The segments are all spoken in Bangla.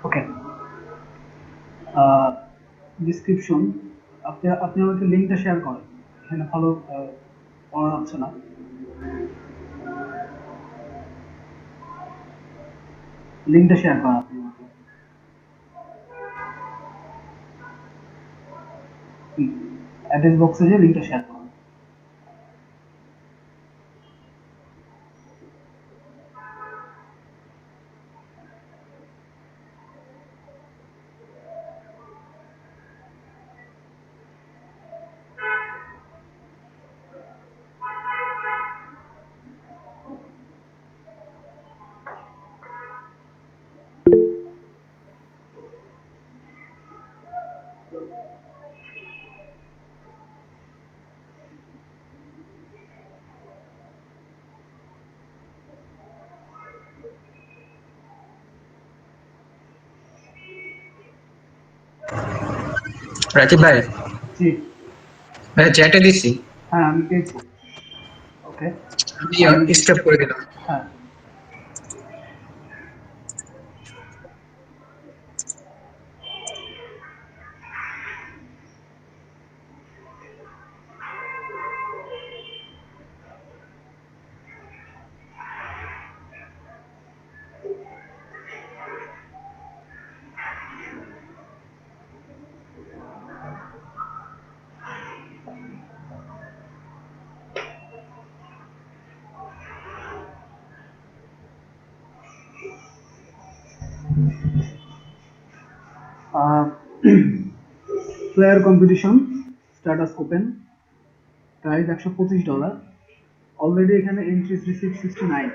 ওকে, ডিসক্রিপশন, আপনি আপনি আমাকে লিঙ্কটা শেয়ার করেন, এখানে ভালো পড়া যাচ্ছে না। লিঙ্কটা শেয়ার করেন আপনি আমাকে। অ্যাড্রেস বক্সে যে লিঙ্কটা শেয়ার করুন। রাকিব ভাই, জি। ভাই চ্যাটে দিছি। হ্যাঁ, আমি পেয়েছি। ওকে, আমি, আমি স্টপ করে দিলাম। হ্যাঁ। Player competition status open, price $125। Already এখানে এন্ট্রিস রিসিভ 69।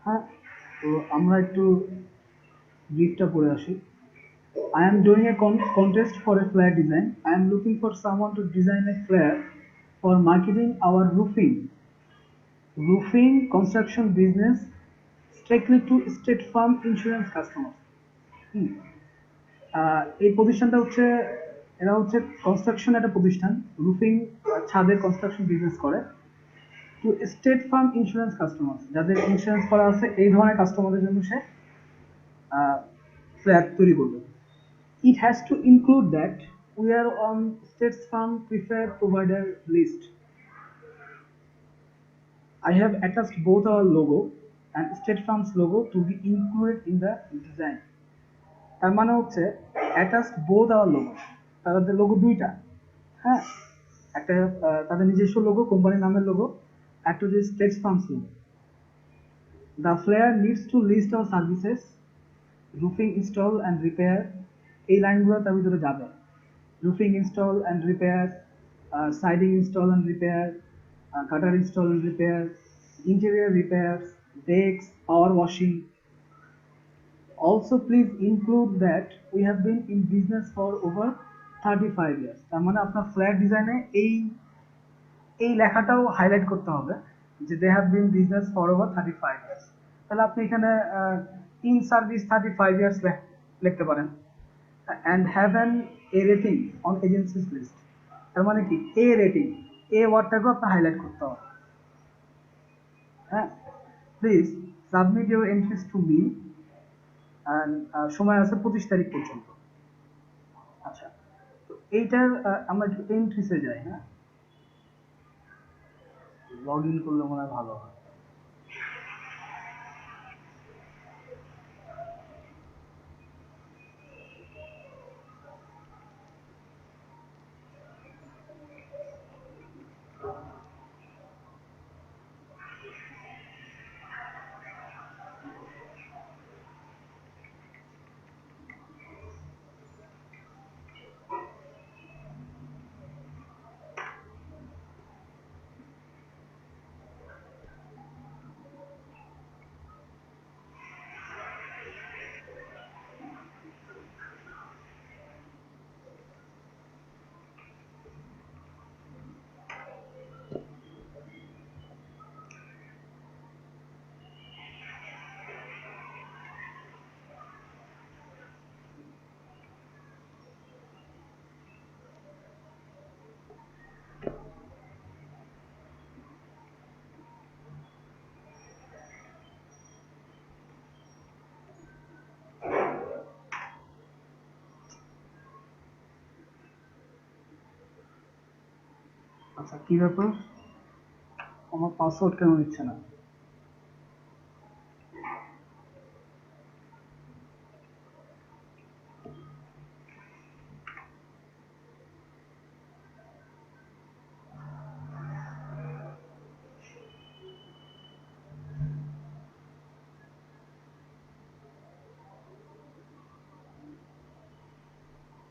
হ্যাঁ, তো আমরা একটু ব্রিফটা পড়ে আসি। I am doing a contest for a flare design. I am looking for someone to design a flare for marketing our roofing construction business strictly to State Farm insurance customers. হুম, এই প্রতিষ্ঠানটা হচ্ছে, এরা হচ্ছে কনস্ট্রাকশন একটা প্রতিষ্ঠান, রুফিং ছাদের কনস্ট্রাকশন বিজনেস করে। Two state farm insurance customer, যাদের ইন্স্যুরেন্স করা আছে এই ধরনের কাস্টমারদের জন্য সে ফ্ল্যাট তৈরি করবে। It has to include that we are on State Farm preferred provider list. I have attached both our logo and State Farm's logo to be included in the design. তার মানে হচ্ছে attached both our logo, তাদের লোগো দুইটা। হ্যাঁ, একটা তাদের নিজস্ব লোগো, কোম্পানির নামের লোগো, একটা হচ্ছে state farms logo. The flare needs to list our services, roofing install and repair, এই লাইনগুলো তার ভিতরে যাবে। roofing install and repair, siding install and repair, gutter install and repair, interior repairs, decks, power washing. Also, please include that we have been in business for over 35 years. তার মানে আপনার ফ্ল্যাট ডিজাইনে এই এই লেখাটাও হাইলাইট করতে হবে যে they have been business for ওভার 35 ইয়ার্স। তাহলে আপনি এখানে ইন সার্ভিস 35 ইয়ার্স লিখতে পারেন। And have an A rating on agencies list, তার মানে কি এ রেটিং, এ ওয়ার্ডটাকেও আপনার হাইলাইট করতে হবে। হ্যাঁ, please submit your entries to me, and সময় আছে 25 তারিখ পর্যন্ত। আচ্ছা, তো এইটার আমরা একটু এন্ট্রিসে যাই। হ্যাঁ, লগ ইন করলে মনে হয় ভালো হয়। আচ্ছা, কি ব্যাপার? আমার পাসওয়ার্ড কেন নিচ্ছে না?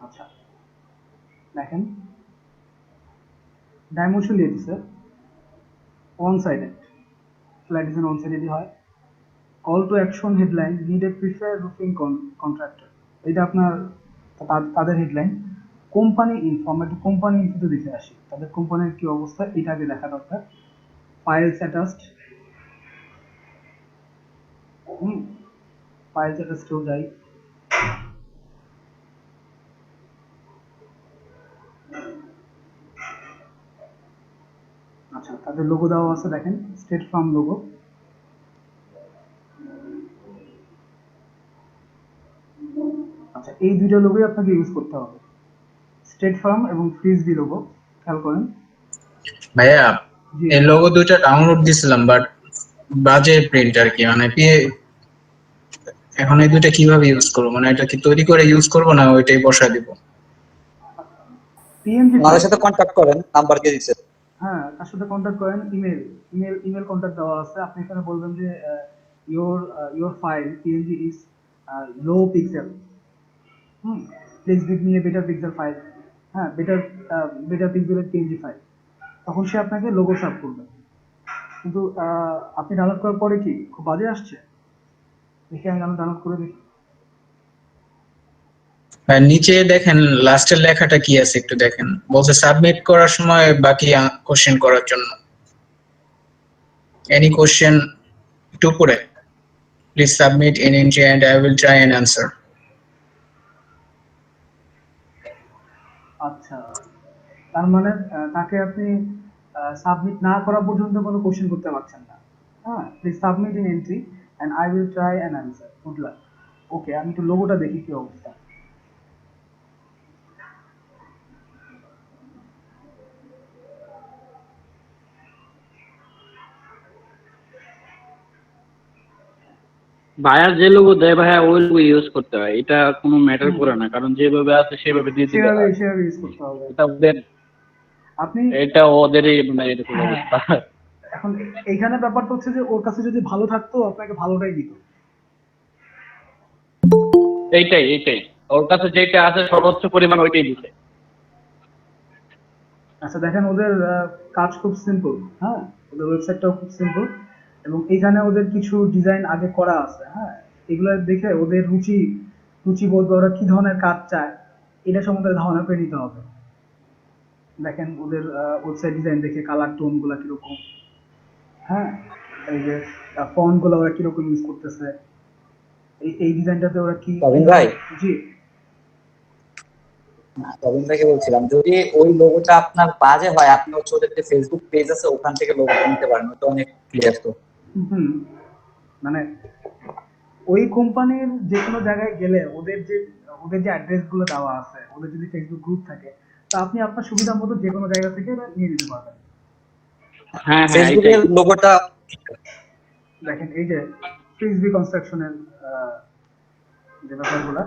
আচ্ছা, দেখেন ডাইমেনশন দিয়ে দিছে one sided, flat design one সাইডেডই হয়। Call to action headline, need a prefer roofing contractor, এটা আপনার তাদের হেডলাইন। কোম্পানি ইনফো, আমরা একটু কোম্পানি ইনফোতে দেখে আসি তাদের কোম্পানির কি অবস্থা, এটা আগে দেখা দরকার। ফাইলস অ্যাটাচড, হুম, ফাইলস অ্যাটাচডেও যাই। আচ্ছা, তাদের লোগো দেওয়া আছে, দেখেন স্টেট ফার্ম লোগো। আচ্ছা, এই দুইটা লোগোই আপনাকে ইউজ করতে হবে, স্টেট ফার্ম এবং ফ্রিজবি লোগো, খেয়াল করেন। ভাইয়া জি, এই লোগো দুইটা ডাউনলোড দিছিলাম, বাট বাজে প্রিন্ট আর কি, মানে এখন এই দুইটা কিভাবে ইউজ করবো? মানে এটা কি তৈরি করে ইউজ করবো না ওইটাই বসায় দিব? পিএনজি আমাদের ফাইল। সাথে কন্ট্যাক্ট করেন, নাম্বার দিয়ে দিচ্ছে। হ্যাঁ, তার সাথে কন্ট্যাক্ট করেন, ইমেল কন্ট্যাক্ট দেওয়া আছে। আপনি এখানে বলবেন যে your file PNG is low pixel, hmm, please give me a better pixel file, হ্যাঁ, বেটার পিক্সেলের পিএনজি ফাইল। তখন সে আপনাকে লোগো সার্ভ করবে। কিন্তু আপনি ডাউনলোড করার পরে কি খুব বাজে আসছে? দেখি আমি ডাউনলোড করে দেখি। আর নিচে দেখেন লাস্টের লেখাটা কি আছে একটু দেখেন, বলছে সাবমিট করার সময় বাকি কোশ্চেন করার জন্য, এনি কোশ্চেন একটু উপরে, please submit in India and I will try an answer. আচ্ছা, তার মানে তাকে আপনি সাবমিট না করা পর্যন্ত কোনো কোশ্চেন করতে পারছেন না। হ্যাঁ, please submit in entry and I will try an answer, good luck. Okay, আমি একটু লোগোটা দেখি কি অবস্থা। ভাইয়া যে লোগো দেয় ভাইয়া ওই লোগো ইউজ করতে হয়, এটা কোনো ম্যাটার হুম, করে না, কারণ যেভাবে আছে সেভাবে দিয়ে দিলে সেভাবে হয়। সেভাবে ইউজ করতে হবে। এটা ওদের, আপনি, এটা ওদেরই মানে এরকম হ্যাঁ, অবস্থা। এখন এইখানে ব্যাপারটা হচ্ছে যে ওর কাছে যদি ভালো থাকতো আপনাকে ভালোটাই দিত। এইটাই ওর কাছে যেটা আছে সর্বোচ্চ পরিমাণ ওইটাই দিছে। আচ্ছা, দেখেন ওদের কাজ খুব সিম্পল, হ্যাঁ, ওদের ওয়েবসাইটটাও খুব সিম্পল, এবং এখানে ওদের কিছু ডিজাইন আগে করা আছে, হ্যাঁ, এগুলো দেখে ওদের রুচিবোধ বা ওরা কি ধরনের কাজ চায় এটা সম্বন্ধে ধারণা করে নিতে হবে। দেখেন ওদের ওয়েবসাইট ডিজাইন দেখে কালার টোন গুলা কিরকম, হ্যাঁ, এই যে ফন্ট গুলো ওরা কিরকম ইউজ করতেছে, এই ডিজাইনটাতে ওরা কি কি রবিন ভাই, ধরনের, জি। রবিন ভাইকে বলছিলাম, যদি ওই লোগোটা আপনার বাজে হয়, আপনি হচ্ছে ওদের যে ফেসবুক পেজ আছে ওখান থেকে লোগোটা নিতে পারেন, ওটা অনেক ক্লিয়ার। তো হুম, মানে ওই কোম্পানির যে কোনো জায়গায় গেলে ওদের যে অ্যাড্রেস গুলো দেওয়া আছে, ওদের যদি ফেসবুক গ্রুপ থাকে, তা আপনি আপনার সুবিধা মতো যে কোনো জায়গা থেকে এটা নিয়ে নিতে পারবেন। হ্যাঁ এইটাই। ফেসবুকের লোগোটা দেখেন এই যে ফ্রিজবি কনস্ট্রাকশনের যে ব্যাপারগুলো,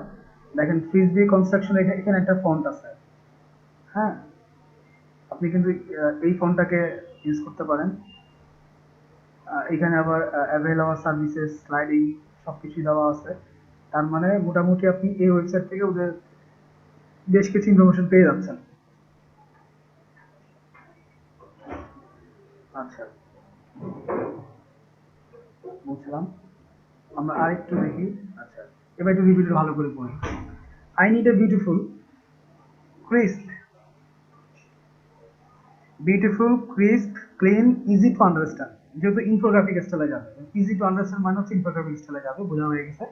দেখেন ফ্রিজবি কনস্ট্রাকশন এখানে একটা ফন্ট আছে, হ্যাঁ, আপনি কিন্তু এই ফন্টটাকে ইউজ করতে পারেন। এখানে আবার অ্যাভেলেবল সার্ভিসেস, স্লাইডিং সবকিছু দেওয়া আছে। তার মানে মোটামুটি আপনি এই ওয়েবসাইট থেকে ওদের বেশ কিছু ইনফরমেশন পেয়ে যাচ্ছেন। আচ্ছা, বুঝলাম। আমরা আরেকটু দেখি। আচ্ছা, এবার একটু রিভিউটা ভালো করে পড়ি। I need a crisp, clean, easy to understand. যেহেতু ইনফোগ্রাফিক স্টাইলে যাবে, ইজি টু আন্ডারস্ট্যান্ড মানে হচ্ছে ইনফোগ্রাফিক স্টাইলে যাবে, বোঝা হয়ে গেছে।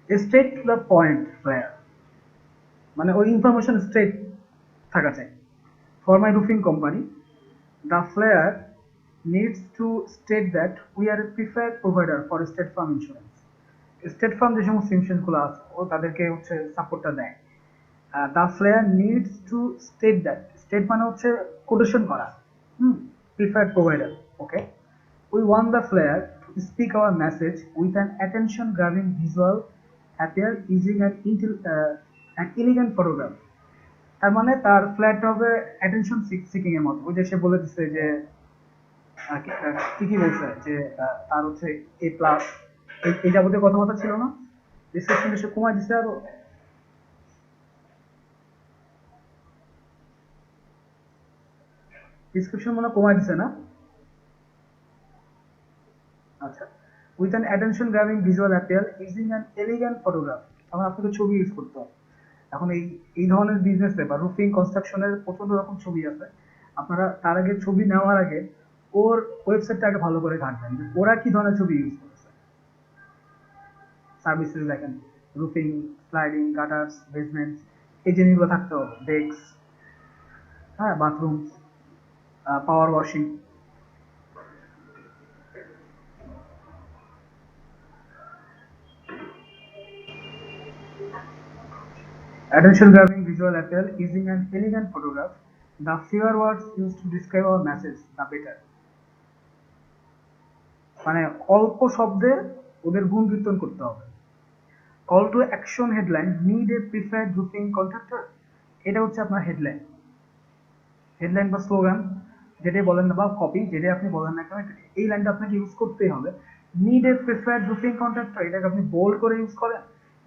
Straight to the point flare, মানে ওই ইনফরমেশন স্ট্রেট থাকা চাই। For my roofing company, the flare needs to state that we are a preferred provider for state farm insurance. State farm যে সমস্ত ইন্স্যুরেন্স গুলো আছে ও তাদেরকে হচ্ছে সাপোর্টটা দেয়। The flare needs to state that, state মানে হচ্ছে কোটেশন করা, Preferred provider. Okay. We want the flyer to speak our message with an attention-grabbing visual appeal using an elegant photograph. তার মানে তার ফ্ল্যাট হবে অ্যাটেনশন সিকিং এর মতো। ওই যে সে বলে দিচ্ছে যে কি কি বলছে যে তার হচ্ছে A+, এই যাবতীয় কথাবার্তা ছিল না, ডিসক্রিপশনে সে কমাই দিছে আরো। ডিসক্রিপশন মনে হয় কমাই দিছে না? আচ্ছা, with an attention grabbing visual appear using an elegant photograph. তখন আপনাকে ছবি ইউজ করতে হবে। এখন এই ধরনের বিজনেসে বা রুফিং কনস্ট্রাকশনের প্রচন্ড রকম ছবি আছে। আপনারা তার আগে ছবি নেওয়ার আগে ওর ওয়েবসাইটটা আগে ভালো করে ঘাঁটবেন যে ওরা কি ধরনের ছবি ইউজ করেছে। সার্ভিসেস দেখেন, রুফিং, স্লাইডিং, গাটার্স, বেসমেন্ট, এই জিনিসগুলো থাকতে হবে। ডেস্ক, হ্যাঁ, bathroom, power washing. Attention grabbing visual appeal using an elegant photograph. The fewer words used to describe our message, the better. মানে অল্প শব্দে ওদের গুণ কীর্তন করতে হবে। Call to action headline, need A preferred roofing contractor. এটা হচ্ছে আপনার হেডলাইন। হেডলাইন বা স্লোগান যেটাই বলেন না বা কপি যেটাই আপনি বলেন না কেন, এই লাইনটা আপনাকে ইউজ করতেই হবে। Need a preferred roofing contractor, এটাকে আপনি বোল্ড করে ইউজ করেন।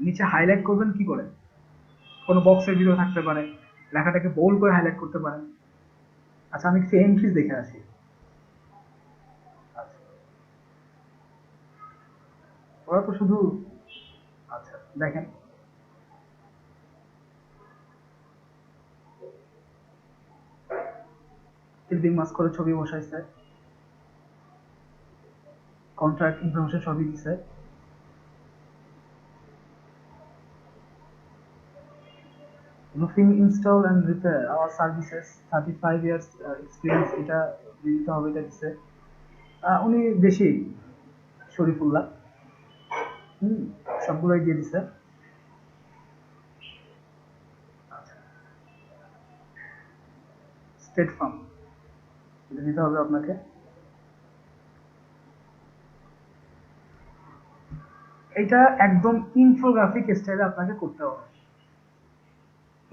নিচে হাইলাইট করবেন কি করে? কোনো বক্সের ভিডিও থাকতে পারে, লেখাটাকে বোল্ড করে হাইলাইট করতে পারেন। আচ্ছা, আমি কিছু এন্ট্রিজ দেখে আসি। আচ্ছা, ওরা তো শুধু, আচ্ছা দেখেন, ক্লিপিং মাস্ক করে ছবি বসাইছে, কন্ট্রাক্ট ইনফরমেশন সবই দিছে। Roofing install and repair hour services, 35 years experience, এটা দিতে হবে, এটা দিছে। উনি বেশি শরীফুল্লাহ, সবগুলোই দিয়ে দিছে। স্টেট ফার্ম, এটা দিতে হবে আপনাকে। এটা একদম ইনফোগ্রাফিক স্টাইলে আপনাকে করতে হবে।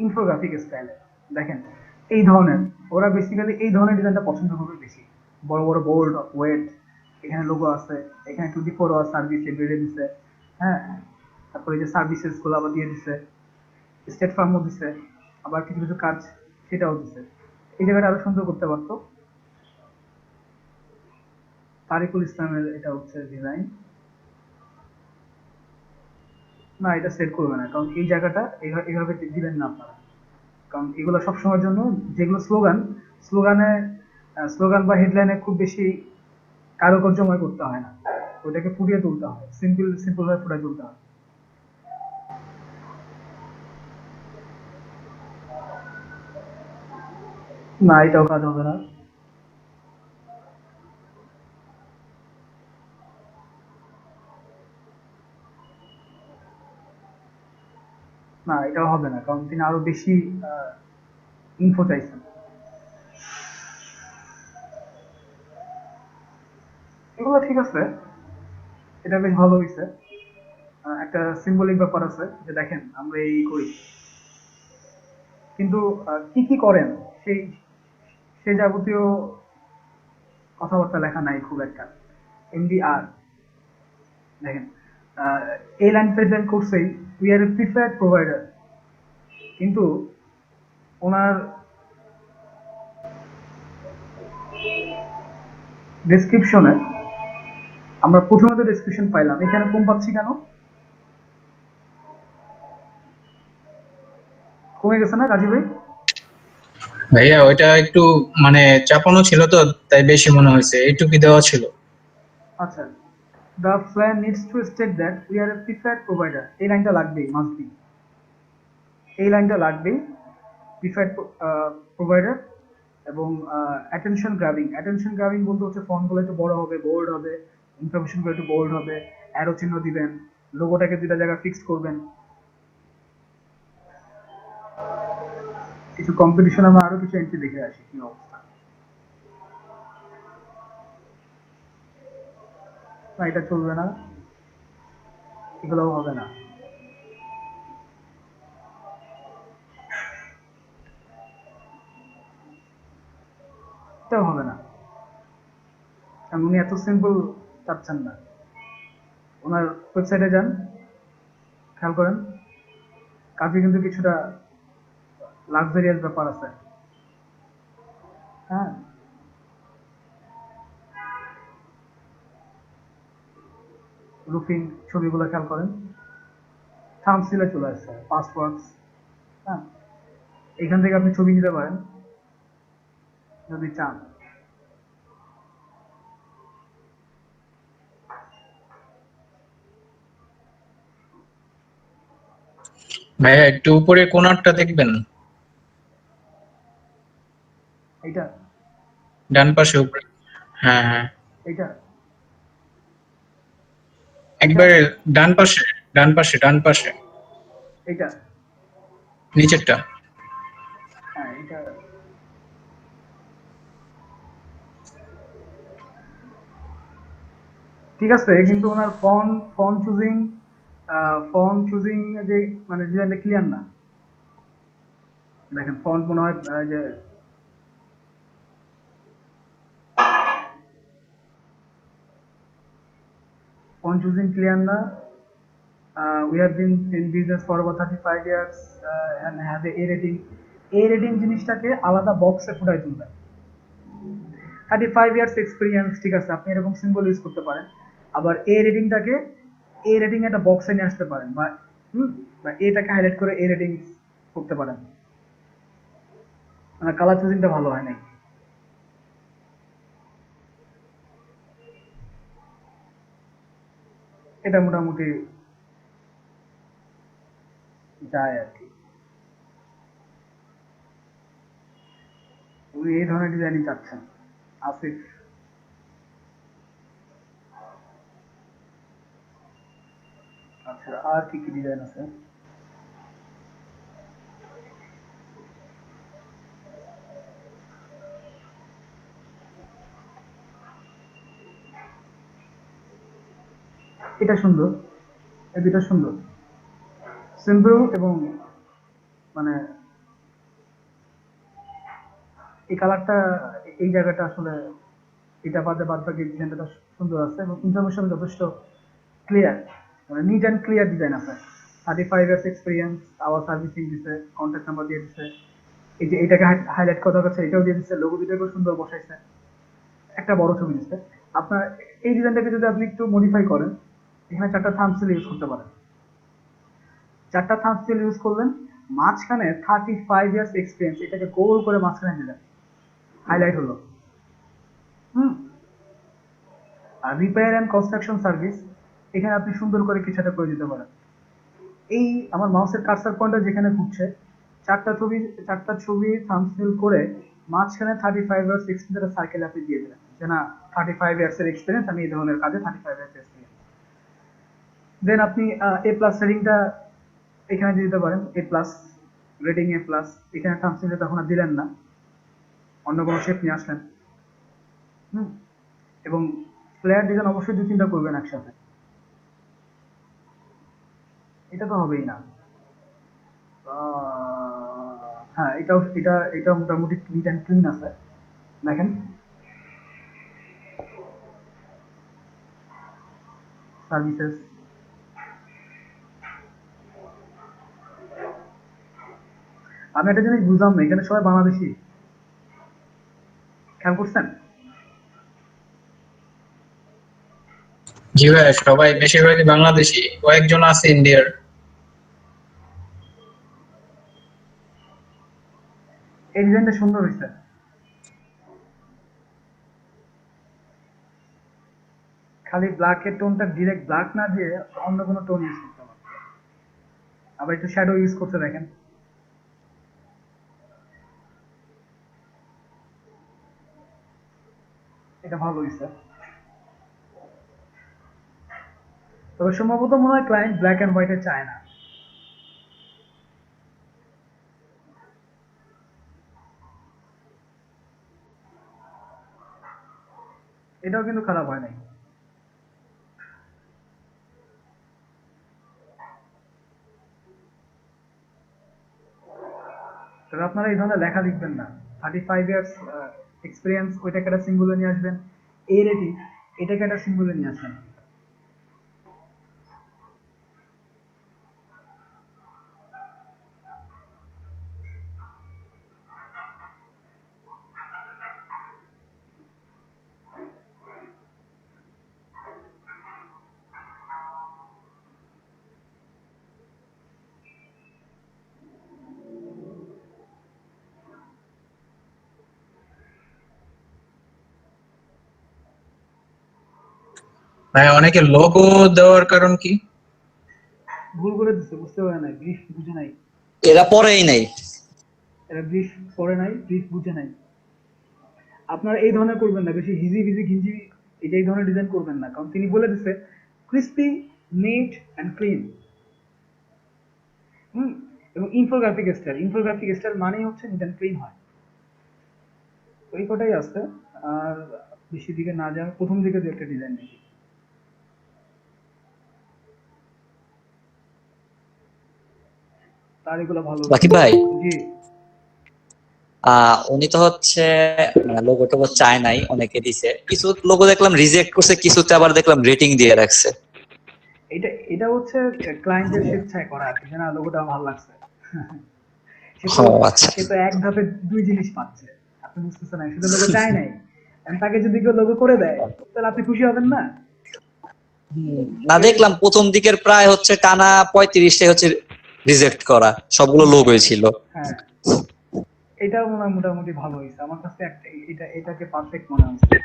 ইনফোগ্রাফিক স্টাইলে দেখেন, এই ধরনের, ওরা বেসিক্যালি এই ধরনের ডিজাইনটা পছন্দ করবে বেশি। বড় বড় বোল্ড, ওয়েট, এখানে লোগো আছে, এখানে 24 আওয়ার সার্ভিস বেড়ে দিছে, হ্যাঁ। তারপরে এই যে সার্ভিসেস গুলো আবার দিয়ে দিছে, স্টেট ফার্মও দিছে, আবার কিছু কিছু কাজ সেটাও দিছে। এই জায়গাটা আরো সুন্দর করতে পারতো। তারিকুল ইসলামের এটা হচ্ছে ডিজাইন। না, এটা সেট করবে না, কারণ এই জায়গাটা এইভাবে দিবেন না আপনারা। কারণ এগুলো সবসময়ের জন্য, যেগুলো স্লোগান বা হেডলাইনে খুব বেশি কারুকার্যময় করতে হয় না, ওটাকে ফুটিয়ে তুলতে হয়, সিম্পল ভাবে ফুটিয়ে তুলতে হয়। না, এটাও কাজ হবে না। না, এটাও হবে না, কারণ তিনি আরো বেশি ইনফো চাইছেন। এগুলো ঠিক আছে, এটা বেশ ভালো হয়েছে। একটা সিম্বলিক ব্যাপার আছে যে দেখেন আমরা এই করি, কিন্তু কি কি করেন সেই সেই যাবতীয় কথাবার্তা লেখা নাই খুব একটা। MDR দেখেন, এই লাইন প্রেজেন্ট করছেই, we are a preferred provider, কিন্তু ওনার ডেসক্রিপশনে আমরা প্রথমত ডেসক্রিপশন পাইলাম, এখানে কম পাচ্ছি কেন? কমে গেছে না রাজু ভাই? ভাইয়া ওইটা একটু মানে চাপানো ছিল তো, তাই বেশি মনে হয়েছে, এইটুকুই দেওয়া ছিল। আচ্ছা, the plan needs to state that we are a preferred provider, এই লাইনটা লাগবেই, মাস্ট বি, এই লাইনটা লাগবেই। প্রিফার্ড প্রোভাইডার এবং অ্যাটেনশন গ্রাবিং বলতে হচ্ছে ফন্টগুলো একটু বড় হবে, বোল্ড হবে, ইনফরমেশনগুলো একটু বোল্ড হবে, অ্যারো চিহ্ন দিবেন, লোগোটাকে দুটা জায়গায় ফিক্স করবেন। কিছু কম্পিটিশন, আমরা আরো কিছু এন্ট্রি দেখে আসি কি অবস্থা। না এটা চলবে না, এগুলোও হবে না। এটাও হবে না, কারণ উনি এত সিম্পল চাচ্ছেন না। ওনার ওয়েবসাইটে যান, খেয়াল করেন কাজে কিন্তু কিছুটা লাক্সারিয়াস ব্যাপার আছে। হ্যাঁ, রুফিং ছবিগুলো খেয়াল করেন, থাম্বনেইলে চলে আসছে পাসওয়ার্ডস। হ্যাঁ, এখান থেকে আপনি ছবি নিতে পারেন যদি চান। ভাইয়া একটু উপরে কোণারটা দেখবেন, এইটা ডান পাশে উপরে। হ্যাঁ হ্যাঁ, এইটা এটা একবারে ডান পাশে, ডান পাশে, ডান পাশে, এইটা নিচেরটা। হ্যাঁ এটা ঠিক আছে, কিন্তু ওনার ফন্ট চুজিং যে মানে ডিজাইনটা ক্লিয়ার না। দেখেন ফন্ট মনে হয় যে font choosing clear na. We have been in business for about 35 years and have a rating. A rating জিনিসটাকে আলাদা বক্সে ফুটাই তুলবে। 35 ইয়ার্স এক্সপিরিয়েন্স ঠিক আছে, আপনি এরকম সিম্বল ইউজ করতে পারেন। আবার এ রেটিংটাকে এ রেটিং একটা বক্সে নিয়ে আসতে পারেন, বা বা এটাকে হাইলাইট করে এ রেটিং করতে পারেন। মানে কালার চুজিংটা ভালো হয় নাই। এটা মোটামুটি যায় আর কি। উনি এই ধরনের ডিজাইনই চাচ্ছেন আসিফ। আচ্ছা, আর কি কি ডিজাইন আছে? এটা সুন্দর, এই দুটা সুন্দর, সিম্পল এবং মানে এই কালারটা, এই জায়গাটা আসলে এটা বাদে বাদ বাকি ডিজাইনটা সুন্দর আছে এবং ইনফরমেশন যথেষ্ট ক্লিয়ার, মানে নিট অ্যান্ড ক্লিয়ার ডিজাইন আছে। 35 ইয়ার্স এক্সপিরিয়েন্স, আওয়ার সার্ভিসিং দিছে, কন্ট্যাক্ট নাম্বার দিয়ে দিছে, এই যে এটাকে হাইলাইট করা হচ্ছে এটাও দিয়ে দিচ্ছে, লোগো দুটাকেও সুন্দর বসাইছে, একটা বড় ছবি দিচ্ছে। আপনার এই ডিজাইনটাকে যদি আপনি একটু মডিফাই করেন, এখানে 4টা থাম্বনেল ইউজ করতে পারেন। 4টা থাম্বনেল ইউজ করলেন, মাঝখানে 35 ইয়ার্স এক্সপিরিয়েন্স এটাকে গোল করে মাঝখানে দিলেন, হাইলাইট হলো। হুম, আর রিপেয়ার অ্যান্ড কনস্ট্রাকশন সার্ভিস, এখানে আপনি সুন্দর করে কিছু একটা করে দিতে পারেন। এই আমার মাউসের কার্সার পয়েন্টটা যেখানে ঘুরছে, 4টা ছবি থাম্বনেল করে মাঝখানে 35 ইয়ার্স এক্সপিরিয়েন্স সার্কেল আপনি দিয়ে দিলেন, যে না 35 ইয়ার্স এর এক্সপিরিয়েন্স, আমি এই ধরনের কাজে 35 ইয়ার্স এক্সপিরিয়েন্স। দেন আপনি এ প্লাস রেটিংটা এখানে দিয়ে দিতে পারেন, এ প্লাস রেটিং এ প্লাস। এখানে থাম্বনেলে তখন আর দিলেন না, অন্য কোনো শেপ নিয়ে আসলেন। হুম, এবং ফ্ল্যাট ডিজাইন অবশ্যই 2-3টা করবেন একসাথে, এটা তো হবেই না। হ্যাঁ, এটা মোটামুটি নিট অ্যান্ড ক্লিন আছে। দেখেন সার্ভিসেস, আমি একটা জিনিস বুঝলাম না, এখানে সবাই বাংলাদেশি, খেয়াল করছেন? জি ভাইয়া, সবাই বেশিরভাগই বাংলাদেশি, কয়েকজন আছে ইন্ডিয়ার। এই ডিজাইনটা সুন্দর হয়েছে, খালি ব্ল্যাকের টোনটা ডিরেক্ট ব্ল্যাক না দিয়ে অন্য কোনো টোন ইউজ করতে হবে। আবার একটু শ্যাডো ইউজ করতে দেখেন, এটা ভালো হয়েছে। তবে সম্ভবত মনে হয় ক্লায়েন্ট ব্ল্যাক অ্যান্ড হোয়াইটে চায় না। এটাও কিন্তু খারাপ হয় নাই। তবে আপনারা এই ধরনের লেখা লিখবেন না। 35 ইয়ার্স এক্সপিরিয়েন্স ওইটাকে একটা সিম্বলে নিয়ে আসবেন, এ রেটিং এটাকে একটা সিম্বলে নিয়ে আসবেন। ভাই অনেকে লোগো দেওয়ার কারণ কি? ভুল করে দিচ্ছে, বুঝতে পারে নাই, ব্রিফ বুঝে নাই। এরা পরেই নাই। এরা ব্রিফ পড়ে নাই, ব্রিফ বুঝে নাই। আপনারা এই ধরনের করবেন না, বেশি হিজি ভিজি ঘিঞ্জি এই ধরনের ডিজাইন করবেন না, কারণ তিনি বলে দিচ্ছে ক্রিস্পি, নিট অ্যান্ড ক্লিন। এবং ইনফোগ্রাফিক স্টাইল মানেই হচ্ছে নিট অ্যান্ড ক্লিন হয়। ওই কটাই আছে। আর বেশি দিকে না যাওয়া, প্রথম দিকে দু একটা ডিজাইন দেখি। তার এগুলো ভালো। রাকিব ভাই, জি, উনি তো হচ্ছে লোগো টোগো চায় নাই, অনেকে দিছে, কিছু লোগো দেখলাম রিজেক্ট করছে, কিছুতে আবার দেখলাম রেটিং দিয়ে রাখছে। এটা হচ্ছে ক্লায়েন্টের স্বেচ্ছায় করা আর কি, যে না লোগোটা ভালো লাগছে। সে ও তো আচ্ছা। সে তো এক ধাপে দুই জিনিস পাচ্ছে, আপনি বুঝতেছেন না, সে তো লোগো চায় নাই। And তাকে যদি কেউ লোগো করে দেয় তাহলে আপনি খুশি হবেন না? না, দেখলাম প্রথম দিকের প্রায় হচ্ছে টানা 35টাই হচ্ছে রিজেক্ট করা, সবগুলো লোগোই ছিল। হ্যাঁ, এটাও মনে হয় মোটামুটি ভালো হয়েছে আমার কাছে, এটাকে পারফেক্ট মনে হয়েছে।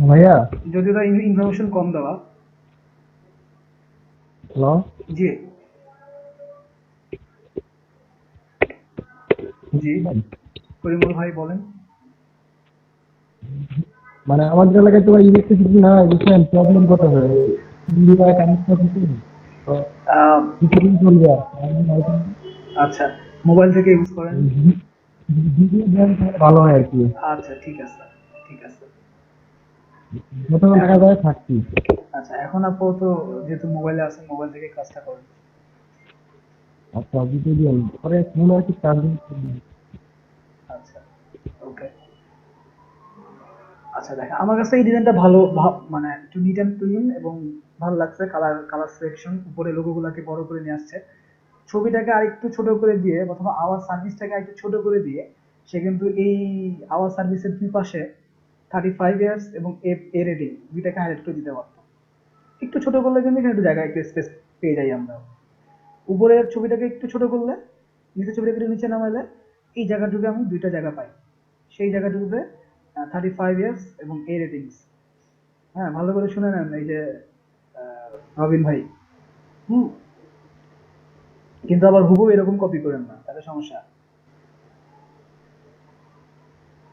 ভাইয়া, যদিও তার ইনফরমেশন কম দেওয়া। হ্যালো। জি জি, পরিমল ভাই বলেন। মানে আমাদের এলাকায় তো ইলেকট্রিসিটি না, বুঝছেন, প্রবলেম কত হয়, কানেক্ট করতে তো আহ, কিছুদিন চলবে আর আচ্ছা, মোবাইল থেকে ইউজ করেন। ভিডিও গেম ভালো হয় আর কি, আচ্ছা ঠিক আছে, ঠিক আছে। যতক্ষণ টাকা যায় থাকছি। আচ্ছা, এখন আপাতত যেহেতু মোবাইলে আছেন, মোবাইল থেকে কাজটা করেন। আচ্ছা, ভিডিও গেম পরে মনে হয় কি চার্জিং। আচ্ছা, ওকে। আচ্ছা দেখেন, আমার কাছে এই ডিজাইনটা ভালো, মানে একটু নিট অ্যান্ড ক্লিন এবং ভালো লাগছে। কালার সিলেকশন, উপরে লোগো গুলাকে বড় করে নিয়ে আসছে, ছবিটাকে আরেকটু ছোট করে দিয়ে, অথবা আওয়ার সার্ভিসটাকে আরেকটু ছোট করে দিয়ে সে কিন্তু এই আওয়ার সার্ভিসের দুই পাশে 35 ইয়ার্স এবং এ রেটিং দুইটাকে হাইলাইট করে দিতে পারতো। একটু ছোট করলে কিন্তু এখানে একটু জায়গা, একটু স্পেস পেয়ে যাই আমরা। উপরের ছবিটাকে একটু ছোট করলে, নিচের ছবিটাকে একটু নিচে নামাইলে এই জায়গাটুকু আমি দুইটা জায়গা পাই। সেই জায়গাটুকুতে 35 ইয়ার্স এবং এ রেটিংস। হ্যাঁ, ভালো করে শুনে নেন এই যে রবিন ভাই। হুম, কিন্তু আবার হুবহু এরকম কপি করেন না, তাহলে সমস্যা।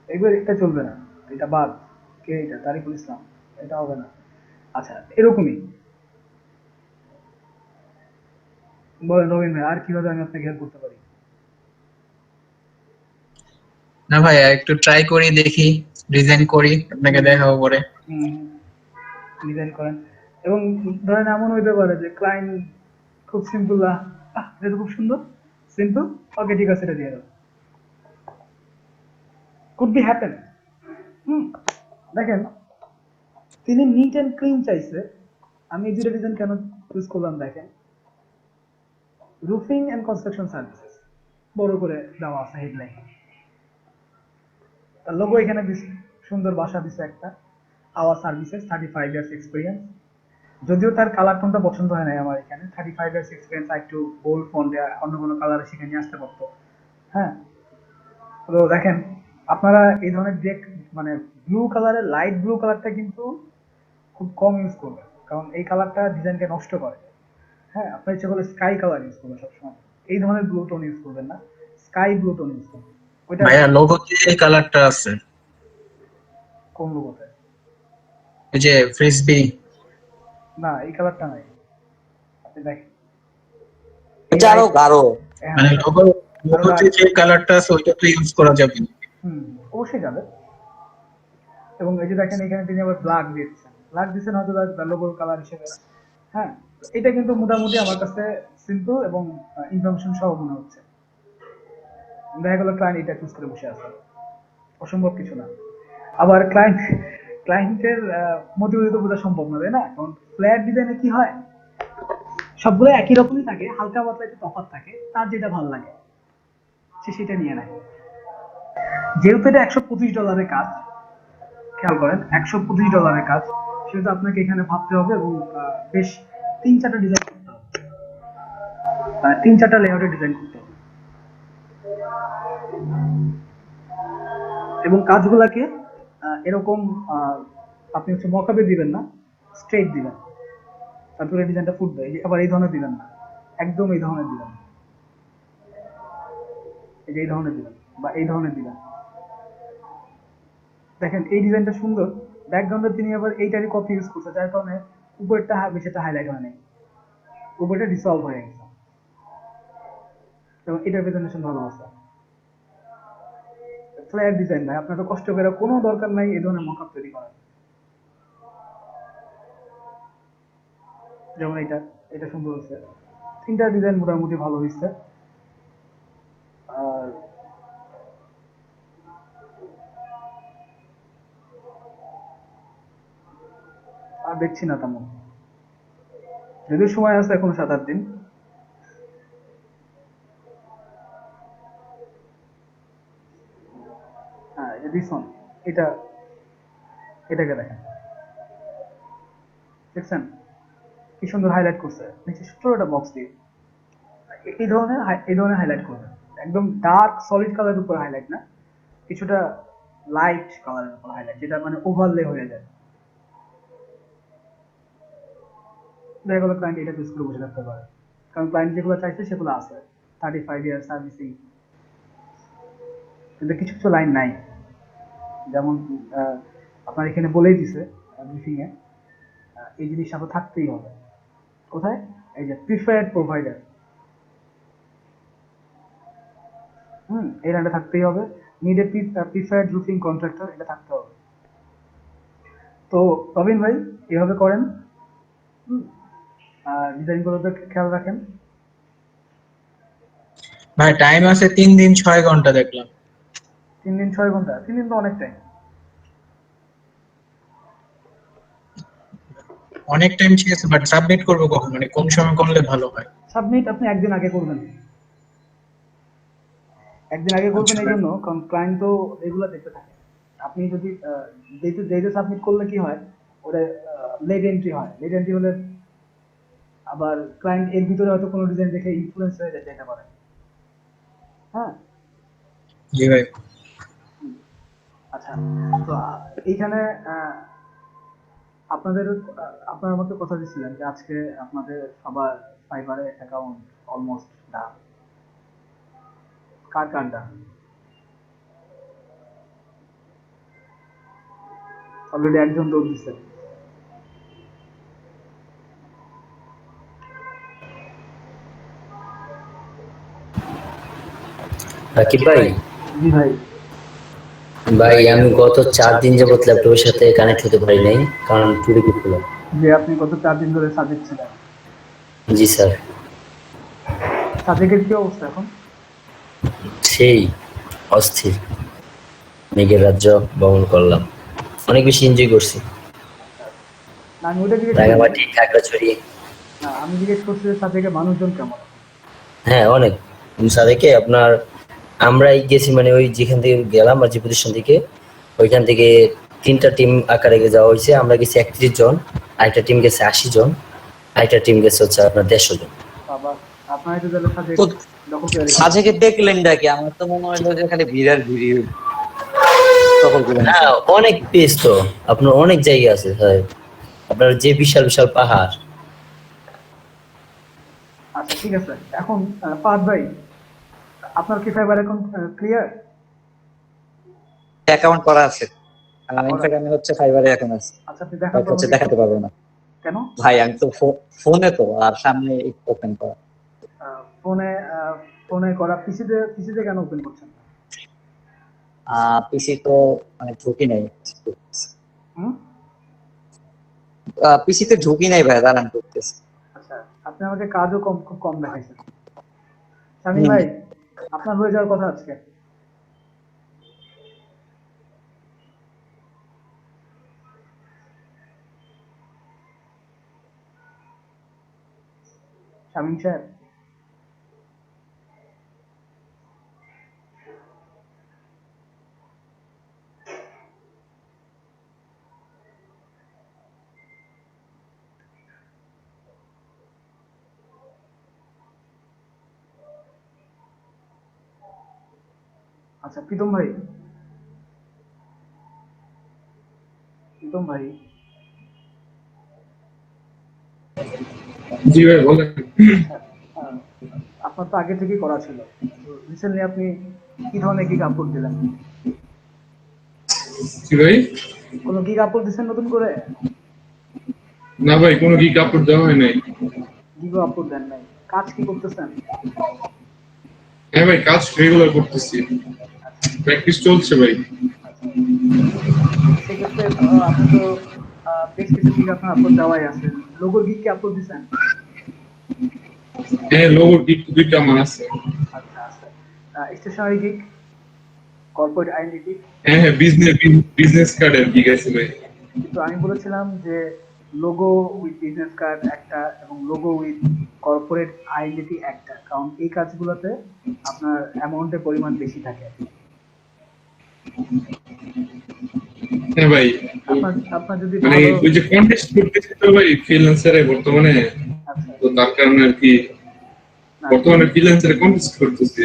এগুলো এটা চলবে না, এটা বাদ। কে এটা? তারিকুল ইসলাম। এটা হবে না। আচ্ছা, এরকমই বলেন রবিন ভাই, আর কিভাবে আমি আপনাকে হেল্প করতে পারি? না ভাই, একটু ট্রাই করি, দেখি, ডিজাইন করি, আপনাকে দেখাবো পরে। ডিজাইন করেন। এবং ধরেন এমন হইতে পারে যে ক্লায়েন্ট খুব সিম্পল, এটা তো খুব সুন্দর, সিম্পল, ওকে ঠিক আছে, এটা দিয়ে দাও। Could be happen. হুম, দেখেন, তিনি নিট অ্যান্ড ক্লিন চাইছে। আমি এই দুটো ডিজাইন কেন চুজ করলাম দেখেন, রুফিং এন্ড কনস্ট্রাকশন সার্ভিসেস বড় করে দেওয়া আছে হেডলাইন। তার লোগো এখানে দিছে, সুন্দর বাসা দিছে একটা, আওয়ার সার্ভিসেস 35 ইয়ার্স এক্সপিরিয়েন্স। যদিও তার কালার টোনটা পছন্দ হয় নাই আমার এখানে, 35 ইয়ার্স এক্সপিরিয়েন্স একটু বোল্ড ফন্টে অন্য কোনো কালারে সেখানে নিয়ে আসতে পারতো। হ্যাঁ, তো দেখেন, আপনারা এই ধরনের মানে ব্লু কালারের, লাইট ব্লু কালারটা কিন্তু খুব কম ইউজ করবেন, কারণ এই কালারটা ডিজাইনকে নষ্ট করে। হ্যাঁ, আপনার ইচ্ছে করলে স্কাই কালার ইউজ করবেন সবসময়, এই ধরনের ব্লু টোন ইউজ করবেন না, স্কাই ব্লু টোন ইউজ করবেন। ওইটা ভাইয়া লোগোতে এই কালারটা আছে, কোন লোগোতে? এই যে ফ্রিসবি। না, এই কালারটা নাই, আপনি দেখেন। এই এটা আরো লাইট, গাঢ়। হ্যাঁ মানে এটা আরো লোগোতে dark। যে কালারটা আছে ওইটা তো ইউজ করা যাবে না। অবশ্যই যাবে। এবং এই যে দেখেন, এখানে তিনি আবার ব্ল্যাক দিচ্ছেন, ব্ল্যাক দিচ্ছেন হয়তো তার লোগোর কালার হিসেবে। হ্যাঁ, এটা কিন্তু মোটামুটি আমার কাছে সিম্পল এবং ইনফরমেশন সহ মনে হচ্ছে। দেখা গেল ক্লায়েন্ট এটা চুজ করে বসে আছে, অসম্ভব কিছু না। আবার ক্লায়েন্টের মোটিভেট তো বোঝা সম্ভব না, তাই না? কারণ ফ্ল্যাট ডিজাইনে কি হয়, সবগুলো একই রকমই থাকে, হালকা পাতলা একটু তফাৎ থাকে, তার যেটা ভালো লাগে সে সেটা নিয়ে নেয়। যেহেতু এটা $125 কাজ, খেয়াল করেন $125 কাজ, সেহেতু আপনাকে এখানে ভাবতে হবে এবং বেশ 3-4টা ডিজাইন করতে হবে, 3-4টা লেআউটের ডিজাইন করতে হবে এবং কাজগুলাকে এরকম আপনি হচ্ছে মকাবে দিবেন না, স্ট্রেট দিবেন, তারপরে ডিজাইনটা ফুটবে। আবার এই ধরনের দিবেন না, একদম এই ধরনের দিবেন, এই যে এই ধরনের দিবেন বা এই ধরনের দিবেন। দেখেন এই ডিজাইনটা সুন্দর, ব্যাকগ্রাউন্ডে তিনি আবার এইটারই কপি ইউজ করছে, যার কারণে উপরেরটা বেশিটা হাইলাইট হয় নাই, উপরেটা ডিসলভ হয়ে গেছে এবং এটার প্রেজেন্টেশন ভালো আছে। ফ্ল্যাট ডিজাইন ভাই, আপনার তো কষ্ট করে কোনো দরকার নাই এই ধরনের মকআপ তৈরি করার। যেমন এটা সুন্দর হচ্ছে, 3টা ডিজাইন মোটামুটি ভালো হয়েছে। আর আর দেখছি না তেমন, যদিও সময় আছে এখনো 7-8 দিন। হ্যাঁ, এডিসন, এটা এটাকে দেখেন, দেখছেন কি সুন্দর হাইলাইট করছে, নিচে ছোট একটা বক্স দিয়ে এই ধরনের হাইলাইট করবেন। একদম ডার্ক সলিড কালারের উপর হাইলাইট না, কিছুটা লাইট কালারের উপর হাইলাইট, যেটা মানে ওভারলে হয়ে যায়। দেখা গেলো ক্লায়েন্ট এটা চুজ করে বসে থাকতে পারে, কারণ ক্লায়েন্ট যেগুলো চাইছে সেগুলো আছে, 35 ইয়ার সার্ভিসিং। কিন্তু কিছু কিছু লাইন নাই, যেমন আপনার এখানে বলেই দিছে ব্রিফিং এ, এই জিনিসটা আপনার থাকতেই হবে। কোথায়? এই যে প্রিফারেড প্রোভাইডার, এই লাইনটা থাকতেই হবে। Need a preferred roofing contractor, এটা থাকতে হবে। তো রবিন ভাই এভাবে করেন, আর ডিজাইনগুলোতে খেয়াল রাখেন। ভাই টাইম আছে 3 দিন 6 ঘন্টা দেখলাম। 3 দিন 6 ঘন্টা, 3 দিন তো অনেক টাইম। অনেক টাইম ঠিক আছে, বাট সাবমিট করবো কখন, মানে কোন সময় করলে ভালো হয়? সাবমিট আপনি একদিন আগে করবেন, একদিন আগে করবেন আচ্ছা এই জন্য কারণ ক্লায়েন্ট তো রেগুলার দেখতে থাকে। আপনি যদি ডেটে সাবমিট করলে কি হয়, ওটা লেট এন্ট্রি হয়, লেট এন্ট্রি হলে আবার ক্লায়েন্ট এর ভিতরে হয়তো কোনো ডিজাইন দেখে ইনফ্লুয়েন্স হয়ে যেতে পারে। হ্যাঁ, জি ভাই। আচ্ছা। তো এইখানে আপনাদের আপনারা আমাকে কথা দিচ্ছিলেন যে আজকে আপনাদের সবার ফাইবারে অ্যাকাউন্ট অলমোস্ট ডান। কার কার ডান? অলরেডি একজন দৌড় দিচ্ছে। রাকিব ভাই, জি ভাই। ভাই আমি গত 4 দিন যাবত ল্যাপটপের সাথে কানেক্ট হতে পারি নাই, কারণ চুরি করছিল। যে আপনি গত 4 দিন ধরে সাজেক ছিলেন, জি স্যার। সাজেকের কি অবস্থা এখন? সেই অস্থির, মেঘের রাজ্য বহন করলাম, অনেক বেশি এনজয় করছি। না আমি ওটা জিজ্ঞেস করি নাই। রাঙামাটি, খাগড়াছড়ি। না আমি জিজ্ঞেস করছি যে সাজেকের মানুষজন কেমন? হ্যাঁ অনেক। সাদেকে আপনার আমরাই গেছি, মানে ওই যেখান থেকে গেলাম আর যে প্রতিষ্ঠান থেকে, ওইখান থেকে 3টা টিম আকারে যাওয়া হয়েছে। আমরা গেছি 31 জন, আরেকটা টিম গেছে 80 জন, আরেকটা টিম গেছে হচ্ছে আপনার 150 জন। বাবা, আপনারা তো তাহলে সাজেক তো দখল করে রেখেছেন। সাজেকে দেখলেন নাকি? আমার তো মনে হলো যে খালি ভিড় দখল করে না, নিছে। অনেক পেজ তো, আপনার অনেক জায়গা আছে স্যার, আপনার যে বিশাল বিশাল পাহাড়। আচ্ছা ঠিক আছে, এখন ফাহাদ ভাই আপনার কি ফাইবার এখন ক্লিয়ার? অ্যাকাউন্ট করা আছে, ইনফ্যাক্ট আমি হচ্ছে ফাইবারে এখন আছি, আচ্ছা আপনি দেখান বাট তো হচ্ছে আমাকে দেখাতে একটু। পারবো না কেন? ভাই। আমি তো ফোনে তো, আর সামনে ওপেন করা। ফোনে ফোনে করা, পিসিতে কেন ওপেন করছেন না? পিসি তো মানে ঝুঁকি নেই, হুম? পিসিতে ঝুঁকি নেই ভাই, দাঁড়ান করতেছি। আচ্ছা আপনি আমাকে কাজও খুব কম দেখাইছেন। শামীম ভাই, আপনার হয়ে যাওয়ার কথা আজকে। শামীম সাহেব, আচ্ছা প্রীতম ভাই, প্রীতম ভাই, জি ভাই বলেন। আহ, আপনার তো আগে থেকেই করা ছিল, রিসেন্টলি আপনি কি ধরনের গিগ আপলোড দিলেন? জি ভাই, কোনো গিগ আপলোড দিচ্ছেন নতুন করে? না ভাই কোনো কি কাপড় দেওয়া হয় নাই। গিগও আপলোড দেন নাই, কাজ কি করতেছেন? হ্যাঁ ভাই কাজ রেগুলার করতেছি, প্র্যাকটিস চলছে ভাই। আচ্ছা, সেক্ষেত্রে আপনি তো বেশ কিছু গিগ আপনার আপলোড দেওয়াই আছে, লোগোর গিগ কি আপলোড দিচ্ছেন? হ্যাঁ লোগোর গিগ দুইটা আমার আছে। আচ্ছা আছে, স্টেশনারি গিগ, কর্পোরেট আইডেন্টিটি। হ্যাঁ হ্যাঁ বিজনেস কার্ডের গিগ আছে ভাই। কিন্তু আমি বলেছিলাম যে লোগো উইথ বিজনেস কার্ড একটা এবং লোগো উইথ কর্পোরেট আইডেন্টিটি একটা, কারণ এই কাজগুলোতে আপনার অ্যামাউন্টের পরিমাণ বেশি থাকে। হ্যাঁ ভাই, আপনার আপনার যদি মানে ভালো, ওই যে কন্টেস্ট করতেছি তো ভাই ফ্রিল্যান্সারে বর্তমানে, আচ্ছা তো তার কারণে আর কি না, বর্তমানে ফ্রিল্যান্সারে কন্টেস্ট করতেছি।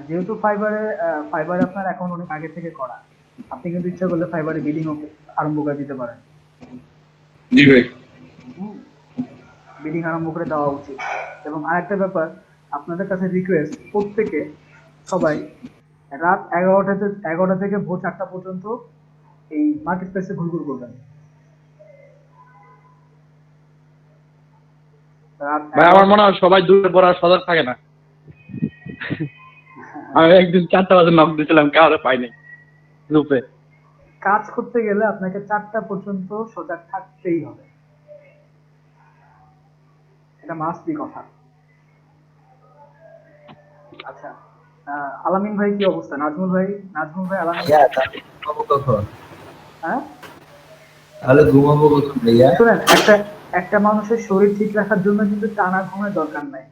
যেহেতু ফাইবারে আপনার অ্যাকাউন্ট অনেক আগে থেকে করা, আপনি কিন্তু ইচ্ছা করলে ফাইবারে বিডিং আরম্ভ করে দিতে পারেন। জি ভাই। বিডিং আরম্ভ করে দেওয়া উচিত। এবং আরেকটা ব্যাপার, আপনাদের কাছে রিকোয়েস্ট, প্রত্যেকে সবাই রাত 11টা থেকে ভোর 4টা পর্যন্ত এই মার্কেট প্লেসে ঘুরঘুর করবেন। রাত ভাই আমার মনে হয় সবাই দূরে পড়ার সজাগ থাকে না। আমি একদিন 4টা বাজে নক দিয়েছিলাম, কাউরে পাইনি গ্রুপে। কাজ করতে গেলে আপনাকে 4টা পর্যন্ত সজাগ থাকতেই হবে, এটা মাস্ট বি কথা। আচ্ছা, আলামিন ভাই কি অবস্থা? নাজমুল ভাই, আলামিন, ভাইয়া তাহলে ঘুমাবো কখন? হ্যাঁ তাহলে ঘুমাবো কখন ভাইয়া? শুনেন, একটা মানুষের শরীর ঠিক রাখার জন্য কিন্তু টানা ঘুমের দরকার নাই।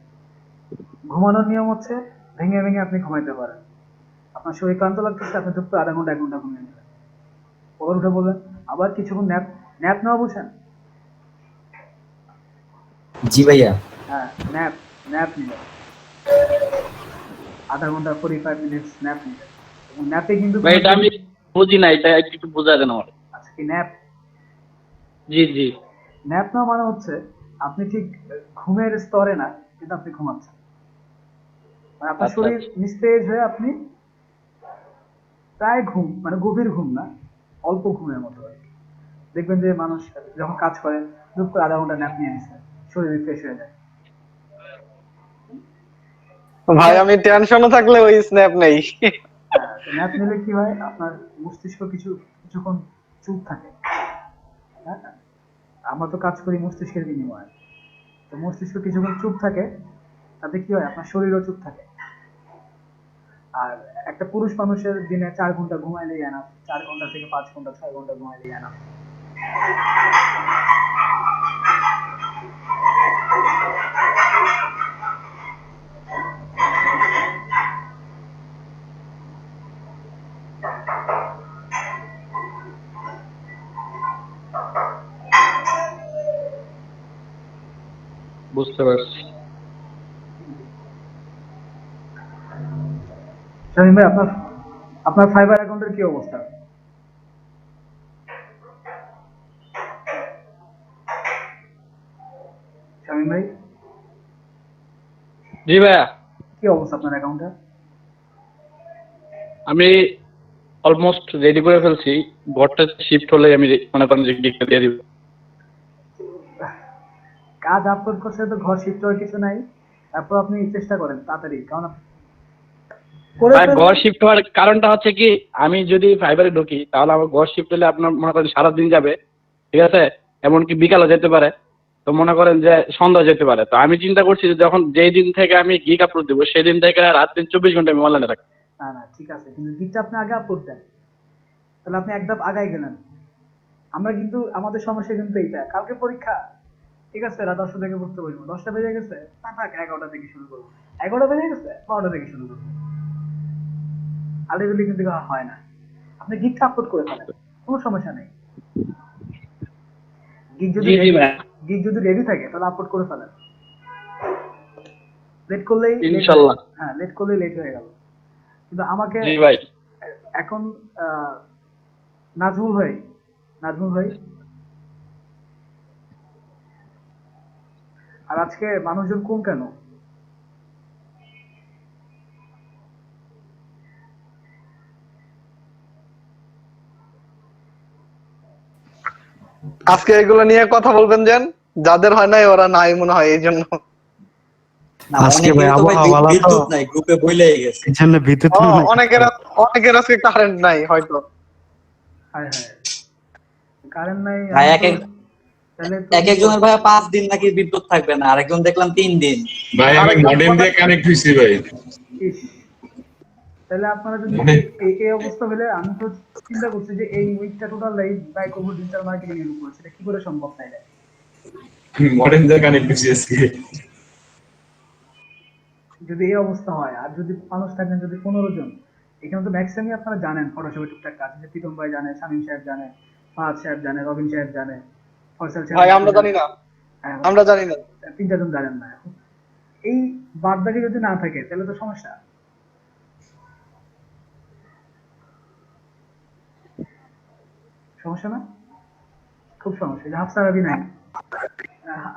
ঘুমানোর নিয়ম হচ্ছে ভেঙে ভেঙে আপনি ঘুমাইতে পারেন। আপনার শরীর ক্লান্ত লাগতেছে, আপনি চুপ করে আধা ঘন্টা 1 ঘন্টা ঘুমিয়ে নেবেন, ওর উঠে বলবেন, আবার কিছুক্ষণ ন্যাপ নেওয়া বুঝেন? জি ভাইয়া। হ্যাঁ, ন্যাপ নেবেন, আধা ঘন্টা 45 মিনিটস ন্যাপ নেবেন। এবং ন্যাপে কিন্তু ভাই এটা আমি বুঝি না, এটা একটু বোঝা দেন আমার। আচ্ছা কি ন্যাপ? জি জি। ন্যাপ নেওয়া মানে হচ্ছে আপনি ঠিক ঘুমের স্তরে না, কিন্তু আপনি ঘুমাচ্ছেন, মানে আপনার আচ্ছা, শরীর আচ্ছা। নিস্তেজ হয়ে আপনি প্রায় ঘুম, মানে গভীর ঘুম না, অল্প ঘুমের মতো আর কি। দেখবেন যে মানুষ যখন কাজ করে চুপ করে আধা ঘন্টা ন্যাপ নিয়ে নিচ্ছে, শরীর রিফ্রেশ হয়ে যায়। ভাই আমি টেনশনে থাকলে ওই স্ন্যাপ নেই। হ্যাঁ, ন্যাপ নিলে কি হয়, আপনার মস্তিষ্ক কিছুক্ষণ চুপ থাকে। হ্যাঁ, আমরা তো কাজ করি মস্তিষ্কের বিনিময়ে, তো মস্তিষ্ক কিছুক্ষণ চুপ থাকে, তাতে কি হয়, আপনার শরীরও চুপ থাকে। আর একটা পুরুষ মানুষের দিনে 4 ঘন্টা ঘুমাইলেই এনাফ, 4 ঘন্টা থেকে 5 ঘন্টা 6 ঘন্টা ঘুমাইলেই এনাফ। বুঝতে পারছি। শামীম ভাই, আপনার ফাইবার অ্যাকাউন্টের কি অবস্থা? শামীম ভাই, জি ভাইয়া, কি অবস্থা আপনার অ্যাকাউন্টে? আমি অলমোস্ট রেডি করে ফেলছি। ঘরটা শিফট হলে আমি মনে করেন যে গিগটা দিয়ে দিব। কাজ আপলোড করছে তো ঘর শিফট হওয়ার কিছু নাই, তারপর আপনি চেষ্টা করেন তাড়াতাড়ি, কারণ করে ভাই ঘর ফেলবেন। শিফট হওয়ার কারণটা হচ্ছে কি, আমি যদি ফাইবারে ঢুকি তাহলে আমার ঘর শিফট হলে আপনার মনে করেন সারাদিন যাবে, ঠিক আছে, এমনকি বিকালে যেতে পারে। তো মনে করেন যে সন্ধ্যা যেতে পারে। তো আমি চিন্তা করছি যে যখন যেই দিন থেকে আমি গিগ আপলোড দেবো সেই দিন থেকে রাত দিন 24 ঘন্টা আমি অনলাইনে থাকবো। না না ঠিক আছে, কিন্তু গিকটা আপনি আগে আপলোড দেন, তাহলে আপনি এক ধাপ আগাই গেলেন। আমরা কিন্তু আমাদের সমস্যা কিন্তু এইটা, কালকে পরীক্ষা, ঠিক আছে, রাত 10টা থেকে পড়তে বসবো, 10টা বেজে গেছে, থাক 11টা থেকে শুরু করবো, 11টা বেজে গেছে 12টা থেকে শুরু করবো, আলটিমেটলি কিন্তু হয় না। আপনি গিকটা আপলোড করে ফেলেন, কোনো সমস্যা নেই। গিগ যদি জি জি ভাই, গিগ যদি রেডি থাকে তাহলে আপলোড করে ফেলেন। লেট করলেই ইনশাল্লাহ। হ্যাঁ, লেট করলেই লেট হয়ে গেল। কিন্তু আমাকে জি ভাই। এখন নাজমুল ভাই, নাজমুল ভাই, আর আজকে মানুষজন কম কেন? আজকে এগুলো নিয়ে কথা বলবেন যেন, যাদের হয় নাই ওরা নাই মনে হয় এই জন্য। না, আজকে অনেকেরই ভাই তো ভাই আবহাওয়া ভালো তো, বিদ্যুৎ নাই, গ্রুপে বইলেই গেছে। এই জন্য বিদ্যুৎ নাই। অনেকের আজকে কারেন্ট নাই হয়তো। হায় হায়, কারেন্ট নাই ভাই এমন এক তো, এক তাহলে তো এক একজনের ভাই 5 দিন নাকি বিদ্যুৎ থাকবে না, আরেকজন দেখলাম 3 দিন। ভাই আমি মডেম দিয়ে কানেক্ট হইছি ভাই। ইস, তাহলে আপনারা যদি মানে এই অবস্থা হলে, আমি তো চিন্তা করছি যে এই উইকটা টোটাল এই ব্যয় করবো ডিজিটাল মার্কেটিং এর উপর, সেটা কি করে সম্ভব তাইলে? মডেম দিয়ে কানেক্ট হইছি আজকে। যদি এই অবস্থা হয়, আর যদি মানুষ থাকেন যদি 15 জন, এখানে তো ম্যাক্সিমামই আপনারা জানেন ফটোশপে টুকটাক কাজ, যে প্রীতম ভাই জানে, শামীম সাহেব জানে, ফাহাদ সাহেব জানে, রবিন সাহেব জানে, ফয়সাল সাহেব ভাই জানে, আমরা জানি না, হ্যাঁ, আমরা জানি না। 3-4 জন জানেন না। এখন এই বাদ বাকি যদি না থাকে তাহলে তো সমস্যা, সমস্যা না, খুব সমস্যা। যে হাফসার আবি নাই, আহ,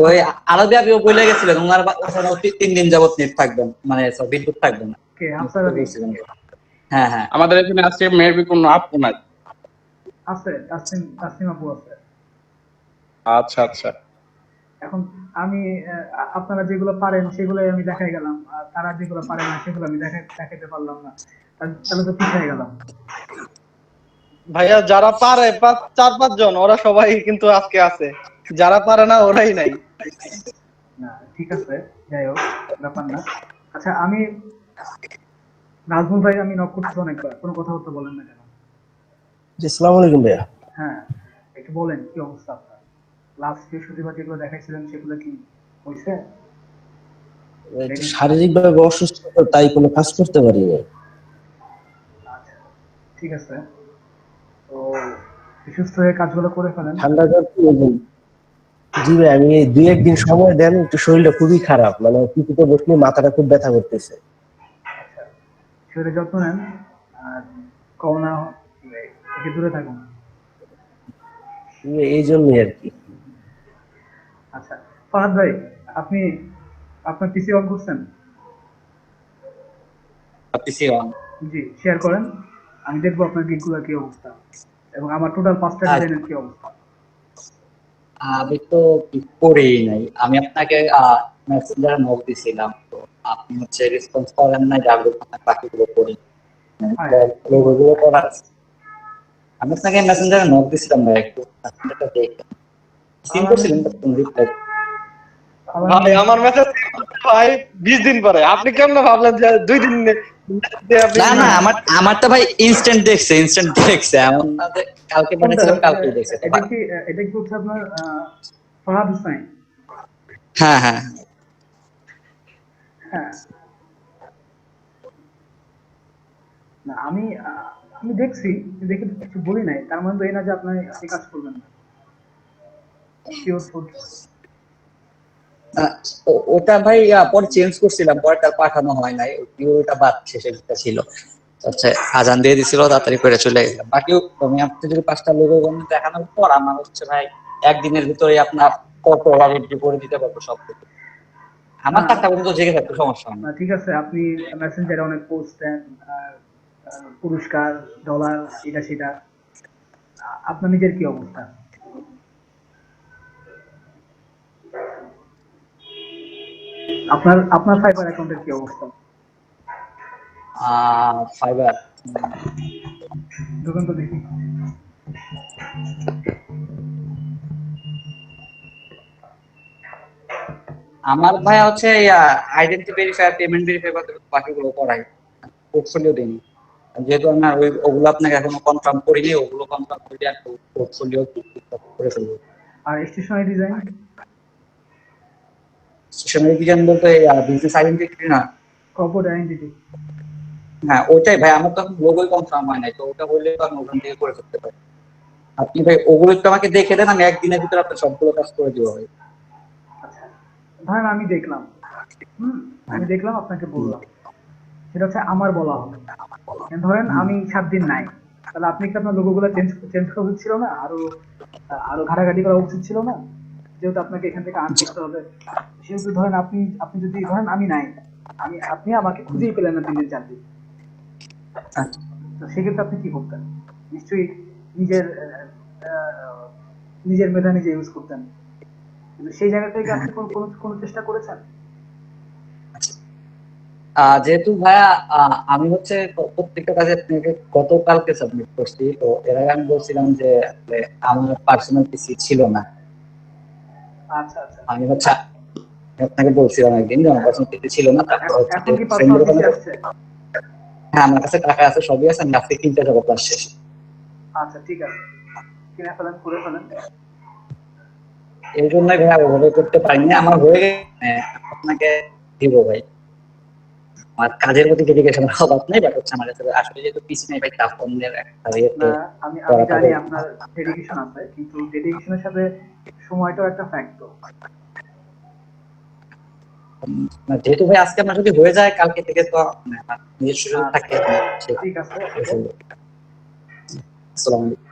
ওই আরবি আবিও বলে গেছিলেন ওনার ওখানে 3 দিন যাবত নেট থাকবেন, মানে বিদ্যুৎ থাকবে না। কে হাফসার আবি? হ্যাঁ হ্যাঁ। আমাদের এখানে আজকে মেবি কোনো আপু নাই। আছে, তাসনিম আপু আছে। আচ্ছা আচ্ছা। এখন আমি আপনারা যেগুলো পারেন সেগুলোই আমি দেখাই গেলাম, আর তারা যেগুলো পারে না সেগুলো আমি দেখাইতে পারলাম না, তাহলে তো পিছিয়ে গেলাম। ভাইয়া যারা পারে 4-5 জন ওরা সবাই কিন্তু আজকে আছে, যারা পারে না ওরাই নাই। না ঠিক আছে, যাই হোক, ব্যাপার না। আচ্ছা, আমি নাজমুল ভাই, আমি নক করতেছি অনেকবার, কোনো কথা বলতে বলেন না কেন? জি, আসসালামু আলাইকুম ভাইয়া। হ্যাঁ, একটু বলেন কি অবস্থা আপনার? লাস্ট বৃহস্পতিবার যেগুলো দেখাইছিলেন সেগুলো কি হয়েছে? একটু শারীরিকভাবে অসুস্থ তো, তাই কোনো কাজ করতে পারি না। আচ্ছা, ঠিক আছে, তো সুস্থ হয়ে কাজগুলো করে ফেলেন। ঠান্ডা জ্বর কি হয়েছে? জি ভাই, আমি 2-1 দিন সময় দেন, একটু শরীরটা খুবই খারাপ, মানে কিছুতে বসলে মাথাটা খুব ব্যথা করতেছে। আচ্ছা, শরীরের যত্ন নেন, আর করোনা থেকে দূরে থাকুন। এই জন্যই আর কি। আচ্ছা, ফাহাদ ভাই, আপনি আপনার পিসি অন করছেন? জি, শেয়ার করেন, আমি দেখবো আপনার গিগগুলোর কি অবস্থা, এবং আমার টোটাল 5টা ডিজাইনের কি অবস্থা। আমি তো করেই নাই, আমি আপনাকে মেসেঞ্জারে নক দিছিলাম, তো আপনি হচ্ছে রেসপন্স করেন নাই, যার বাকিগুলো করি। লোগোগুলো করা আছে। আমি আপনাকে মেসেঞ্জারে নক দিছিলাম ভাই, একটু আপনারটা দেখেন। সিন করছিলেন তো কোন রিপ্লাই? ভাই আমার মেসেজ ভাই 20 দিন পরে, আপনি কেমন ভাবলেন যে 2 দিন না না, আমার তো ভাই ইনস্ট্যান্ট দেখছে, এমন না যে কালকে পাঠিয়েছিলাম কালকে দেখছে। এটা কি হচ্ছে আপনার ফাহাদ হুসাইন? হ্যাঁ হ্যাঁ। হ্যাঁ, না আমি দেখছি, দেখে কিছু বলি নাই, তার মানে তো এই না যে আপনি কাজ করবেন না। Pure food। ওটা ভাই পরে চেঞ্জ করছিলাম, পরে তার পাঠানো হয় নাই, ওটা বাদ শেষেরটা ছিল। আচ্ছা, আজান দিয়ে দিছিল, তাড়াতাড়ি করে চলে গেলাম। বাকি আমি আপনি যদি 5টা লোগো দেখানোর পর আমার হচ্ছে ভাই একদিনের ভিতরে আপনার কত রেডি করে দিতে পারবো সব কিছু। আমার টাকা পর্যন্ত জেগে থাকতে সমস্যা নেই। না ঠিক আছে, আপনি মেসেঞ্জারে অনেক পোস্ট দেন, পুরস্কার, ডলার, এটা সেটা, আপনার নিজের কি অবস্থা? আপনার ফাইবার অ্যাকাউন্টের কি অবস্থা? ফাইবার ঢুকুন তো দেখি। আমার ভাই হচ্ছে আইডেন্টি ভেরিফাই, পেমেন্ট ভেরিফাই বাকিগুলো করাই, পোর্টফোলিও দিই। যেহেতু আমি ওগুলো আপনাকে এখনো কনফার্ম করিনি, ওগুলো কনফার্ম করে দিয়ে পোর্টফোলিও করে ফেলবো। আর স্টেশনারি ডিজাইন? স্টেশনারি ডিজাইন বলতে বিজনেস আইডেন্টিটি না, কর্পোরেট আইডেন্টিটি? হ্যাঁ ওইটাই ভাই, আমার তো লোগোই কনফার্ম হয় নাই, তো ওটা হইলে তো আমি ওখান থেকে করে ফেলতে পারি। আপনি ভাই ওগুলো একটু আমাকে দেখে দেন, আমি একদিনের ভিতরে আপনার সবগুলো কাজ করে দিব ভাই। আচ্ছা, ধরেন আমি দেখলাম, আমি দেখলাম, আপনাকে বললাম, সেটা হচ্ছে আমার বলা হবে। ধরেন আমি 7 দিন নাই, তাহলে আপনি কি আপনার লোগোগুলো চেঞ্জ করা উচিত ছিল না? আরো ঘাটাঘাটি করা উচিত ছিল না? যেহেতু আপনাকে এখান থেকে আর্ন করতে হবে, সেহেতু ধরেন আপনি যদি ধরেন আমি নাই, আপনি আমাকে খুঁজেই পেলেন না 3 দিন 4 দিন, তো সেক্ষেত্রে আপনি কি করতেন? নিশ্চয়ই নিজের নিজের মেধা নিজে ইউজ করতেন, কিন্তু সেই জায়গা থেকে আপনি কোনো চেষ্টা করেছেন? যেহেতু ভাইয়া আমি হচ্ছে প্রত্যেকটা কাজে আপনাকে গতকালকে সাবমিট করছি, তো এর আগে আমি বলছিলাম যে আসলে আমার পার্সোনাল পিসি ছিল না। আচ্ছা আচ্ছা, আমি হচ্ছে আপনাকে বলছিলাম একদিন যে আমার পার্সোনাল পিসি ছিল না, তারপর হচ্ছে এখন কি পার্সোনাল পিসি আসছে? হ্যাঁ আমার কাছে টাকা আছে, সবই আছে, আমি আজকে কিনতে যাবো ক্লাস শেষে। আচ্ছা ঠিক আছে, কিনে ফেলেন, করে ফেলেন। এই জন্যই ভাইয়া ওভাবে করতে পারিনি, আমার হয়ে গেছে, আপনাকে দিব ভাই। আমার কাজের প্রতি ডেডিকেশনের অভাব নেই, বাট হচ্ছে আমার কাছে আসলে যেহেতু পিসি নেই ভাই, টাফ ফোনের একটা না, আমি জানি আপনার ডেডিকেশন আছে, কিন্তু ডেডিকেশনের সাথে সময়টাও একটা ফ্যাক্টর। যেহেতু ভাই আজকে আমার যদি হয়ে যায়, কালকে থেকে তো নিজের সুযোগ থাকে। ঠিক আছে, আসসালামু আলাইকুম।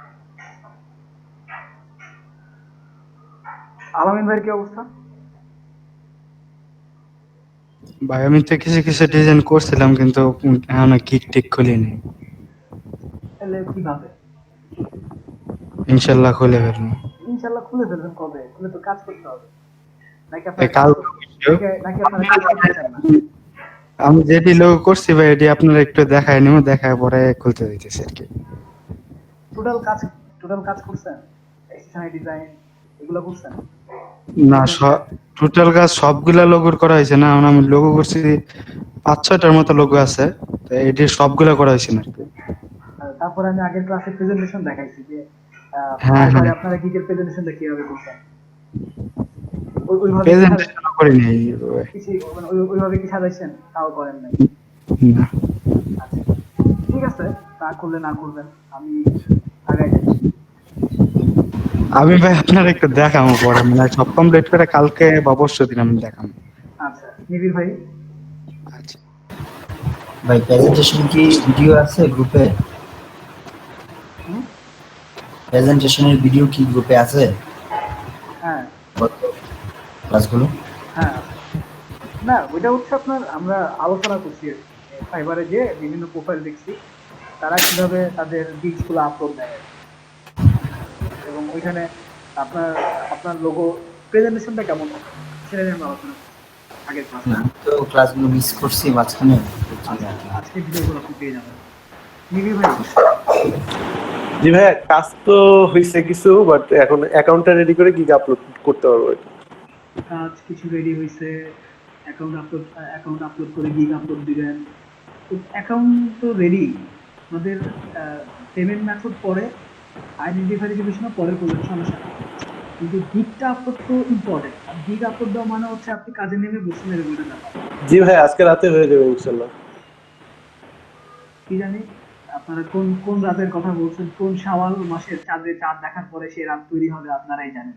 আলামিন ভাইয়ের কি অবস্থা? ভাই আমি তো কিছু কিছু ডিজাইন করছিলাম, কিন্তু এখনো কিক টিক খুলিনি। তাহলে কিভাবে? ইনশাল্লাহ খুলে ফেলবো। ইনশাআল্লাহ খুলে ফেলবেন কবে? খুলে তো কাজ করতে হবে, নাকি কাল আপনারা কাজ করতে চান না? আমি যেটি লোক করছি ভাই, এটি আপনারা একটু দেখায় নিব, দেখায় পরে খুলতে দিতেছি আর কি। টোটাল কাজ করছেন? স্টেশনারি ডিজাইন এগুলো করছেন? না, টোটাল কাজ সবগুলা লোগোর করা হয়েছে না, আমি লোগো করছি 5-6টার মতো লোগো আছে, তো এটি সবগুলা করা হয়েছে না আর কি। তারপরে আমি আগের ক্লাসে প্রেজেন্টেশন দেখাইছি যে হ্যাঁ হ্যাঁ, আপনারা গিগের প্রেজেন্টেশনটা কিভাবে করছেন, প্রেজেন্টেশন করিনি ওইভাবে কি সাজাইছেন? তাও করেন নাই? না। আচ্ছা ঠিক আছে, তা করলে না করবেন, আমি আগাই যাচ্ছি। আমি ভাই আপনার একটু দেখাবো পরে, মানে সব কমপ্লিট করে কালকে বা পরশু দিন আমি দেখাবো। আচ্ছা নিবিড় ভাই? আচ্ছা ভাই প্রেজেন্টেশন কি ভিডিও আছে গ্রুপে? প্রেজেন্টেশনের ভিডিও কি গ্রুপে আছে? হ্যাঁ ক্লাসগুলো? হ্যাঁ, না ওইটা হচ্ছে আপনার, আমরা আলোচনা করছি ফাইবারে যে বিভিন্ন প্রোফাইল দেখছি তারা কিভাবে তাদের গিগস গুলো আপলোড দেয়, এবং ওইখানে আপনার আপনার লোগো প্রেজেন্টেশনটা কেমন হবে সেটা নিয়ে আমরা আলোচনা করছি আগের ক্লাসে। তো ক্লাসগুলো মিস করছি মাঝখানে। আজকে ভিডিওগুলো আপনি পেয়ে যাবেন। নিবিড় ভাই? জি ভাইয়া, কাজ তো হয়েছে কিছু, বাট এখন অ্যাকাউন্টটা রেডি করে গিগ আপলোড করতে পারবো। কাজ কিছু রেডি হয়েছে, অ্যাকাউন্ট আপলোড করে গিগ আপলোড দিবেন, তো অ্যাকাউন্ট তো রেডি, আমাদের পেমেন্ট মেথড পরে, আইডেন্টি ভেরিফিকেশন পরে করবেন, সমস্যা নেই, কিন্তু গিগটা আপলোড তো ইম্পর্টেন্ট। আর গিগ আপলোড দেওয়া মানে হচ্ছে আপনি কাজে নেমে বসে নেবে ওইটা ব্যাপার। জি ভাই, আজকে রাতে হয়ে যাবে ইনশাল্লাহ। কি জানি আপনারা কোন কোন রাতের কথা বলছেন, কোন শাওয়াল মাসের চাঁদে চাঁদ দেখার পরে সেই রাত তৈরি হবে আপনারাই জানেন।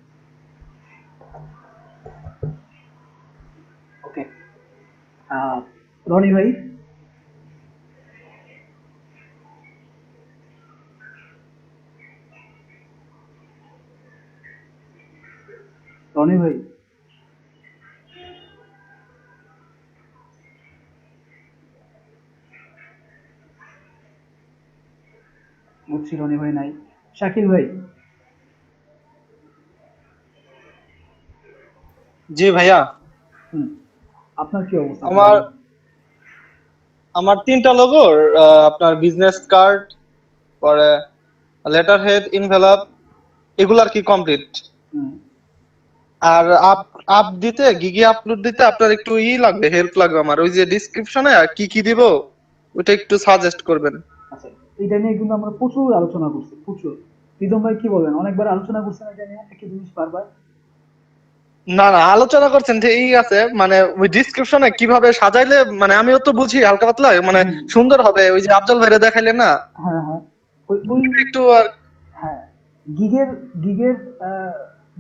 ওকে, রনি ভাই? রনি ভাই? বুঝছি রনি ভাই নাই। শাকিল ভাই? জি ভাইয়া, আপনার কি অবস্থা? আমার 3টা লোগোর আপনার বিজনেস কার্ড, পরে লেটার হেড, ইনভেলপ, এগুলার কি কমপ্লিট। আর আপ আপ দিতে গিগে আপলোড দিতে আপনার একটু লাগবে, হেল্প লাগবে আমার। ওই যে ডিসক্রিপশনে কি কি দিব ওটা একটু সাজেস্ট করবেন। আচ্ছা, এটা নিয়ে কিন্তু আমরা প্রচুর আলোচনা করছি, প্রচুর। প্রীতম ভাই কি বলেন, অনেকবার আলোচনা করছেন এটা নিয়ে, একই জিনিস বারবার? না না, আলোচনা করছেন ঠিক আছে, মানে ওই ডিসক্রিপশনে কিভাবে সাজাইলে মানে আমিও তো বুঝি হালকা পাতলা, মানে হুম। সুন্দর হবে। ওই যে আফজল ভাইরে দেখাইলে না হ্যাঁ হ্যাঁ, ওই ওই একটু আর হ্যাঁ, গিগের গিগের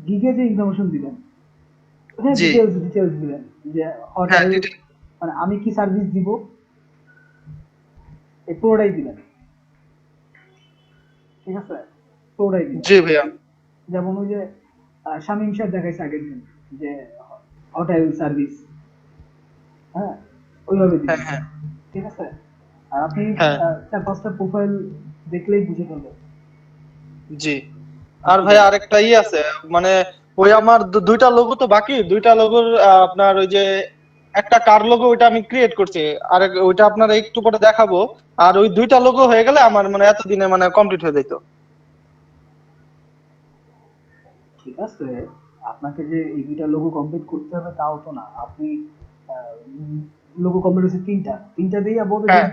গিগে যে ইনফরমেশন দিবেন, হ্যাঁ, জি ডিটেলস ডিটেলস দিবেন যে হ্যাঁ হোটেল, মানে আমি কি সার্ভিস দিব, এই পুরোটাই দিবেন। ঠিক আছে, পুরোটাই দিবেন। জি ভাইয়া। যেমন ওই যে শামীম সাহেব দেখাইছে আগের দিন, যে হোটেল সার্ভিস, হ্যাঁ, ওইভাবে হ্যাঁ দিবেন। হ্যাঁ ঠিক আছে, আর আপনি হ্যাঁ 4-5টা প্রোফাইল দেখলেই বুঝে ফেলবেন। জি। আর ভাইয়া আরেকটা আছে, মানে ওই আমার দুইটা লোগো তো বাকি, দুইটা লোগোর আপনার ওই যে একটা কার লোগো ওইটা আমি ক্রিয়েট করছি, আর ওইটা আপনার একটু পরে দেখাবো। আর ওই দুইটা লোগো হয়ে গেলে আমার মানে এতদিনে মানে কমপ্লিট হয়ে যেত। ঠিক আছে, আপনাকে যে এই দুইটা লোগো কমপ্লিট করতে হবে তাও তো না। আপনি লোগো কমপ্লিট হচ্ছে তিনটা, তিনটা দিয়ে আপাতত হ্যাঁ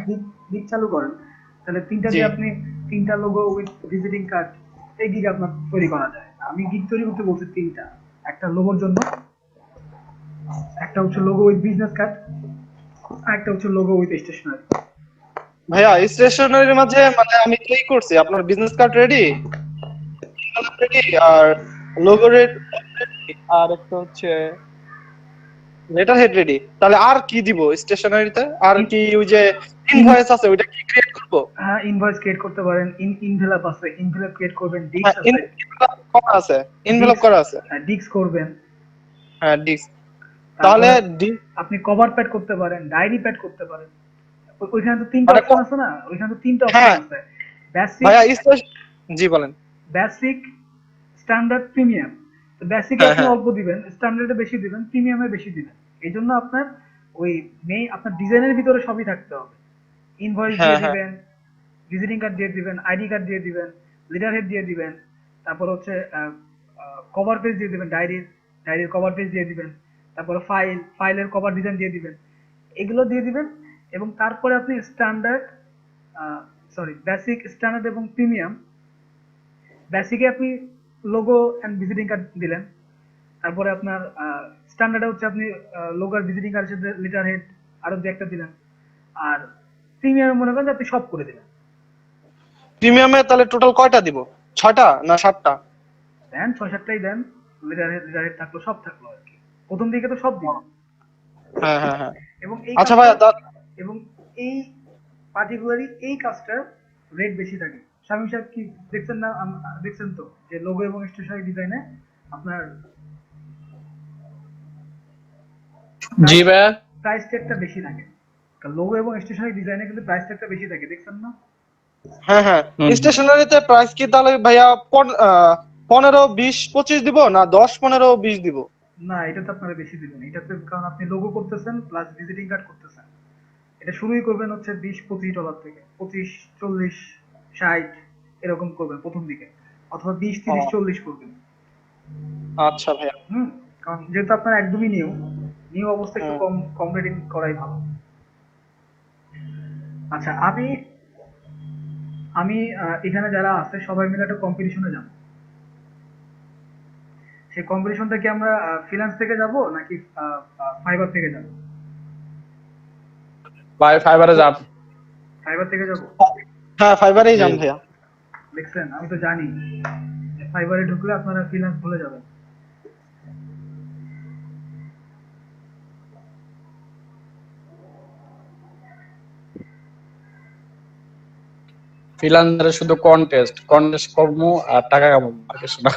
গিগ চালু করেন, তাহলে তিনটা জি দিয়ে আপনি তিনটা লোগো উইথ ভিজিটিং কার্ড, এই গিগ আপনার তৈরি করা যায়। আমি গিগ তৈরি করতে বলছি তিনটা, একটা লোগোর জন্য, একটা হচ্ছে লোগো উইথ বিজনেস কার্ড, আর একটা হচ্ছে লোগো উইথ স্টেশনারি। ভাইয়া, স্টেশনারির মাঝে মানে আমি কি করছি, আপনার বিজনেস কার্ড রেডি, রেডি, আর লোগো রেডি, আর একটা হচ্ছে লেটার হেড রেডি। তাহলে আর কি দিব স্টেশনারিতে? আর কি ওই যে ইনভয়েস আছে ওইটা কি ক্রিয়েট করব? হ্যাঁ, ইনভয়েস ক্রিয়েট করতে পারেন, ইনভেলপ আছে, ইনভেলপ ক্রিয়েট করবেন, ডিক্স হ্যাঁ আছে, ইনভেলপ করা আছে, ইনভেলপ ডিক্স, করা আছে। ডিক্স করবেন। হ্যাঁ ডিস্ক। তাহলে তারপরে আপনি কভার প্যাড করতে পারেন, ডায়েরি প্যাড করতে পারেন। ওইখানে তো তিনটা মানে অপশন আছে না, ওইখানে তো তিনটা অপশন হ্যাঁ আছে, বেসিক, ভাইয়া জি বলেন। Basic, standard, premium. তো বেসিকে হ্যাঁ আপনি হ্যাঁ অল্প দিবেন, স্ট্যান্ডার্ডে বেশি দিবেন, প্রিমিয়ামে বেশি দিবেন। এই জন্য আপনার ওই আপনার ডিজাইনের ভিতরে সবই থাকতে হবে। ইনভয়েস হ্যাঁ দিয়ে হ্যাঁ দিবেন, ভিজিটিং কার্ড দিয়ে দিবেন, আইডি কার্ড দিয়ে দিবেন, লিডার হেড দিয়ে দিবেন, তারপর হচ্ছে কভার পেজ দিয়ে দিবেন, ডায়েরির কভার পেজ দিয়ে দিবেন, তারপরে ফাইলের কভার ডিজাইন দিয়ে দিবেন, এগুলো দিয়ে দিবেন। এবং তারপরে আপনি স্ট্যান্ডার্ড, বেসিক, স্ট্যান্ডার্ড এবং প্রিমিয়াম। বেসিকে আপনি লোগো অ্যান্ড ভিজিটিং কার্ড দিলেন, তারপরে আপনার স্ট্যান্ডার্ডে হচ্ছে আপনি লোগো আর ভিজিটিং কার্ডের সাথে লিটার হেড আরো দু একটা দিলেন, আর প্রিমিয়ামে মনে করেন যে আপনি সব করে দিলেন। প্রিমিয়ামে তাহলে টোটাল কয়টা দিব? 6টা না 7টা? দেন 6-7টাই দেন, লিটার হেড থাকলো, সব থাকলো আর কি। প্রথম দিকে তো সব দিবেন। হ্যাঁ হ্যাঁ হ্যাঁ। এবং এই আচ্ছা কাজটা, ভাইয়া এবং এই পার্টিকুলারলি এই কাজটার রেট বেশি থাকে। শামীম সাহেব কি দেখছেন না, দেখছেন তো যে লোগো এবং স্টেশনারি ডিজাইনে আপনার জি ভাইয়া। প্রাইস ট্যাগটা বেশি থাকে। লোগো এবং স্টেশনারি ডিজাইনে কিন্তু প্রাইস ট্যাগটা বেশি থাকে, দেখছেন না? হ্যাঁ হ্যাঁ, স্টেশনারিতে প্রাইস কি তাহলে ভাইয়া 15, 20, 25 দিব না 10, 15, 20 দিব? না, এটা তো আপনারা বেশি দিবেন, এটাতে কারণ আপনি লোগো করতেছেন প্লাস ভিজিটিং কার্ড করতেছেন। এটা শুরুই করবেন হচ্ছে $20-25 থেকে, 25-40-60 এরকম করবেন প্রথম দিকে, অথবা 20-30-40 করবেন। আচ্ছা ভাইয়া। হুম, কারণ যেহেতু আপনার একদমই নিউ, নিউ অবস্থা একটু কম কম রেটিং করাই ভালো। আচ্ছা, আমি আমি এখানে যারা আছে সবাই মিলে একটা কম্পিটিশনে যাব। সেই কম্পিটিশনটা কি আমরা ফ্রিল্যান্স থেকে যাব নাকি ফাইবার থেকে যাব? ভাই ফাইবারে যাব। ফাইবার থেকে যাব। হ্যাঁ ফাইবারেই যান ভাইয়া। দেখছেন, আমি তো জানি যে ফাইবারে ঢুকলে আপনারা ফ্রিল্যান্স ভুলে যাবেন। ফ্রিল্যান্সারে শুধু কন্টেস্ট কন্টেস্ট করবো আর টাকা কামাবো, আর কিছু না।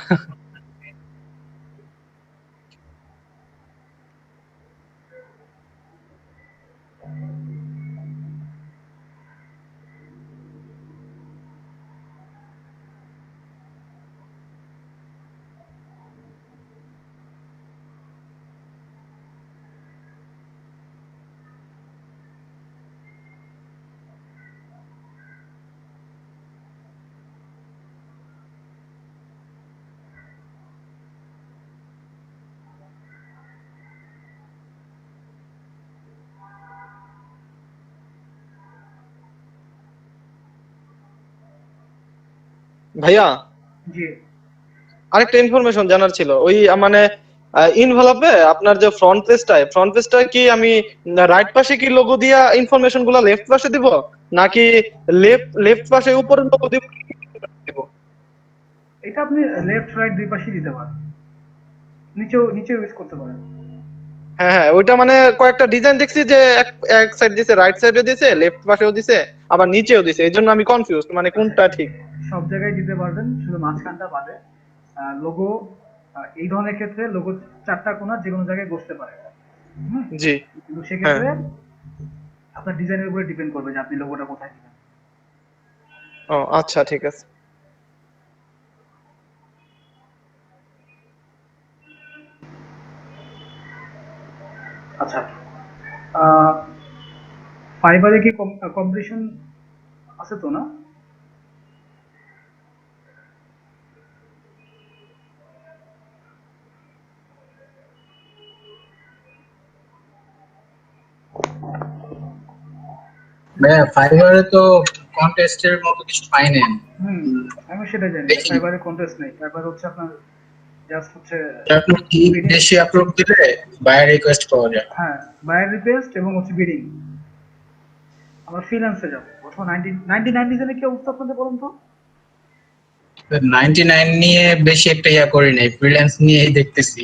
ভাইয়া জি আরেকটা ইনফরমেশন জানার ছিল, ওই মানে ইনভেলপে আপনার যে ফ্রন্ট পেজটা কি আমি রাইট পাশে কি লোগো দিয়া ইনফরমেশন গুলা লেফট পাশে দিব, নাকি লেফট পাশে উপরের লোগো দিব? এটা আপনি লেফট রাইট দুই পাশে দিতে পারেন, নিচেও ইউজ করতে পারেন। হ্যাঁ হ্যাঁ, ওইটা মানে কয়েকটা ডিজাইন দেখছি যে এক সাইড দিছে, রাইট সাইডে দিছে, লেফট পাশেও দিছে, আবার নিচেও দিছে, এই জন্য আমি কনফিউজ মানে কোনটা ঠিক। সব জায়গায় দিতে পারবেন, শুধু মাঝখানটা বাদে। লোগো এই ধরনের ক্ষেত্রে লোগো চারটা কোণা যে কোনো জায়গায় বসতে পারে। জি কিন্তু সেক্ষেত্রে আপনার ডিজাইনের উপরে ডিপেন্ড করবে যে আপনি লোগোটা কোথায় দিবেন। ও আচ্ছা ঠিক আছে। আচ্ছা, ফাইবারে কি কম্পিটিশন আছে তো না? ভাইয়া ফাইবারে তো কন্টেস্টের মতো কিছু পাই না। আমি সেটা জানি। ফাইবারে কন্টেস্ট নেই, ফাইবার হচ্ছে আপনার জাস্ট হচ্ছে আপনি কি বেশি আপলোড দিলে বায়ার রিকোয়েস্ট পাওয়া যায়। হ্যাঁ, বায়ার রিকোয়েস্ট এবং হচ্ছে বিডিং। আমরা ফ্রিল্যান্সে যাব অথবা 99 ডিজাইনে কি অবস্থা আপনাদের বলুন তো? 99 নিয়ে বেশি একটা ইয়া করি নাই, ফ্রিল্যান্স নিয়েই দেখতেছি।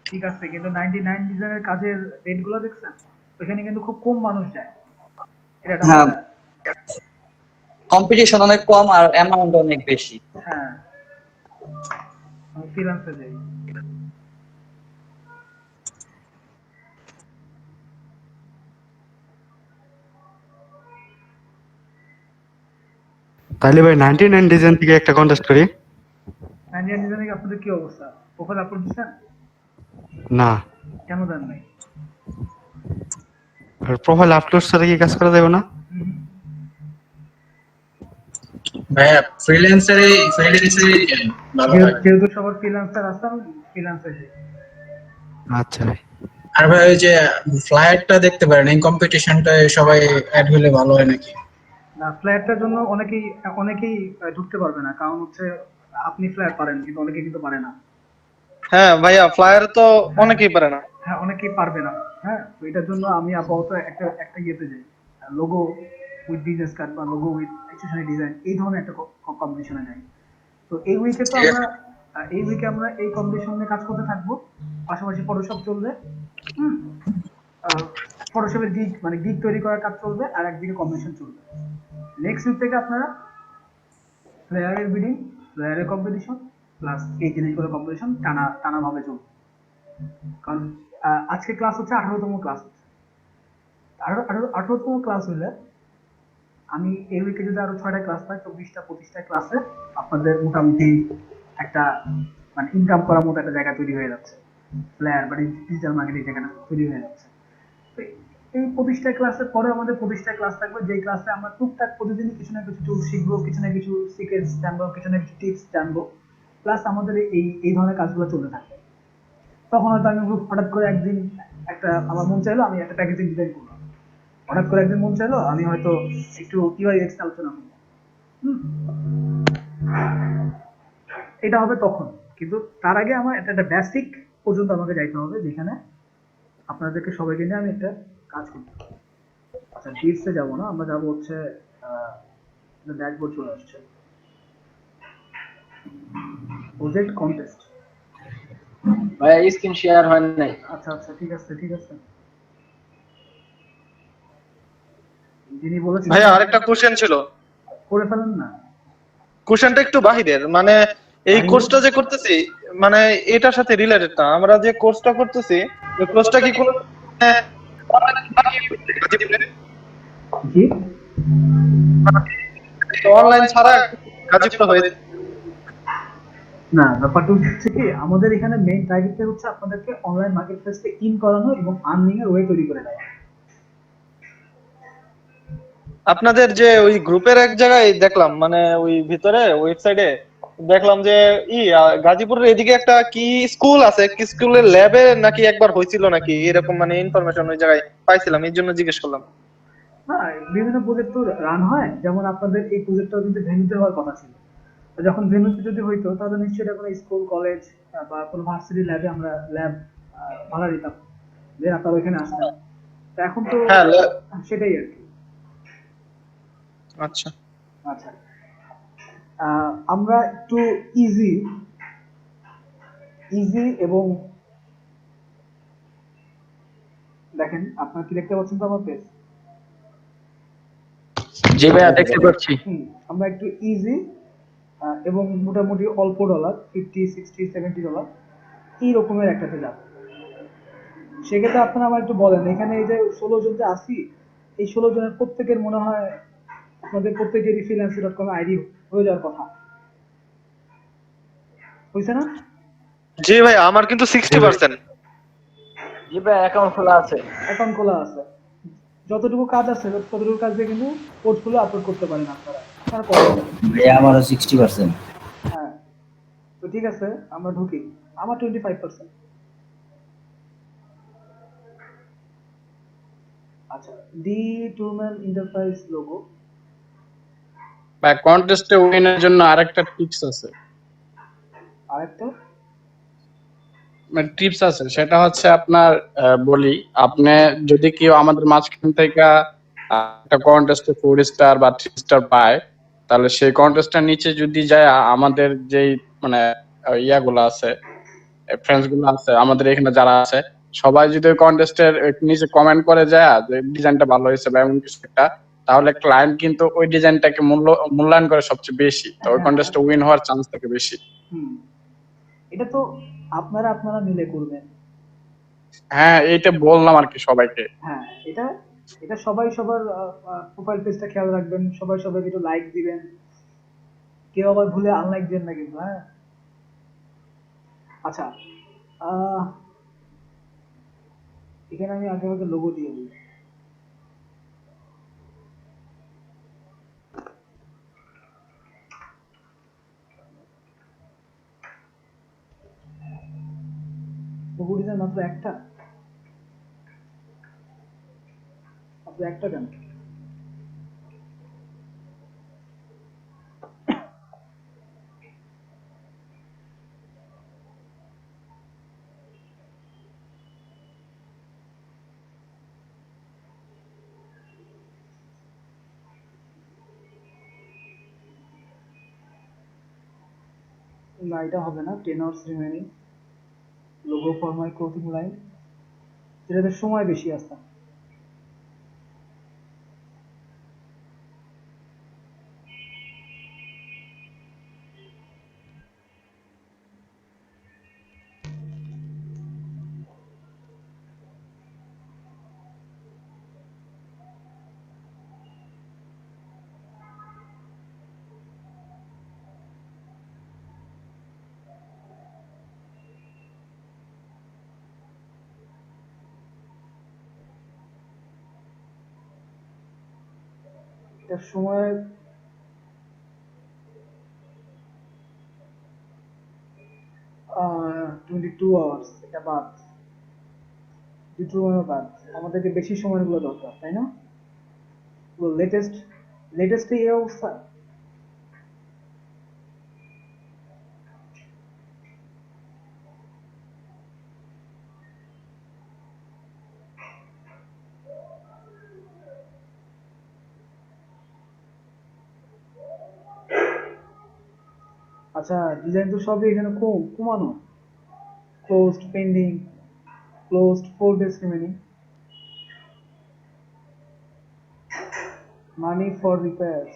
ঠিক আছে, কিন্তু 99 ডিজাইনের কাজের রেটগুলো দেখছেন? ওখানে কিন্তু খুব কম মানুষ যায়। এটা হ্যাঁ, কম্পিটিশন অনেক কম আর অ্যামাউন্ট অনেক বেশি। হ্যাঁ, ফ্রিল্যান্সে যাই। তাহলে ভাই 99 ডিজাইন থেকে একটা কন্টেস্ট করি। 99 ডিজাইনে আপনাদের কি অবস্থা? প্রোফাইল আপলোড দিচ্ছেন? না, কেন দেন নাই? আর প্রোফাইল আপলোড ছাড়া কি কাজ করা যাবে না? ভাইয়া ফ্রিল্যান্সারে ভালো হয়। যেহেতু সবার ফ্রিল্যান্সার আছে, ফ্রিল্যান্সে যাই। আচ্ছা ভাই। আর ভাই ওই যে ফ্লায়ারটা দেখতে পারেন, এই কম্পিটিশনটায় সবাই অ্যাড হলে ভালো হয় নাকি? না, ফ্ল্যাটটার জন্য অনেকেই ঢুকতে পারবে না, কারণ হচ্ছে আপনি ফ্ল্যাট পারেন কিন্তু অনেকে কিন্তু পারে না। হ্যাঁ ভাইয়া, ফ্লায়ার তো অনেকেই পারে না। হ্যাঁ, অনেকেই পারবে না। হ্যাঁ, তো এটার জন্য আমি আপাতত একটা ইয়েতে যাই, লোগো উইথ বিজনেস কার্ড বা লোগো উইথ এক্সেসরি ডিজাইন, এই ধরনের একটা কম্পিটিশনে যাই। তো এই উইকে আমরা এই কম্পিটিশন নিয়ে কাজ করতে থাকবো, পাশাপাশি ফটোশপ চলবে। ফটোশপের গিগ তৈরি করার কাজ চলবে, আর একদিকে কম্পিটিশন চলবে। নেক্সট উইক থেকে আপনারা প্লেয়ারের বিডিং, প্লেয়ারের কম্পিটিশন প্লাস এই জিনিসগুলো কম্পিটিশন টানা ভাবে চলবে। কারণ আজকে ক্লাস হচ্ছে 18তম ক্লাস হচ্ছে। 18তম ক্লাস হলে আমি এই উইকে যদি আরো 6টা ক্লাস পাই, 24টা-25টা ক্লাসে আপনাদের মোটামুটি একটা মানে ইনকাম করার মতো একটা জায়গা তৈরি হয়ে যাচ্ছে। প্লেয়ার বা ডিজিটাল মার্কেটিং জায়গাটা তৈরি হয়ে যাচ্ছে। এই 25টা ক্লাসের পরে আমাদের 25টা ক্লাস থাকবে, যেই ক্লাসে আমরা টুকটাক প্রতিদিনই কিছু না কিছু টুল শিখবো, কিছু না কিছু সিকোয়েন্স জানবো, কিছু না কিছু টিপস জানবো, প্লাস আমাদের এই ধরনের কাজগুলো চলতে থাকবে। তখন হয়তো আমি হঠাৎ করে একদিন আমার মন চাইলো আমি একটা প্যাকেজিং ডিজাইন করলাম, হঠাৎ করে একদিন মন চাইলো আমি হয়তো একটু ইউআই/ইউএক্স আলোচনা করবো। এটা হবে তখন, কিন্তু তার আগে আমার একটা বেসিক পর্যন্ত আমাকে যাইতে হবে, যেখানে আপনাদেরকে সবাইকে নিয়ে আমি একটা কাজ করতে হবে। আচ্ছা, টিপসে যাবো না, আমরা যাবো হচ্ছে ড্যাশবোর্ড চলে আসছে, প্রজেক্ট কন্টেস্ট। ভাই স্ক্রিন শেয়ার হয় নাই। আচ্ছা, ঠিক আছে। যিনি বলেছেন ভাইয়া আরেকটা কোশ্চেন ছিল, করে ফেলেন না। কোশ্চেনটা একটু বাহিরের, মানে এই কোর্সটা যে করতেছি মানে এটার সাথে রিলেটেড না। আমরা যে কোর্সটা করতেছি ওই কোর্সটা কি কোনো অনলাইন ছাড়া গাজীপুরে হয়ে না, ব্যাপারটা হচ্ছে কি, আমাদের এখানে মেইন টার্গেটটা হচ্ছে আপনাদেরকে অনলাইন মার্কেট প্লেসে ইন করানো এবং আর্নিং এর ওয়ে তৈরি করে দেওয়া। আপনাদের যে ওই গ্রুপের এক জায়গায় দেখলাম, মানে ওই ভিতরে ওয়েবসাইটে দেখলাম যে গাজীপুরের এদিকে একটা কি স্কুল আছে, কি স্কুলের ল্যাবে নাকি একবার হয়েছিল নাকি এরকম মানে ইনফরমেশন ওই জায়গায় পাইছিলাম, এই জন্য জিজ্ঞেস করলাম। না, বিভিন্ন প্রজেক্ট তো রান হয়, যেমন আপনাদের এই প্রজেক্টটাও কিন্তু ভেন্যুতে হওয়ার কথা ছিল, যখন ভেন্যুতে যদি হইতো তাহলে নিশ্চয়ই এটা কোনো স্কুল কলেজ বা কোনো ভার্সিটি ল্যাবে আমরা ল্যাব ভাড়া দিতাম, যে আপনারা ওইখানে আসতেন। তো এখন তো হ্যাঁ সেটাই আর কি। আচ্ছা আচ্ছা, আমরা একটু ইজি এবং দেখেন, আপনার কি দেখতে পাচ্ছেন তো আমার পেজ? জি ভাইয়া দেখতে পাচ্ছি। আমরা একটু ইজি এবং মোটামুটি অল্প ডলার, $50, $60, $70 এই রকমের একটাতে যাব। সেক্ষেত্রে আপনারা আমার একটু বলেন, এখানে এই যে 16 জন যে আসি, এই 16 জনের প্রত্যেকের মনে হয় আপনাদের প্রত্যেকেরই freelancer.com আইডি হয়ে যাওয়ার কথা, হয়েছে না? জি ভাই, আমার কিন্তু 60%। জি ভাইয়া অ্যাকাউন্ট খোলা আছে। অ্যাকাউন্ট খোলা আছে, যতটুকু কাজ আছে ততটুকু কাজ দিয়ে কিন্তু পোর্টফোলিও আপলোড করতে পারেন আপনারা, আপনারা করেন। আমারও 60%। হ্যাঁ, তো ঠিক আছে, আমরা ঢুকি। আমার 25%। আচ্ছা, ডি টুম্যান এন্টারপ্রাইজ লোগো। বা কন্টেস্টে উইনের জন্য আরেকটা টিপস আছে, আরেকটা মানে টিপস আছে, সেটা হচ্ছে আপনার বলি, আপনি যদি কেউ আমাদের মাঝখান থেকে একটা কন্টেস্টে 4 স্টার বা 3 স্টার পায়, তাহলে সেই কন্টেস্টের নিচে যদি যায় আমাদের যেই মানে ইয়াগুলো আছে, ফ্রেন্ডস গুলো আছে আমাদের এখানে যারা আছে, সবাই যদি ওই কন্টেস্টের নিচে কমেন্ট করে যায় যে ডিজাইনটা ভালো হয়েছে বা এমন কিছু একটা, তাহলে ক্লায়েন্ট কিন্তু ওই ডিজাইনটাকে মূল্যায়ন করে সবচেয়ে বেশি, তো ওই কন্টেস্টে উইন হওয়ার চান্স থাকে বেশি। এটা তো আপনারা মিলে করবেন। হ্যাঁ, এইটা বললাম আর কি সবাইকে। হ্যাঁ, এটা সবাই সবার প্রোফাইল পেজটা খেয়াল রাখবেন, সবাই সবাইকে একটু লাইক দিবেন, কেউ আবার ভুলে আনলাইক দেন না কিন্তু। হ্যাঁ, আচ্ছা, এখানে আমি আগে লোগো দিয়ে দিই। লোগো ডিজাইন মাত্র একটা কেন? না, এটা হবে না। 10 hours remaining logo for my clothing line, যেটাতে সময় বেশি আছে। এটার সময় 22 hours, এটা বাদ, 22 hour বাদ, আমাদেরকে বেশি সময়গুলো দরকার, তাই না? লেটেস্ট এই অবস্থা। আচ্ছা, ডিজাইন তো সবই এখানে কমানো। Closed, pending, closed, 4 days remaining, money for repairs.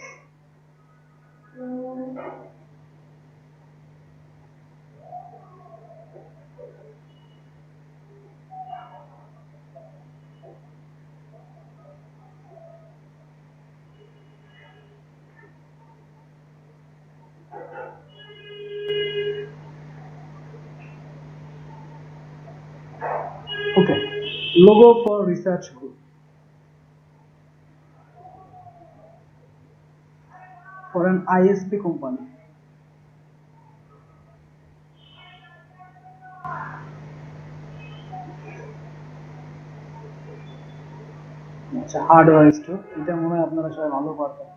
Okay, logo for research group, for an ISP company. আচ্ছা, হার্ডওয়্যার স্টোর, এটা মনে হয় আপনারা সবাই ভালো পারবেন।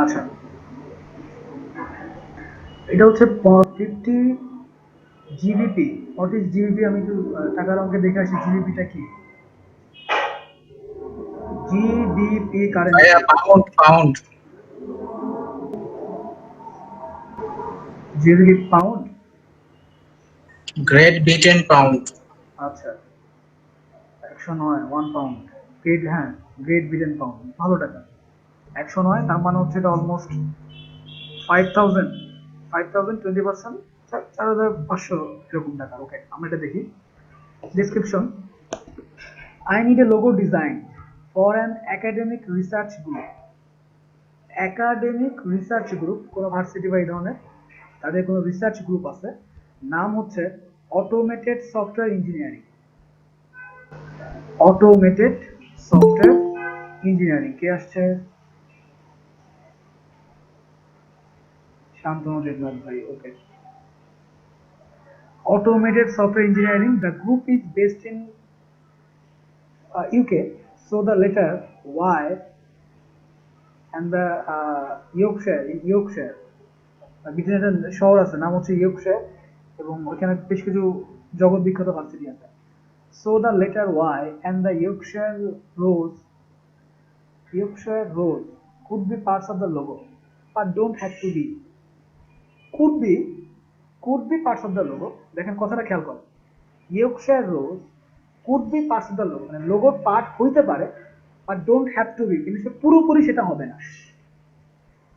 আচ্ছা, এটা হচ্ছে 50 জিবিপি। What is GBP? আমি একটু টাকার অঙ্কে দেখে আসি জিবিপিটা কি। GBP currency. ভাইয়া pound pound GBP pound. Great Britain pound. আচ্ছা, 109 1 পাউন্ড। গ্রেট, হ্যাঁ, গ্রেট ব্রিটেন পাউন্ড, ভালো টাকা। 109 তার মানে হচ্ছে এটা অলমোস্ট 5000, 20%, 4500 এরকম টাকা। ওকে, আমরা এটা দেখি। Description: I need a logo design for an academic research group. Academic research group, কোনো ভার্সিটি বা এই ধরনের তাদের কোনো রিসার্চ গ্রুপ আছে, নাম হচ্ছে automated software engineering. Automated software engineering. কে আসছে? শান্তনু দেবনাথ ভাই। ওকে, automated software engineering. The group is based in UK. So the letter Y and the Yorkshire, in Yorkshire, ব্রিটেনের একটা শহর আছে নাম হচ্ছে ইয়র্কশায়ার, এবং ওইখানে বেশ কিছু জগৎ বিখ্যাত ভার্সিটি আছে। So the letter Y and the Yorkshire rose could be parts of the logo, but don't have to be. Could be parts of the logo. দেখেন কথাটা খেয়াল করেন, Yorkshire rose could be parts of the logo, মানে লোগোর পার্ট হইতে পারে, but don't have to be, কিন্তু সে পুরোপুরি সেটা হবে না।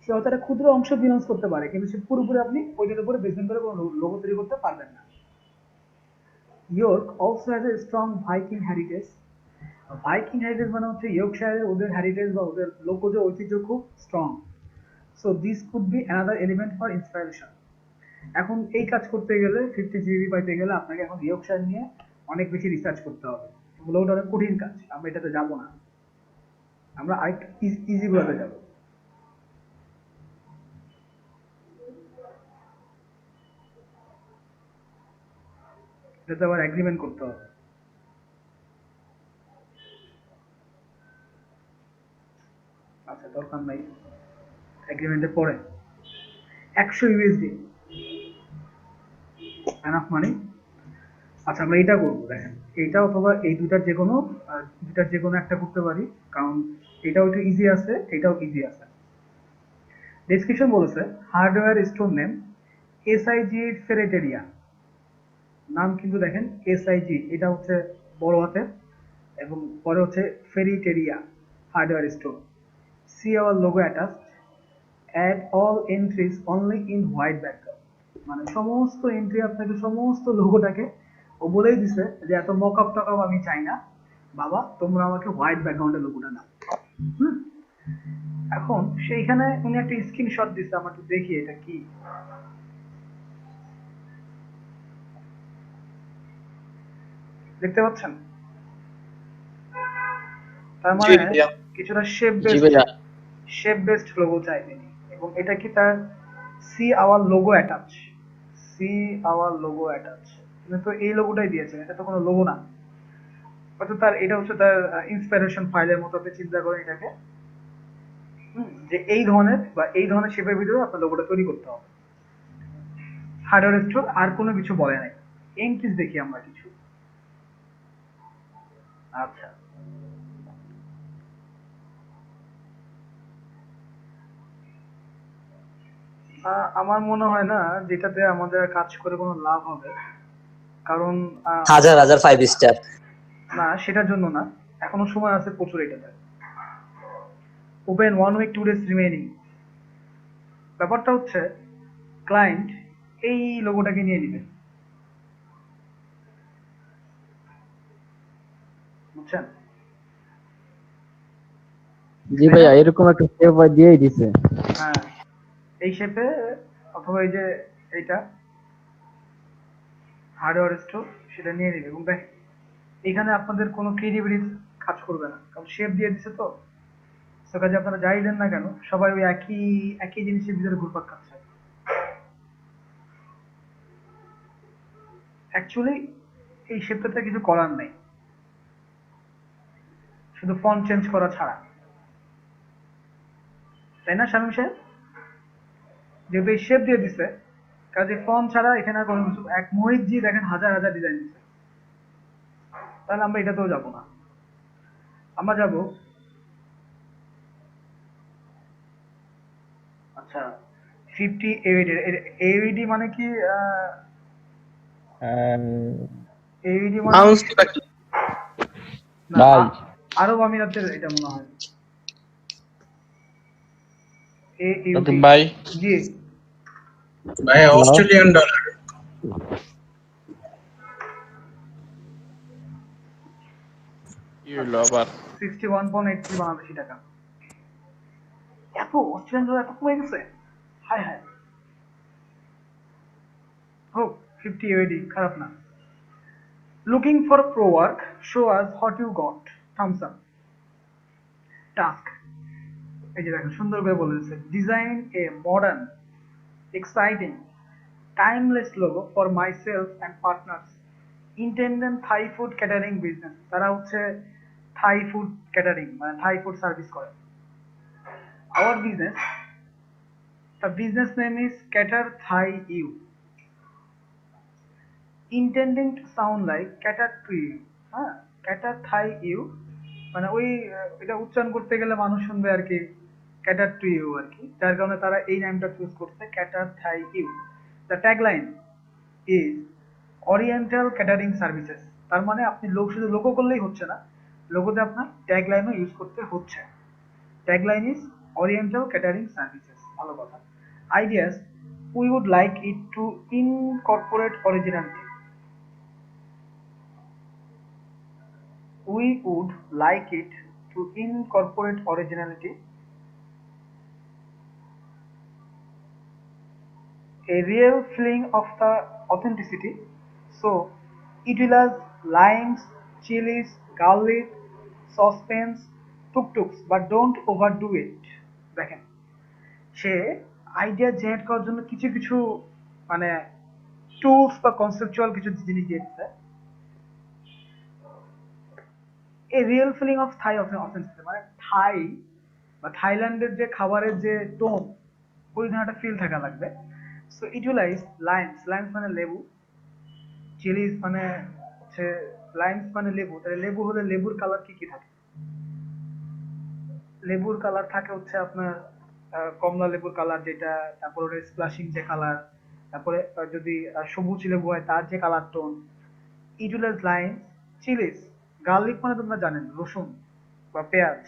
সে হয়তো একটা ক্ষুদ্র অংশ বিলংস করতে পারে, কিন্তু সে পুরোপুরি আপনি ওইটার উপরে বেসমেন্ট করে কোনো লোগো তৈরি করতে পারবেন না। York also has a strong Viking heritage. Viking heritage মানে হচ্ছে ইয়র্কশায়ারের ওদের হ্যারিটেজ বা ওদের লোকজ ঐতিহ্য খুব strong. So this could be another element for inspiration. এখন এই কাজ করতে গেলে 50 জিবি পাইতে গেলে আপনাকে এখন ইয়র্কশায়ার নিয়ে অনেক বেশি রিসার্চ করতে হবে, এগুলো ওটা অনেক কঠিন কাজ, আমরা এটাতে যাব না, আমরা আরেকটু ইজি গুলোতে যাব। এটাতে আবার এগ্রিমেন্ট করতে হবে। আচ্ছা, দরকার নাই, এগ্রিমেন্টের পরে 100 ইউএসডি এনাফ মানি। আচ্ছা, আমরা এটা করবো, দেখেন এইটা অথবা এই দুটার যে কোনো একটা করতে পারি, কারণ এটাও একটু ইজি আছে, এটাও ইজি আছে। ডেসক্রিপশন বলেছে হার্ডওয়্যার স্টোর নেম এসআইজি ফেরেটেরিয়া। নাম কিন্তু দেখেন এসআইজি, এটা হচ্ছে বড় হাতের, এবং পরে হচ্ছে Ferreteria hardware store. See our logo attached, add all entries only in white background. মানে সমস্ত এন্ট্রি আপনাকে সমস্ত লোগোটাকে ও বলেই দিছে যে এত মকআপ টকআপ আমি চাই না বাবা, তোমরা আমাকে হোয়াইট ব্যাকগ্রাউন্ডের লোগোটা দাও। এখন সেইখানে উনি একটা স্ক্রিনশট দিচ্ছে, আমরা একটু দেখি এটা কি। দেখতে পাচ্ছেন? তার মানে কিছুটা শেপ বেসড লোগো চাই তিনি, এবং এটা কি তার সি আওয়ার লোগো অ্যাটাচ, কিন্তু এই লোগোটাই দিয়েছেন, এটা তো কোনো লোগো না। হয়তো তার এটা হচ্ছে তার ইন্সপিরেশন ফাইলের মতো আপনি চিন্তা করেন এটাকে, যে এই ধরনের শেপের ভিতরে আপনার লোগোটা তৈরি করতে হবে। হার্ডওয়্যার স্টোর আর কোনো কিছু বলে নাই। এন্ট্রিজ দেখি আমরা কিছু। আচ্ছা, আমার মনে হয় না যেটাতে আমাদের কাজ করে কোনো লাভ হবে, কারণ হাজার 5 স্টার না, সেটার জন্য না, এখনো সময় আছে প্রচুর। এটাতে ওপেন 1 week 2 days রিমেইনিং। ব্যাপারটা হচ্ছে ক্লায়েন্ট এই লোগোটাকে নিয়ে নেবে, বুঝছেন? জি ভাইয়া, এরকম একটা সেভ দিয়েই দিছে। হ্যাঁ, এই শেপে, অথবা এই যে এইটা হার্ডওয়্যার স্টোর, সেটা নিয়ে নেবে। এবং দেখ এখানে আপনাদের কোনো ক্রিয়েটিভিটি কাজ করবে না, কারণ শেপ দিয়ে দিছে তো। সো কাজে আপনারা যাই দেন না কেন, সবাই ওই একই জিনিসের ভিতরে ঘুরপাক খাচ্ছে। অ্যাকচুয়ালি এই শেপটাতে কিছু করার নেই, শুধু ফন্ট চেঞ্জ করা ছাড়া, তাই না শামীম সাহেব? যেহেতু এই শেপ দিয়ে দিছে, কাজে ফন্ট ছাড়া এখানে আর কোনো কিছু, এক মোহিত জি দেখেন হাজার হাজার ডিজাইন দিছে, তাহলে আমরা এটাতেও যাব না, আমরা যাব আচ্ছা 50 AUD। AUD মানে কি? AUD মানে আউন্স কি? না, ভাই আরব আমিরাতের এটা মনে হয় AUD। ভাই জি ভাই অস্ট্রেলিয়ান ডলার। কি হলো আবার? 61.83 বাংলাদেশি টাকা। এত অস্ট্রেলিয়ান ডলার এত কমে গেছে, হায় হায়। হোক 50 AUD খারাপ না। Looking for pro work, show us what you got, thumbs up. Task, এই যে দেখেন সুন্দর করে বলে দিচ্ছে, design a modern exciting timeless logo for myself and partners intended Thai food catering business। তারা হচ্ছে থাই ফুড ক্যাটারিং মানে থাই ফুড সার্ভিস করে। our business, the business name is cater thai you, intending to sound like cater to you। হ্যাঁ, cater thai you মানে ওই এটা উচ্চারণ করতে গেলে মানুষ শুনবে আর কি ক্যাটার টু ইউ আর কি, যার কারণে তারা এই নামটা চুজ করছে cater Thai you. The tagline is oriental catering services. তার মানে আপনি শুধু লোগো করলেই হচ্ছে না, লোগোতে আপনার ট্যাগলাইনও ইউজ করতে হচ্ছে। Tagline is oriental catering services, ভালো কথা। Ideas, we would like it to incorporate originality, we would like it to incorporate originality, a real feeling of the authenticity, so it will has limes, chilies, garlic, suspense, tuk-tuks, but don't overdo it। দেখেন সে আইডিয়া জেনারেট করার জন্য কিছু কিছু মানে টুলস বা কনসেপচুয়াল কিছু জিনিস দিয়েছে। A real feeling of Thai authenticity মানে থাই বা থাইল্যান্ডের যে খাবারের যে টোন, ওই ধরনের ফিল থাকা লাগবে। সো ইউটিলাইজ লাইমস, লাইমস মানে লেবু, চিলিজ মানে হচ্ছে, লাইমস মানে লেবু, তাহলে লেবু হলে লেবুর কালার কি কি থাকে? লেবুর কালার থাকে হচ্ছে আপনার কমলা লেবুর কালার যেটা, তারপর ওটা স্প্লাশিং যে কালার, তারপরে যদি সবুজ লেবু হয় তার যে colour tone. Utilise lime, chillies, garlic মানে তোমরা জানেন রসুন বা পেঁয়াজ,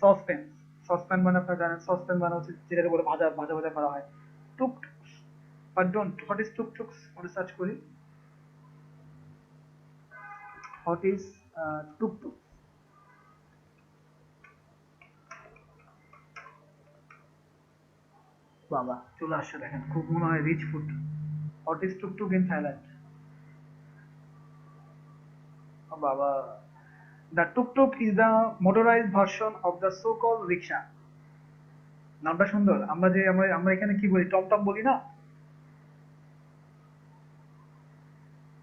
সসপ্যান, সসপ্যান মানে আপনারা জানেন সসপ্যান মানে হচ্ছে যেটার উপরে ভাজা ভাজা ভাজা করা হয়। টুকটুকস বাট ডোন্ট, হোয়াট ইজ টুকটুকস? আমরা সার্চ করি হোয়াট ইজ টুকটুক। বাবা চলে আসছে দেখেন, খুব মনে হয় rich food. What is tuktuk in Thailand? বাবা, the tuktuk is the motorised version of the so called rickshaw. নামটা সুন্দর। আমরা যে আমরা এখানে কি বলি, টমটম বলি না,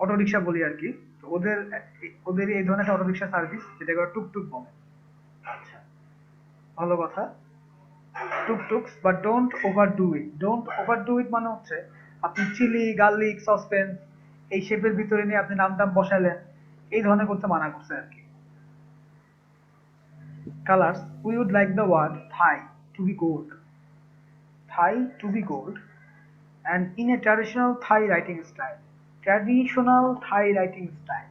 অটো রিক্সা বলি আর কি। তো ওদের এই ধরনের একটা অটো রিক্সা সার্ভিস যেটাকে ওরা টুকটুক বলে। আচ্ছা, ভালো কথা। Tuktuks but don't overdo it. Don't overdo it মানে হচ্ছে আপনি চিলি, গার্লিক, সসপেন্স এই শেপের ভিতরে নিয়ে আপনি নাম টাম বসাইলেন, এই ধরনের করতে মানা করছে আর কি। Colours, we would like the word Thai to be gold, Thai to be gold and in a traditional Thai writing style, traditional Thai writing style,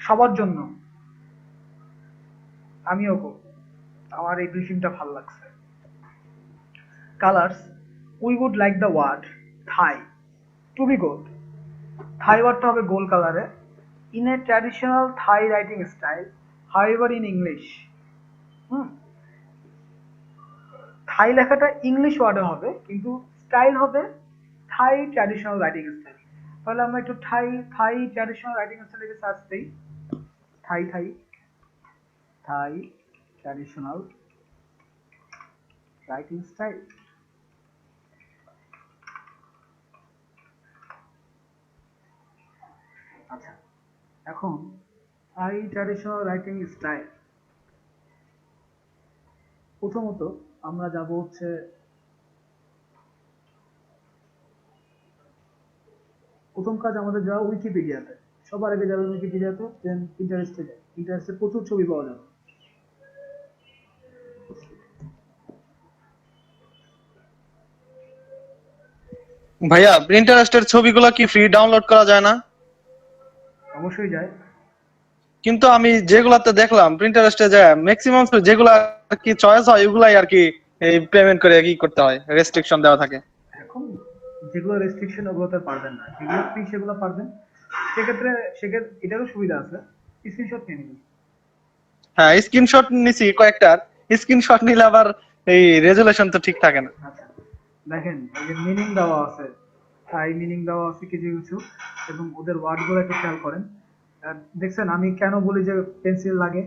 সবার জন্য। আমিও গো, আমার এই ব্রিফিংটা ভালো লাগছে। Colours, we would like the word Thai to be gold, Thai ওয়ার্ডটা হবে গোল্ড কালারে, in a traditional Thai writing style, however in English. Thai লেখাটা ইংলিশ ওয়ার্ডে হবে কিন্তু স্টাইল হবে থাই ট্র্যাডিশনাল রাইটিং স্টাইল। তাহলে আমরা একটু থাই থাই ট্র্যাডিশনাল রাইটিং স্টাইলে সার্চ দিই, থাই থাই থাই ট্র্যাডিশনাল রাইটিং স্টাইল। এখন থাই ট্র্যাডিশনাল রাইটিং স্টাইল, প্রথমত আমরা যাব হচ্ছে প্রথম কাজ আমাদের যাওয়া উইকিপিডিয়াতে। সবার আগে যাবে উইকিপিডিয়াতে, দেন ইন্টারেস্টে যায়। ইন্টারেস্টে প্রচুর ছবি পাওয়া যাবে। ভাইয়া প্রিন্টারেস্টের ছবিগুলো কি ফ্রি ডাউনলোড করা যায় না? অবশ্যই যায়। কিন্তু আমি যেগুলাতে দেখলাম প্রিন্টারেস্টে যায় ম্যাক্সিমাম যেগুলা কি চয়েস হয় ওগুলাই আর কি এই পেমেন্ট করে কি করতে হয়, রেস্ট্রিকশন দেওয়া থাকে। এখন যেগুলো রেস্ট্রিকশন ওগুলো তো আর পারবেন না, যেগুলো ফ্রি সেগুলো পারবেন। সেক্ষেত্রে এটারও সুবিধা আছে, স্ক্রিনশট নিয়ে নিবেন। হ্যাঁ স্ক্রিনশট নিছি কয়েকটার, স্ক্রিনশট নিলে আবার এই রেজুলেশন তো ঠিক থাকে না। আচ্ছা দেখেন, এই যে মিনিং দেওয়া আছে, থাই মিনিং দেওয়া আছে কিছু কিছু, এবং ওদের ওয়ার্ডগুলো একটু খেয়াল করেন। দেখছেন আমি কেন বলি যে পেন্সিল লাগে?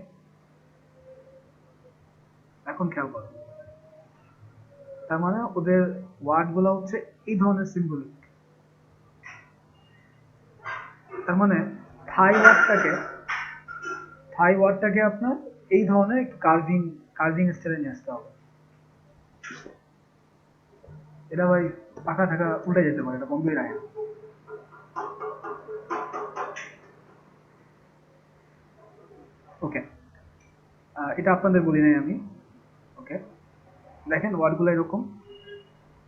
এখন খেয়াল করেন, তার মানে ওদের ওয়ার্ডগুলো হচ্ছে এই ধরনের সিম্বলিক। তার মানে থাই ওয়ার্ডটাকে আপনার এই ধরনের একটু কার্ভিং স্টাইলে নিয়ে আসতে হবে। এটা ভাই পাখা থাকা উল্টে যেতে পারে, এটা বন্ধই রাখে। ওকে, এটা আপনাদের বলি নাই আমি। ওকে, দেখেন ওয়ার্ডগুলো এরকম।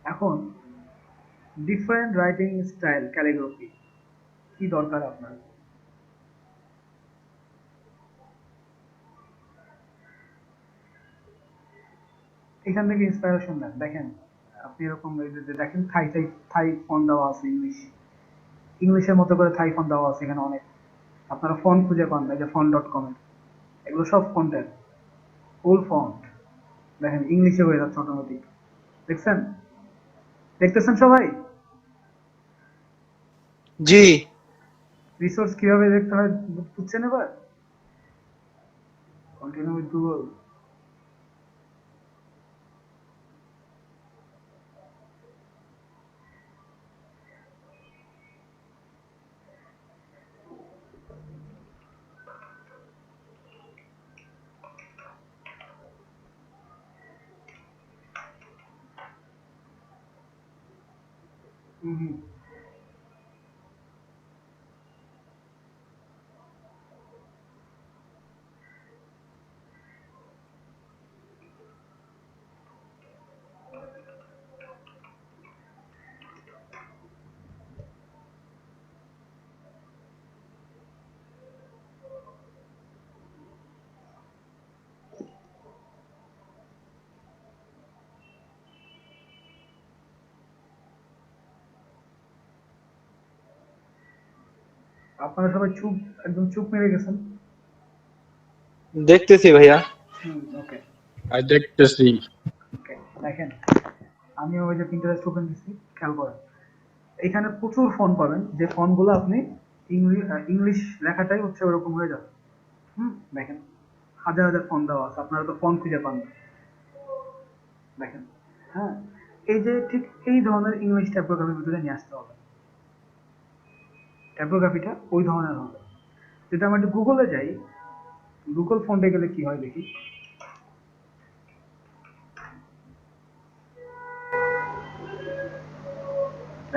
এখন ডিফারেন্ট রাইটিং স্টাইল, ক্যালিগ্রাফি কি দরকার আপনার? এখান থেকে ইন্সপিরেশন নেন। দেখেন আপনি এরকম দেখেন থাই ফন্ট দেওয়া আছে, ইংলিশের মতো করে থাই ফন্ট দেওয়া আছে এখানে অনেক। আপনারা ফন্ট খুঁজে পান না, যে font.com এর এগুলো সব ফন্টের ফুল ফন্ট। দেখেন ইংলিশে হয়ে যাচ্ছে অটোমেটিক। দেখতেছেন সবাই? জি। রিসোর্স কিভাবে দেখতে হয় বুঝছেন এবার? Continue with Google. হুম, আপনারা সবাই একদম চুপ মেরে গেছেন। দেখতেছি ভাইয়া। ওকে দেখতেছি। ওকে, দেখেন আমি ওই যে পিন্টারেস্ট ওপেন দিচ্ছি, খেয়াল করেন এখানে প্রচুর ফন্ট পাবেন, যে ফন্টগুলো আপনি ইংলিশ লেখাটাই হচ্ছে ওরকম হয়ে যাবে। দেখেন হাজার হাজার ফন্ট দেওয়া আছে, আপনারা তো ফন্ট খুঁজে পান না। দেখেন, হ্যাঁ, এই যে ঠিক এই ধরনের ইংলিশ টাইপোগ্রাফির ভিতরে নিয়ে আসতে হবে। টাইপোগ্রাফিটা ওই ধরনের হবে। যদি আমরা একটু গুগলে যাই, গুগল ফন্টে গেলে কি হয় দেখি।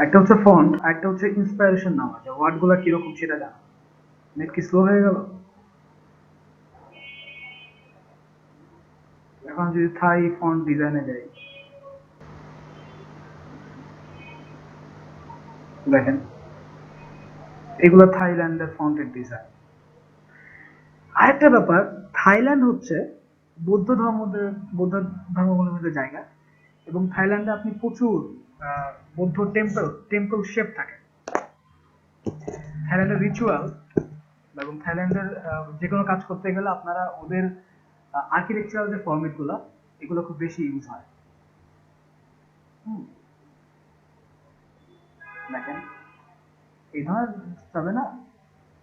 একটা হচ্ছে ফন্ট, আর একটা হচ্ছে ইন্সপিরেশন নাম আছে। ওয়ার্ডগুলো কিরকম সেটা জানা। নেট কি স্লো হয়ে গেল? এখন যদি থাই ফন্ট ডিজাইনে যাই, দেখেন এগুলো থাইল্যান্ডের ফন্টের ডিজাইন। আরেকটা ব্যাপার, থাইল্যান্ড হচ্ছে বৌদ্ধ ধর্মাবলম্বীদের জায়গা, এবং থাইল্যান্ডে আপনি প্রচুর বৌদ্ধ টেম্পল শেপ থাকে। থাইল্যান্ডের রিচুয়াল এবং থাইল্যান্ডের যে কোনো কাজ করতে গেলে আপনারা ওদের আর্কিটেকচারাল যে ফর্মেট গুলো, এগুলো খুব বেশি ইউজ হয়। দেখেন এই ধরনের যাবে না,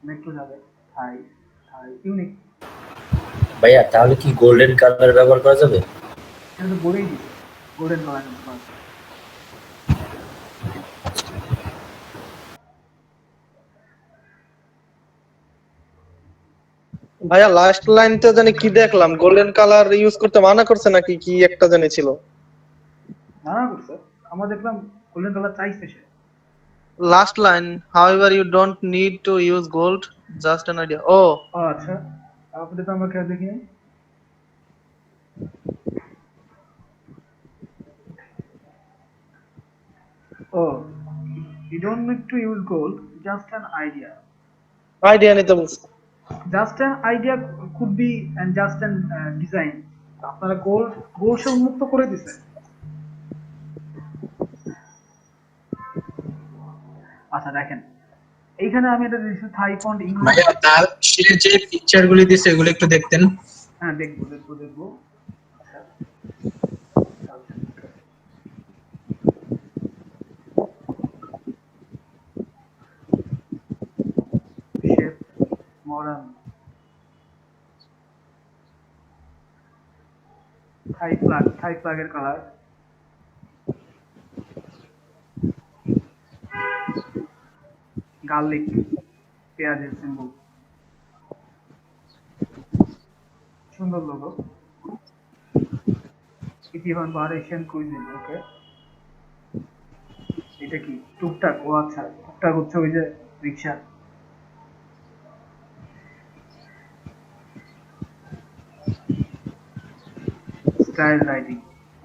মেট্রো যাবে, থাই ইউনিক। ভাইয়া তাহলে কি গোল্ডেন কালার ব্যবহার করা যাবে? এটা তো বলেই দিচ্ছে গোল্ডেন কালার। ভাইয়া লাস্ট লাইনটা জানি কি দেখলাম, গোল্ডেন কালার ইউজ করতে মানা করছে নাকি কি একটা জানি ছিল। মানা করছে, আমরা দেখলাম গোল্ডেন কালার চাইছে সে। Last line, however you don't need to use gold, just an idea. ও ও আচ্ছা, আপনি তো আমরা খেয়াল দেখি নাই। ও, you don't need to use gold, just an idea. Idea নিতে বলছে। Just an idea could be and just an design. আপনারা গোল সে উন্মুক্ত করে দিছে। আচ্ছা দেখেন, এইখানে আমি এটা দিয়েছি থাই ফন্ট ইংলিশ। ভাইয়া তার সে যে পিকচার গুলি দিছে এগুলো একটু দেখতেন। হ্যাঁ দেখবো। আচ্ছা, শেপ মডার্ন থাই ফ্ল্যাগের কালার, গার্লিক পেঁয়াজের সিম্বল, সুন্দর লোগো। ইতিহান বার এশিয়ান কুইজিন, ওকে। এটা কি টুকটাক? ও আচ্ছা, টুকটাক হচ্ছে ওই যে রিক্সা। স্টাইল রাইটিং,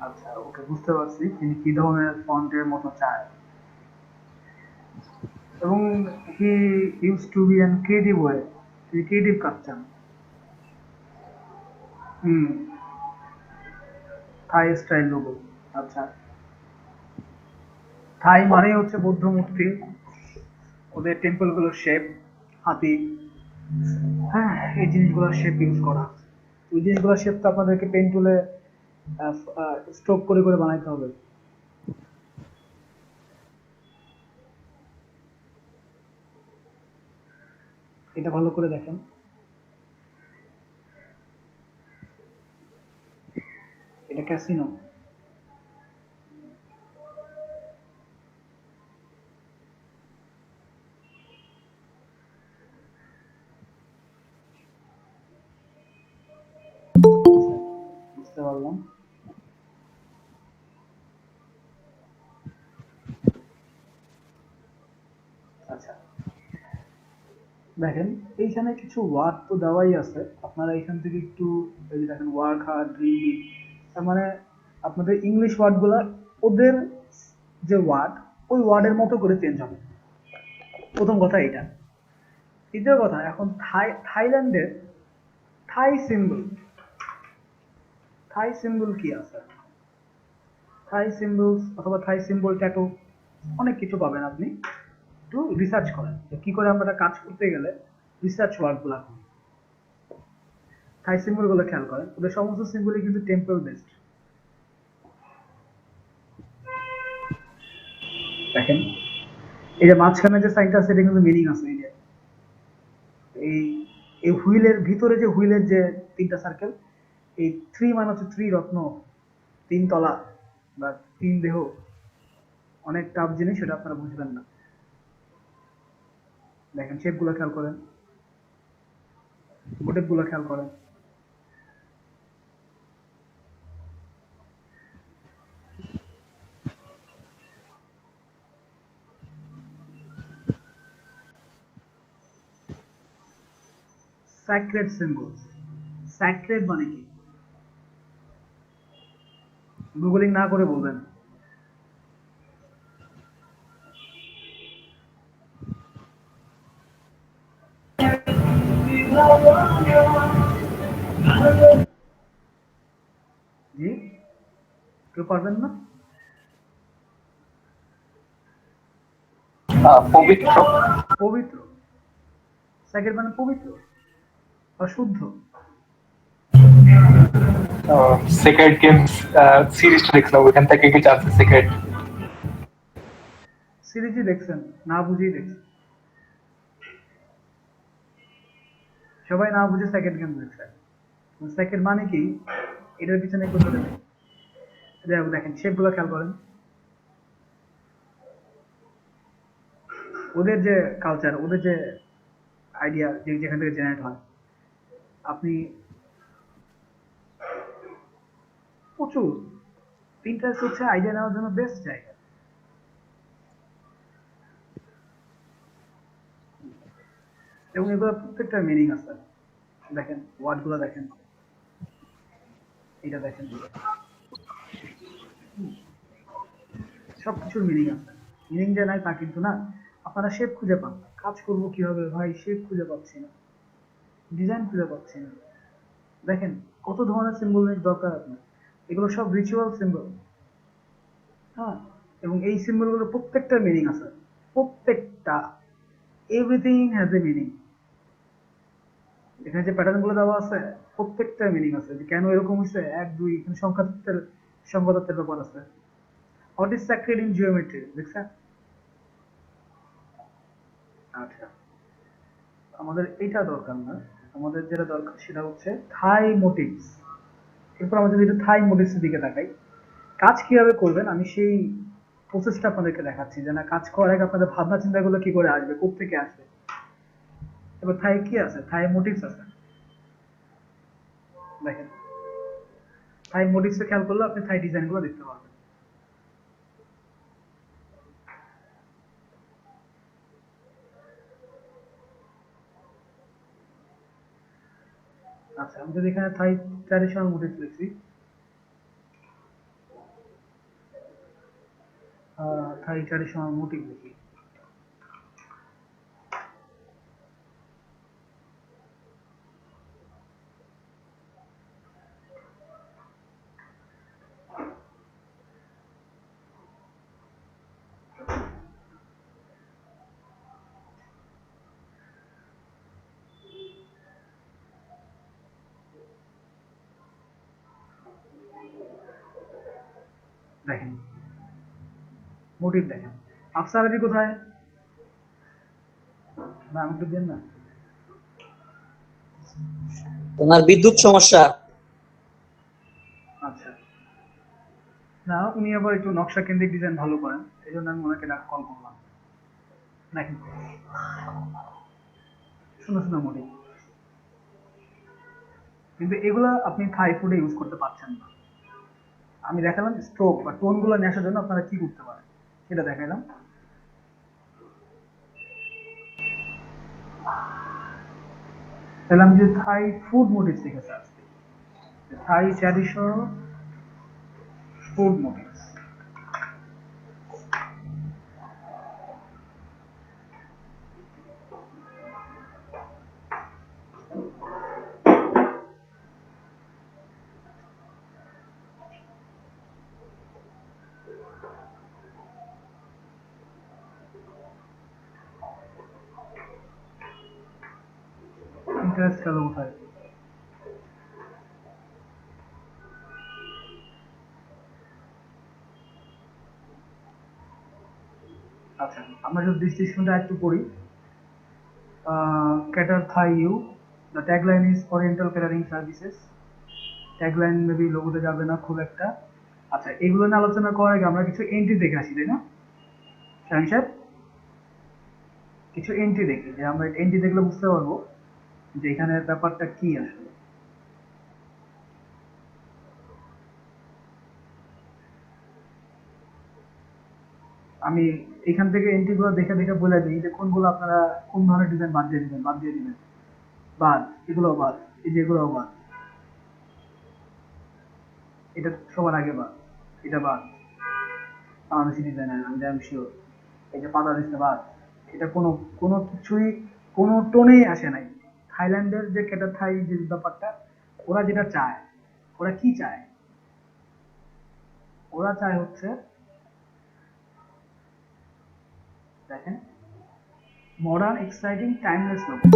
আচ্ছা ওকে, বুঝতে পারছি তিনি কি ধরনের ফন্টের মতো চায়। এবং he use to be an creative way, তিনি ক্রিয়েটিভ কাজ চান। হুম, থাই স্টাইল লোগো, আচ্ছা। থাই মানে হচ্ছে বৌদ্ধ মূর্তি, ওদের টেম্পল গুলোর শেপ, হাতি, হ্যাঁ এই জিনিসগুলোর শেপ ইউজ করা। ওই জিনিসগুলোর শেপ তো আপনাদেরকে পেন টুলে স্ট্রোক করে করে বানাইতে হবে। এটা ভালো করে দেখেন, এটা ক্যাসিনো। বুঝতে পারলাম। আচ্ছা দেখেন, এইখানে কিছু ওয়ার্ড তো দেওয়াই আছে, আপনারা এখান থেকে একটু এই যে দেখেন ওয়ার্ক হার্ড, ড্রিম, তার মানে আপনাদের ইংলিশ ওয়ার্ডগুলো ওদের যে ওয়ার্ড ওই ওয়ার্ডের মতো করে চেঞ্জ হবে। প্রথম কথা এটা। দ্বিতীয় কথা, এখন থাইল্যান্ডের থাই সিম্বল কি আছে? থাই সিম্বল অথবা থাই সিম্বল ট্যাটু অনেক কিছু পাবেন, আপনি একটু রিসার্চ করেন যে কি করে আমরা একটা কাজ করতে গেলে রিসার্চ ওয়ার্ডগুলো করি। থাই সিম্বল গুলো খেয়াল করেন, ওদের সমস্ত সিম্বলই কিন্তু টেম্পল বেসড। দেখেন এই যে মাঝখানে যে সাইনটা আছে এটা কিন্তু মিনিং আছে। এই যে এই এই হুইলের ভিতরে যে হুইলের যে তিনটা সার্কেল, এই থ্রি মানে হচ্ছে ত্রিরত্ন, তিন তলা বা তিন দেহ, অনেক টাফ জিনিস, সেটা আপনারা বুঝবেন না। দেখেন শেপ গুলো খেয়াল করেন, মোটিভ গুলো খেয়াল করেন। স্যাক্রেড সিম্বলস, স্যাক্রেড মানে কি? গুগলিং না করে বলবেন। জি, কেউ পারবেন না? পবিত্র। পবিত্র, স্যাক্রেড মানে পবিত্র বা শুদ্ধ। সিক্রেট গেমস সিরিজটা দেখছিলাম, ওইখান থেকে কিছু আছে সিক্রেট। সিরিজই দেখছেন, না বুঝেই দেখছেন, সবাই না বুঝে সেকেন্ড গেম দেখছে। সেকেন্ড মানে কি এটার পিছনে একটু ধরে নেই। যাই হোক, দেখেন শেপ গুলো খেয়াল করেন, ওদের যে কালচার, ওদের যে আইডিয়া যেখান থেকে জেনারেট হয়, আপনি প্রচুর Pinterest হচ্ছে আইডিয়া নেওয়ার জন্য বেস্ট জায়গা। এবং এগুলো প্রত্যেকটা মিনিং আছে। দেখেন ওয়ার্ড গুলো দেখেন, এটা দেখেন, সবকিছুর মিনিং আছে। মিনিং যে নাই তা কিন্তু না। আপনারা শেপ খুঁজে পান না। কাজ করবো কিভাবে ভাই, শেপ খুঁজে পাচ্ছি না, ডিজাইন খুঁজে পাচ্ছি না। দেখেন কত ধরনের সিম্বলের দরকার আপনার। এগুলো সব রিচুয়াল সিম্বল। হ্যাঁ, এবং এই সিম্বল গুলো প্রত্যেকটা মিনিং আছে, প্রত্যেকটা, এভরিথিং হ্যাজ এ মিনিং। এখানে যে প্যাটার্ন গুলো দেওয়া আছে প্রত্যেকটা মিনিং আছে, যে কেন এরকম হয়েছে, 1 2 এখানে সংখ্যাতত্ত্বের ব্যাপার আছে। What is sacred in geometry দেখছেন? আচ্ছা, আমাদের এটা দরকার না। আমাদের যেটা দরকার সেটা হচ্ছে থাই মোটিভস। এরপর আমরা যদি একটু থাই মোটিভস এর দিকে তাকাই, কাজ কিভাবে করবেন আমি সেই প্রসেসটা আপনাদেরকে দেখাচ্ছি, যে না কাজ করার আগে আপনাদের ভাবনা চিন্তাগুলো কি করে আসবে, কোত্থেকে আসবে। এবার থাই কি আছে, থাই মোটিভস আছে। দেখেন থাই মোটিভস এ খেয়াল করলে আপনি থাই ডিজাইন গুলো দেখতে পারবেন। আচ্ছা, আমি যদি এখানে থাই ট্র্যাডিশনাল মোটিভস লিখি, থাই ট্র্যাডিশনাল মোটিভ লিখি, দেখেন মোটিভ দেখেন। আফসার আলী কোথায়? না আমাকে দেন না। তোমার বিদ্যুৎ সমস্যা। আচ্ছা, না উনি আবার একটু নকশা কেন্দ্রিক ডিজাইন ভালো করেন, এই জন্য আমি ওনাকে কল করলাম। দেখেন শোনো শোনো মোটিভ, কিন্তু এগুলা আপনি থাই ফুডে ইউজ করতে পারছেন না। আমি দেখালাম স্ট্রোক বা টোন গুলো নিয়ে আসার জন্য আপনারা কি করতে পারেন সেটা দেখালাম। তাহলে আমি যে থাই ফুড মোটিভস লিখেছি আজকে, থাই ট্র্যাডিশনাল ফুড মোটিভস, ইন্টারেস্ট গেল কোথায়? আচ্ছা, আমরা যদি ডিসক্রিপশনটা একটু পড়ি। cater Thai you, the tagline is oriental catering services। Tagline maybe লোগোতে যাবে না খুব একটা। আচ্ছা, এগুলো নিয়ে আলোচনা করার আগে আমরা কিছু এন্ট্রি দেখে আসি, তাই না শাহিন সাহেব? কিছু এন্ট্রি দেখি, যে আমরা এন্ট্রি দেখলে বুঝতে পারবো যে এখানে ব্যাপারটা কি আসলে। আমি এখান থেকে এন্ট্রি গুলো দেখে দেখে বলে দিই যে কোনগুলো আপনারা কোন ধরনের ডিজাইন বাদ দিয়ে দিবেন, বাদ দিয়ে দিবেন, বাদ, এগুলো বাদ, এই যে এগুলো বাদ, এটা সবার আগে বাদ, এটা বাদ, বাংলাদেশি ডিজাইনার আমি শিওর। এই যে পাতা দিচ্ছে বাদ, এটা কোনো কোনো কিছুই কোনো টোনেই আসে নাই। থাইল্যান্ডের যে কেটার থাই যে ব্যাপারটা, ওরা যেটা চায়, ওরা কি চায়, ওরা চায় হচ্ছে দেখেন modern exciting timeless logo.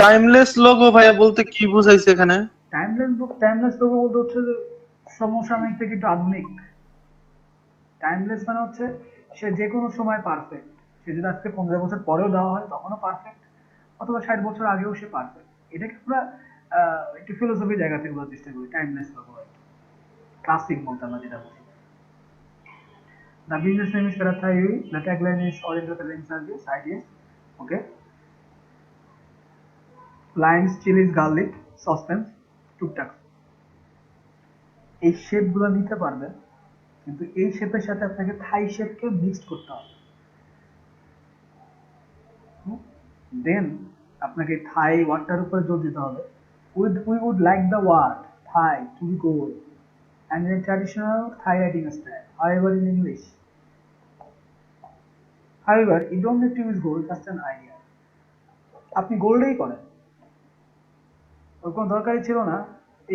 Timeless logo ভাইয়া বলতে কি বুঝাইছে এখানে? টাইমলেস লোগো বলতে হচ্ছে যে সমসাময়িক থেকে একটু আধুনিক। টাইমলেস মানে হচ্ছে সে যে কোনো সময় পারফেক্ট। সে যদি আজকে 15 বছর পরেও দেওয়া হয় তখনও পারফেক্ট, অথবা 60 বছর আগেও সে পারফেক্ট। এটাকে আমরা একটু ফিলোসফি জায়গা থেকে বলার চেষ্টা করি টাইমলেস লোগো, ক্লাসিক বলতে আমরা যেটা বুঝি। The business name is Karatha UI. The tagline is Oriental Catering Service, ITS. Okay. Limes, chilies, garlic, saucepans, টুকটাক। এই শেপগুলো নিতে পারবেন, কিন্তু এই শেপের সাথে আপনাকে থাই শেপকে মিক্সড করতে হবে। দেন আপনাকে থাই ওয়ার্ডটার উপরে জোর দিতে হবে। We would like the word Thai to be gold and in a traditional Thai writing style. However, in English. However, you don't need to use gold, just an idea. আপনি গোল্ডেই করেন, ওর কোনো দরকারই ছিল না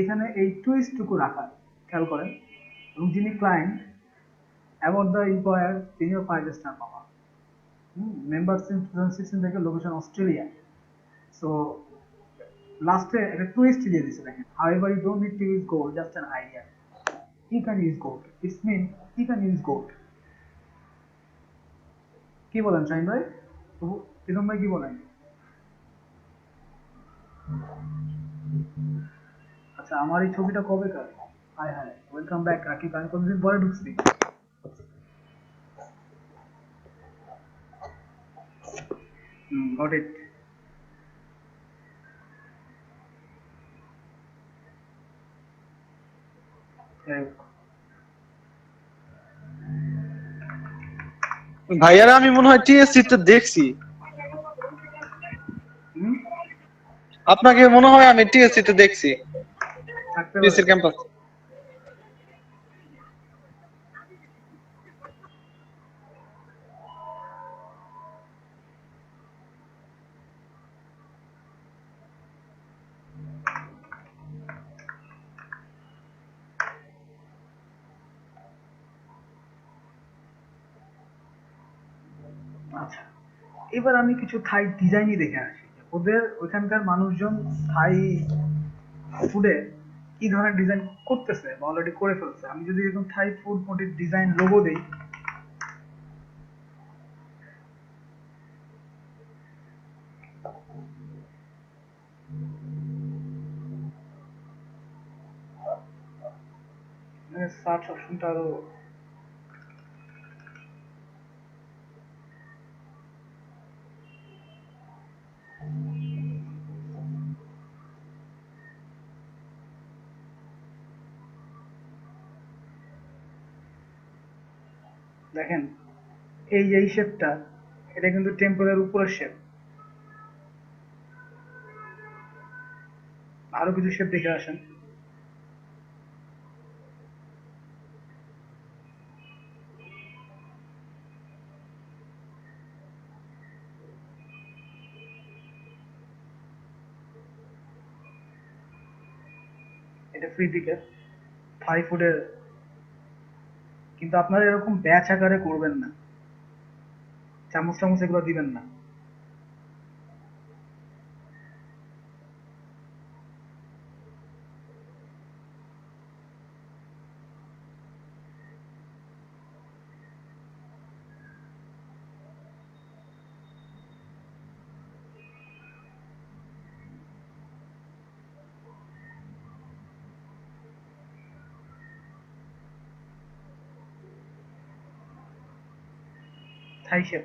এখানে এই টুইস্টটুকু রাখার। খেয়াল করেন, এবং যিনি ক্লায়েন্ট অ্যাবাউট দ্য এমপ্লয়ার, তিনিও 5 স্টার পাওয়া। মেম্বার সিন্স 2016 থেকে, লোকেশন অস্ট্রেলিয়া। সো লাস্টে একটা টুইস্ট দিয়ে দিচ্ছে দেখেন, however you don't need to use gold, just an idea. You can use gold. It means you can use gold. কি বলেন শাহিন ভাই? প্রীতম ভাই কি বলেন? আচ্ছা, আমার এই ছবিটা কবে কার? Hi hi, welcome back Rakib, আমি কতদিন পরে ঢুকছি। Got it. ভাইয়ারা আমি মনে হয় টিএসসি তে দেখছি আপনাকে, মনে হয় আমি টিএসসি তে দেখছি, টিএসসি ক্যাম্পাস। আচ্ছা, এবার আমি কিছু থাই ডিজাইনই দেখে আসি, ওদের ওইখানকার মানুষজন থাই ফুডে কি ধরনের ডিজাইন করতেছে বা অলরেডি করে ফেলছে। আমি যদি এরকম Thai food motif design logo দেই, সার্চ অপশনটা আরো দেখেন, এই যে শেপটা, এটা কিন্তু টেম্পলের উপরের শেপ। আরো কিছু শেপ দেখে আসেন। এটা ফ্রি টিকেট থাই ফুডের, কিন্তু আপনারা এরকম ব্যাচ আকারে করবেন না, চামচ চামচ এগুলো দিবেন না। থাই শেপ,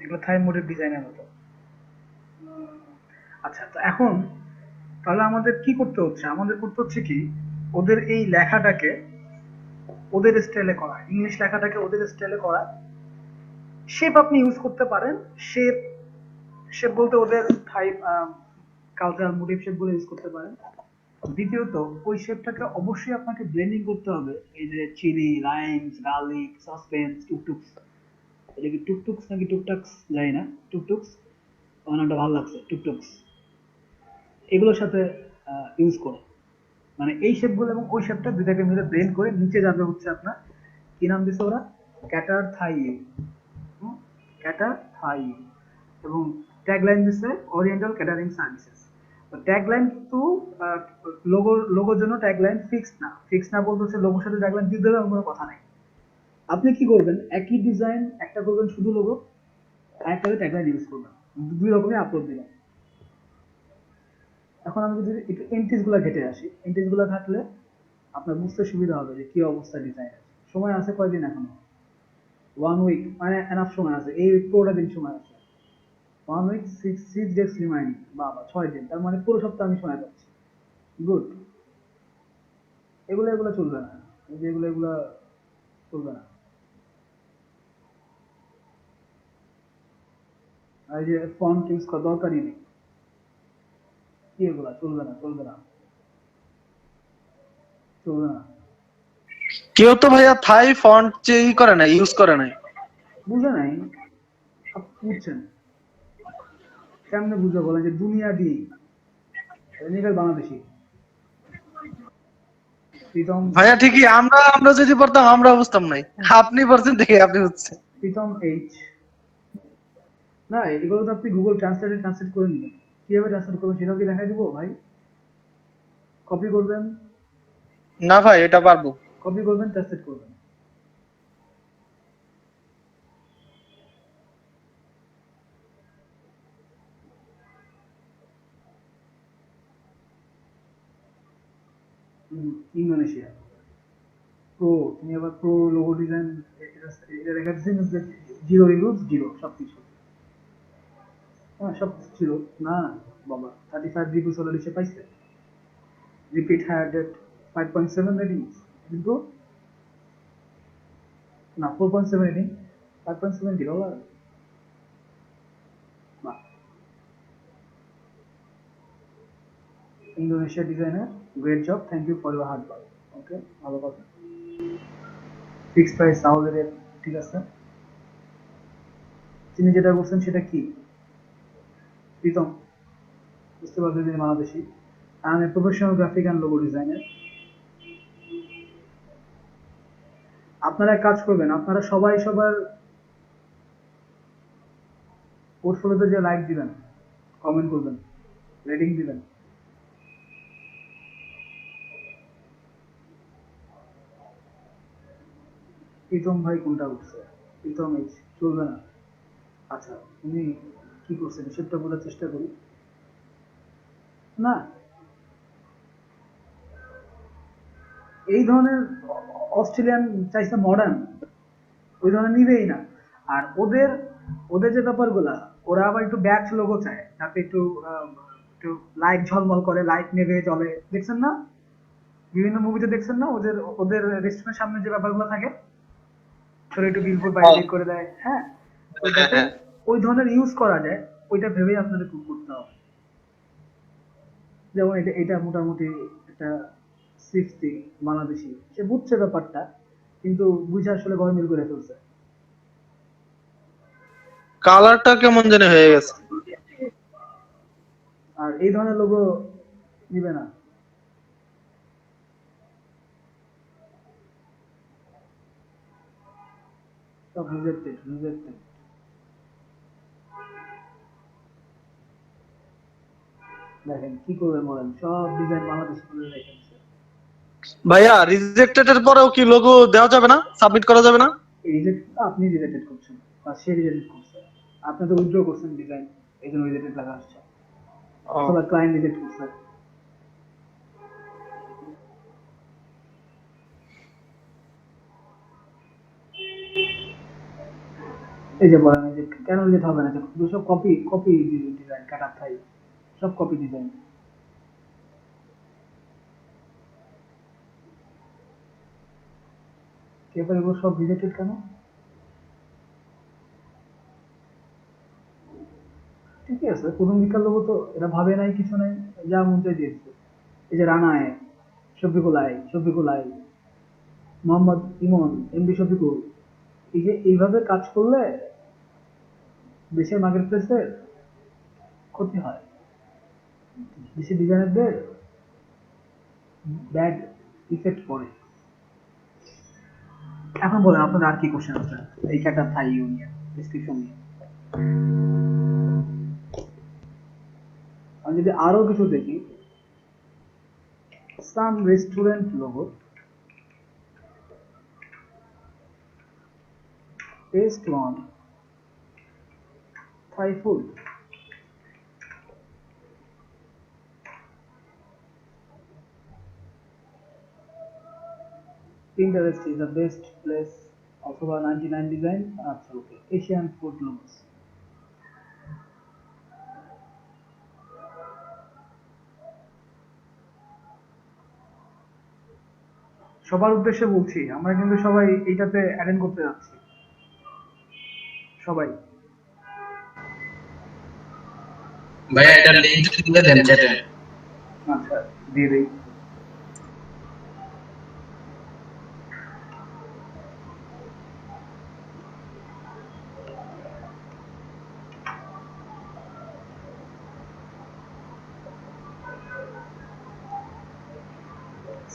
এগুলো থাই মোটিভ ডিজাইনের মতো। আচ্ছা, তো এখন তাহলে আমাদের কি করতে হচ্ছে? আমাদের করতে হচ্ছে কি, ওদের এই লেখাটাকে ওদের স্টাইলে করা, ইংলিশ লেখাটাকে ওদের স্টাইলে করা। শেপ আপনি ইউজ করতে পারেন, শেপ শেপ বলতে ওদের থাই কালচারাল মোটিভ শেপগুলো ইউজ করতে পারেন। দ্বিতীয়ত, ওই শেপটাকে অবশ্যই আপনাকে ব্লেন্ডিং করতে হবে। এই যে চিলি, লাইমস, গার্লিক, সাসপেন্স, টুকটুকস, এটা কি টুকটুকস নাকি টুকটাক্স জানি না, টুকটুকস আমার নামটা ভালো লাগছে, টুকটুকস, এগুলোর সাথে ইউজ করো। মানে এই শেপগুলো এবং ওই শেপটা দুটাকে মিলে ব্লেন্ড করে নিচে যাবে হচ্ছে আপনার কি নাম দিচ্ছে ওরা, ক্যাটার থাই, ক্যাটার থাই, এবং ট্যাগলাইন দিচ্ছে ওরিয়েন্টাল ক্যাটারিং সার্ভিসেস। তো ট্যাগলাইন কিন্তু লোগোর জন্য ট্যাগলাইন ফিক্স না বলতে হচ্ছে লোগোর সাথে ট্যাগলাইন দিয়ে দেবে, কোনো কথা নাই। আপনি কি করবেন, একই ডিজাইন একটা করবেন শুধু লোগো, আরেকটাতে ট্যাগলাইন ইউজ করবেন, দুই রকমই আপলোড দিবেন। এখন আমি যদি একটু এন্ট্রিস গুলা ঘেটে আসি, এন্ট্রিস গুলা ঘাটলে আপনার বুঝতে সুবিধা হবে যে কি অবস্থা ডিজাইন আছে। সময় আছে কয়দিন এখনো? 1 উইক মানে এনাফ সময় আছে, এই পুরোটা দিন সময় আছে। 1 উইক 6 ডেজ রিমাইনিং, বাবা 6 দিন, তার মানে পুরো সপ্তাহ আমি সময় পাচ্ছি। গুড। এগুলো এগুলো চলবে না, এই যে এগুলো চলবে না। আর এই যে ফন্ট ইউজ করা দরকারই নেই, কি এগুলা চলবে না, চলবে না, চলবে না। কেউ তো ভাইয়া থাই ফন্ট যে করে না, ইউজ করে নাই। বুঝে নাই, আপনি বুঝছেন কেমনে বুঝে বলেন যে দুনিয়া দি নিগের বাংলাদেশি প্রীতম, ভাইয়া ঠিকই, আমরা আমরা যদি পড়তাম আমরা বুঝতাম নাই, আপনি পড়ছেন দেখে আপনি বুঝছেন। প্রীতম এইচ। না এগুলো তো আপনি গুগল ট্রান্সলেটে ট্রান্সলেট করে নিবেন, কিভাবে ট্রান্সলেট করবেন সেটাও কি দেখাই দিব ভাই? কপি করবেন, না ভাই এটা পারবো। কপি করবেন, ট্রান্সলেট করবেন। ইন্দোনেশিয়া প্রো, তুমি আবার প্রো লোগো ডিজাইন, এটা দেখাচ্ছেন যে জিরো রিভিউজ, জিরো সবকিছু। হ্যাঁ সবকিছু ছিল না বাবা, 35 রিভিউজ অলরেডি সে পাইছে। রিপিট হ্যাড 5.7 রেটিংস, কিন্তু না 4.7 রেটিং, 5.7 দিল বাহ। Indonesia designer, great job, thank you for your hard work. Okay, ভালো কথা। ফিক্সড প্রাইস সাউথের, ঠিক আছে। তিনি যেটা বলছেন সেটা কি প্রীতম? বুঝতে পারছেন তিনি বাংলাদেশি। আমি professional graphic and logo designer. আপনারা এক কাজ করবেন, আপনারা সবাই সবার পোর্টফোলিওতে যে লাইক দিবেন, কমেন্ট করবেন, রেটিং দিবেন। প্রীতম ভাই কোনটা উঠছে? প্রীতম এইচ চলবে না। আচ্ছা উনি কি করছেন সেটা বোঝার চেষ্টা করি। না এই ধরনের অস্ট্রেলিয়ান চাইছে মডার্ন, ওই ধরনের নিবেই না। আর ওদের ওদের যে ব্যাপারগুলা, ওরা আবার একটু ব্যাচ লোগো চায়, যাতে একটু একটু লাইট ঝলমল করে, লাইট নেভে চলে। দেখছেন না বিভিন্ন মুভিতে, দেখছেন না ওদের ওদের রেস্টুরেন্টের সামনে যে ব্যাপারগুলো থাকে, ছোট একটু বিলবোর্ড বাইরে করে দেয়, হ্যাঁ, ওইটাতে ওই ধরনের ইউজ করা যায়, ওইটা ভেবেই আপনাদের করতে হবে। যেমন এটা এটা মোটামুটি একটা সিফটি বাংলাদেশি, সে বুঝছে ব্যাপারটা, কিন্তু বুঝে আসলে গরমিল করে ফেলছে। কালারটা কেমন জানি হয়ে গেছে। আর এই ধরনের লোগো নিবে না। সব রিজেক্টেড, রিজেক্টেড। দেখেন কি করবেন বলেন, সব ডিজাইন বাংলাদেশি করে রেখেছে। ভাইয়া রিজেক্টেড এর পরেও কি লোগো দেওয়া যাবে না, সাবমিট করা যাবে না? রিজেক্ট আপনি রিজেক্টেড করছেন, বা সে রিজেক্টেড করছে, আপনি তো উইথড্র করছেন ডিজাইন, এই জন্য রিজেক্টেড লেখা আসছে, অথবা ক্লায়েন্ট রিজেক্ট করছে। এই যে বলেন যে কেন রিজেক্ট হবে না, সব কপি কপি ডিজাইন, কাটা থাই, সব কপি ডিজাইন। এবার এগুলো সব রিজেক্টেড কেন? ঠিকই আছে, প্রথম দিককার লোক তো এরা ভাবে নাই, কিছু নাই, যা মন চাই দিয়েছে। এই যে রানায়, শফিকুলাই, মোহাম্মদ ইমন, এমডি শফিকুল, এই যে এইভাবে কাজ করলে দেশের মার্কেট প্লেসের ক্ষতি হয়, দেশের ডিজাইনারদের ব্যাড ইফেক্ট পড়ে। এখন বলেন আপনাদের আর কি কোশ্চেন আছে এই ক্যাটা থাই ইউনিয়ন ডিসক্রিপশন নিয়ে? আমি যদি আরো কিছু দেখি, some restaurant logo, test one, Thai food, Pinterest is the best place. অথবা 99 ডিজাইন। আচ্ছা ওকে, এশিয়ান ফুড লোগোস। সবার উদ্দেশ্যে বলছি, আমরা কিন্তু সবাই এইটাতে অ্যাটেন্ড করতে যাচ্ছি, সবাই। ভাইয়া এটা লিংক দিলে দেন চ্যাটে। আচ্ছা দিয়ে দিই।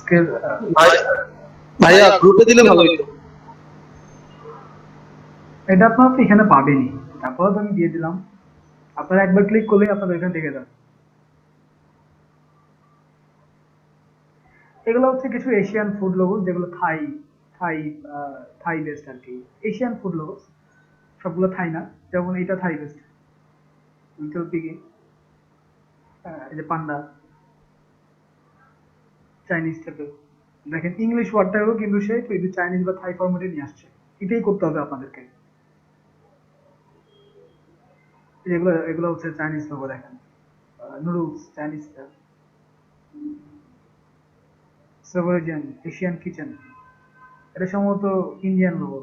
স্কেল ভাইয়া গ্রুপে দিলে ভালো হতো। এটা আপনার এখানে পাবেনই, তারপর আমি দিয়ে দিলাম। আপনারা একবার ক্লিক করলে আপনাদের এখানে দেখে যান। এগুলো হচ্ছে কিছু এশিয়ান ফুড লোগো, যেগুলো থাই থাই থাই বেস্ট আর কি। এশিয়ান ফুড লোগো সবগুলো থাই না, যেমন এটা থাই বেস্ট, লিটল পিগি, এই যে পান্ডা, চাইনিজ টাইপের। দেখেন ইংলিশ ওয়ার্ডটাও কিন্তু সে কিন্তু চাইনিজ বা থাই ফরম্যাটে নিয়ে আসছে। এটাই করতে হবে আপনাদেরকে। এগুলো এগুলো হচ্ছে চাইনিজ লোগো, দেখেন নুডলস চাইনিজ, সাবওয়েজিয়ান, এশিয়ান কিচেন, এটা সম্ভবত ইন্ডিয়ান লোগো।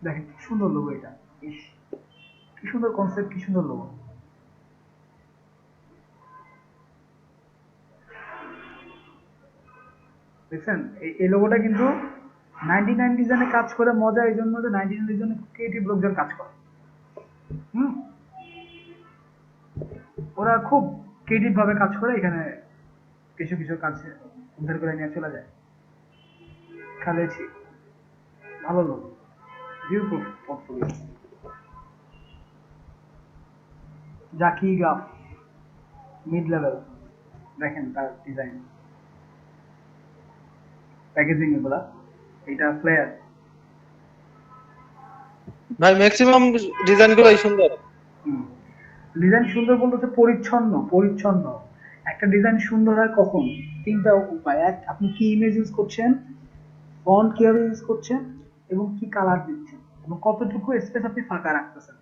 দেখেন কি সুন্দর লোগো এটা, ইস কি সুন্দর কনসেপ্ট, কি সুন্দর লোগো। দেখছেন এই লোগোটা কিন্তু 99 ডিজাইনে কাজ করে মজা এই জন্য যে 99 ডিজাইনে ক্রিয়েটিভ লোকজন কাজ করে। ওরা খুব ক্রিয়েটিভ ভাবে কাজ করে, এখানে কিছু কিছু কাজ উদ্ধার করে নিয়ে চলে যায়। খালেছি ভালো লোক, ভিউ পোর্টফোলিও। জাকি গাফ মিড লেভেল, দেখেন তার ডিজাইন, প্যাকেজিং এগুলা। এটা প্লেয়ার ভাই ম্যাক্সিমাম ডিজাইন গুলোই সুন্দর। ডিজাইন সুন্দর বলতে হচ্ছে পরিচ্ছন্ন, পরিচ্ছন্ন। একটা ডিজাইন সুন্দর হয় কখন? তিনটা উপায়। এক, আপনি কি ইমেজ ইউজ করছেন, ফন্ট কিভাবে ইউজ করছেন, এবং কি কালার দিচ্ছেন, এবং কতটুকু স্পেস আপনি ফাঁকা রাখতেছেন।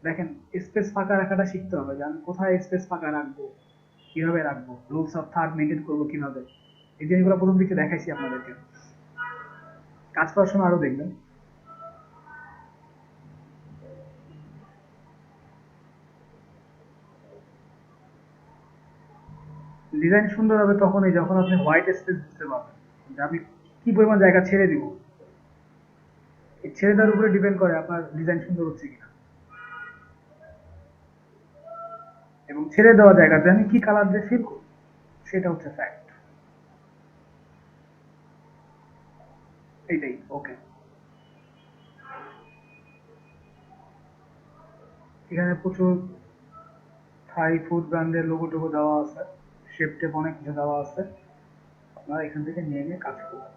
দেখেন স্পেস ফাঁকা রাখাটা শিখতে হবে, যে আমি কোথায় স্পেস ফাঁকা রাখবো, কিভাবে রাখবো, রুলস অফ থার্ড মেনটেন করবো কিভাবে। এই জিনিসগুলো প্রথম দিকে দেখাইছি আপনাদেরকে, কাজ করার সময় আরো দেখবেন। ডিজাইন সুন্দর হবে তখনই যখন আপনি হোয়াইট স্পেস বুঝতে পারবেন যে আমি কি পরিমাণ জায়গা ছেড়ে দিব। এই ছেড়ে দেওয়ার উপরে ডিপেন্ড করে আপনার ডিজাইন সুন্দর হচ্ছে কিনা। এবং ছেড়ে দেওয়া জায়গাতে আমি কি কালার দিয়ে ফিল করব, সেটা হচ্ছে ফ্যাক্ট। এইটাই ওকে। এখানে প্রচুর থাই ফুড ব্র্যান্ডের লোগো টোগো দেওয়া আছে, শেপ টেপ অনেক কিছু দেওয়া আছে, আপনারা এখান থেকে নিয়ে নিয়ে কাজ করবেন।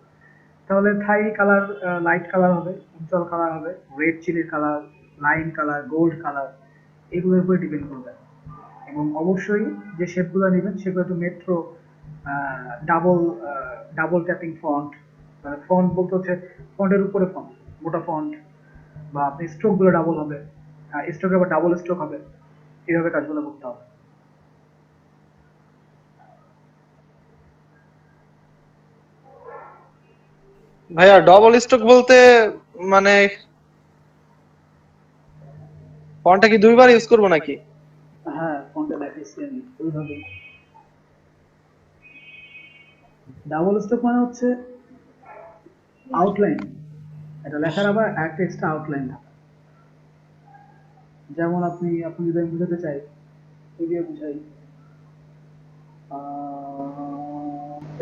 তাহলে থাই কালার লাইট কালার হবে, উজ্জ্বল কালার হবে, রেড চিলির colour, lime colour, gold colour, এগুলোর উপরে ডিপেন্ড করবে। এবং অবশ্যই যে শেপগুলো নেবেন সেগুলো একটু metro, double double tapping font. Font বলতে হচ্ছে ফন্টের উপরে ফন্ট, মোটা ফন্ট, বা আপনি স্ট্রোকগুলো ডাবল হবে, স্ট্রোকে আবার ডাবল স্ট্রোক হবে, এইভাবে কাজগুলো করতে হবে। ভাইয়া ডবল স্ট্রোক বলতে মানে ফন্টটা কি দুইবার ইউজ করবো নাকি? হ্যাঁ, ফন্টে দেখাইছি আমি ওইভাবে। ডাবল স্ট্রোক মানে হচ্ছে আউটলাইন, এটা লেখার আবার একটা এক্সট্রা আউটলাইন থাকে। যেমন আপনি যদি আমি বুঝাতে চাই, এই দিয়ে বুঝাই,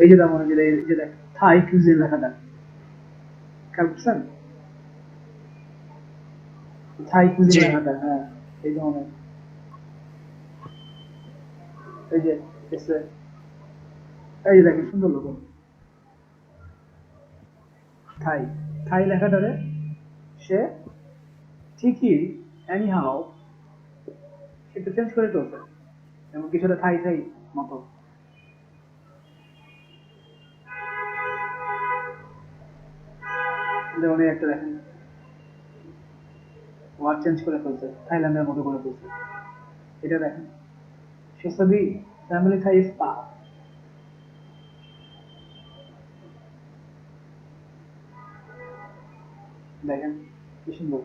এই যে যেমন এই যে দেখ থাই কিউজিন লেখাটা খেয়াল করছেন, থাই কিউজিন লেখাটা, হ্যাঁ এই ধরনের, এই যে এই যে দেখেন সুন্দর লোগো থাই, থাই লেখাটারে সে ঠিকই এনি হাউ সেটা চেঞ্জ করে চলছে, এবং কিছুটা থাই থাই মতো। যেমন এই একটা দেখেন, ওয়ার্ড চেঞ্জ করে ফেলছে, থাইল্যান্ডের মতো করে ফেলছে। এটা দেখেন, সেসবই ফ্যামিলি থাই স্পা। দেখেন কি সুন্দর,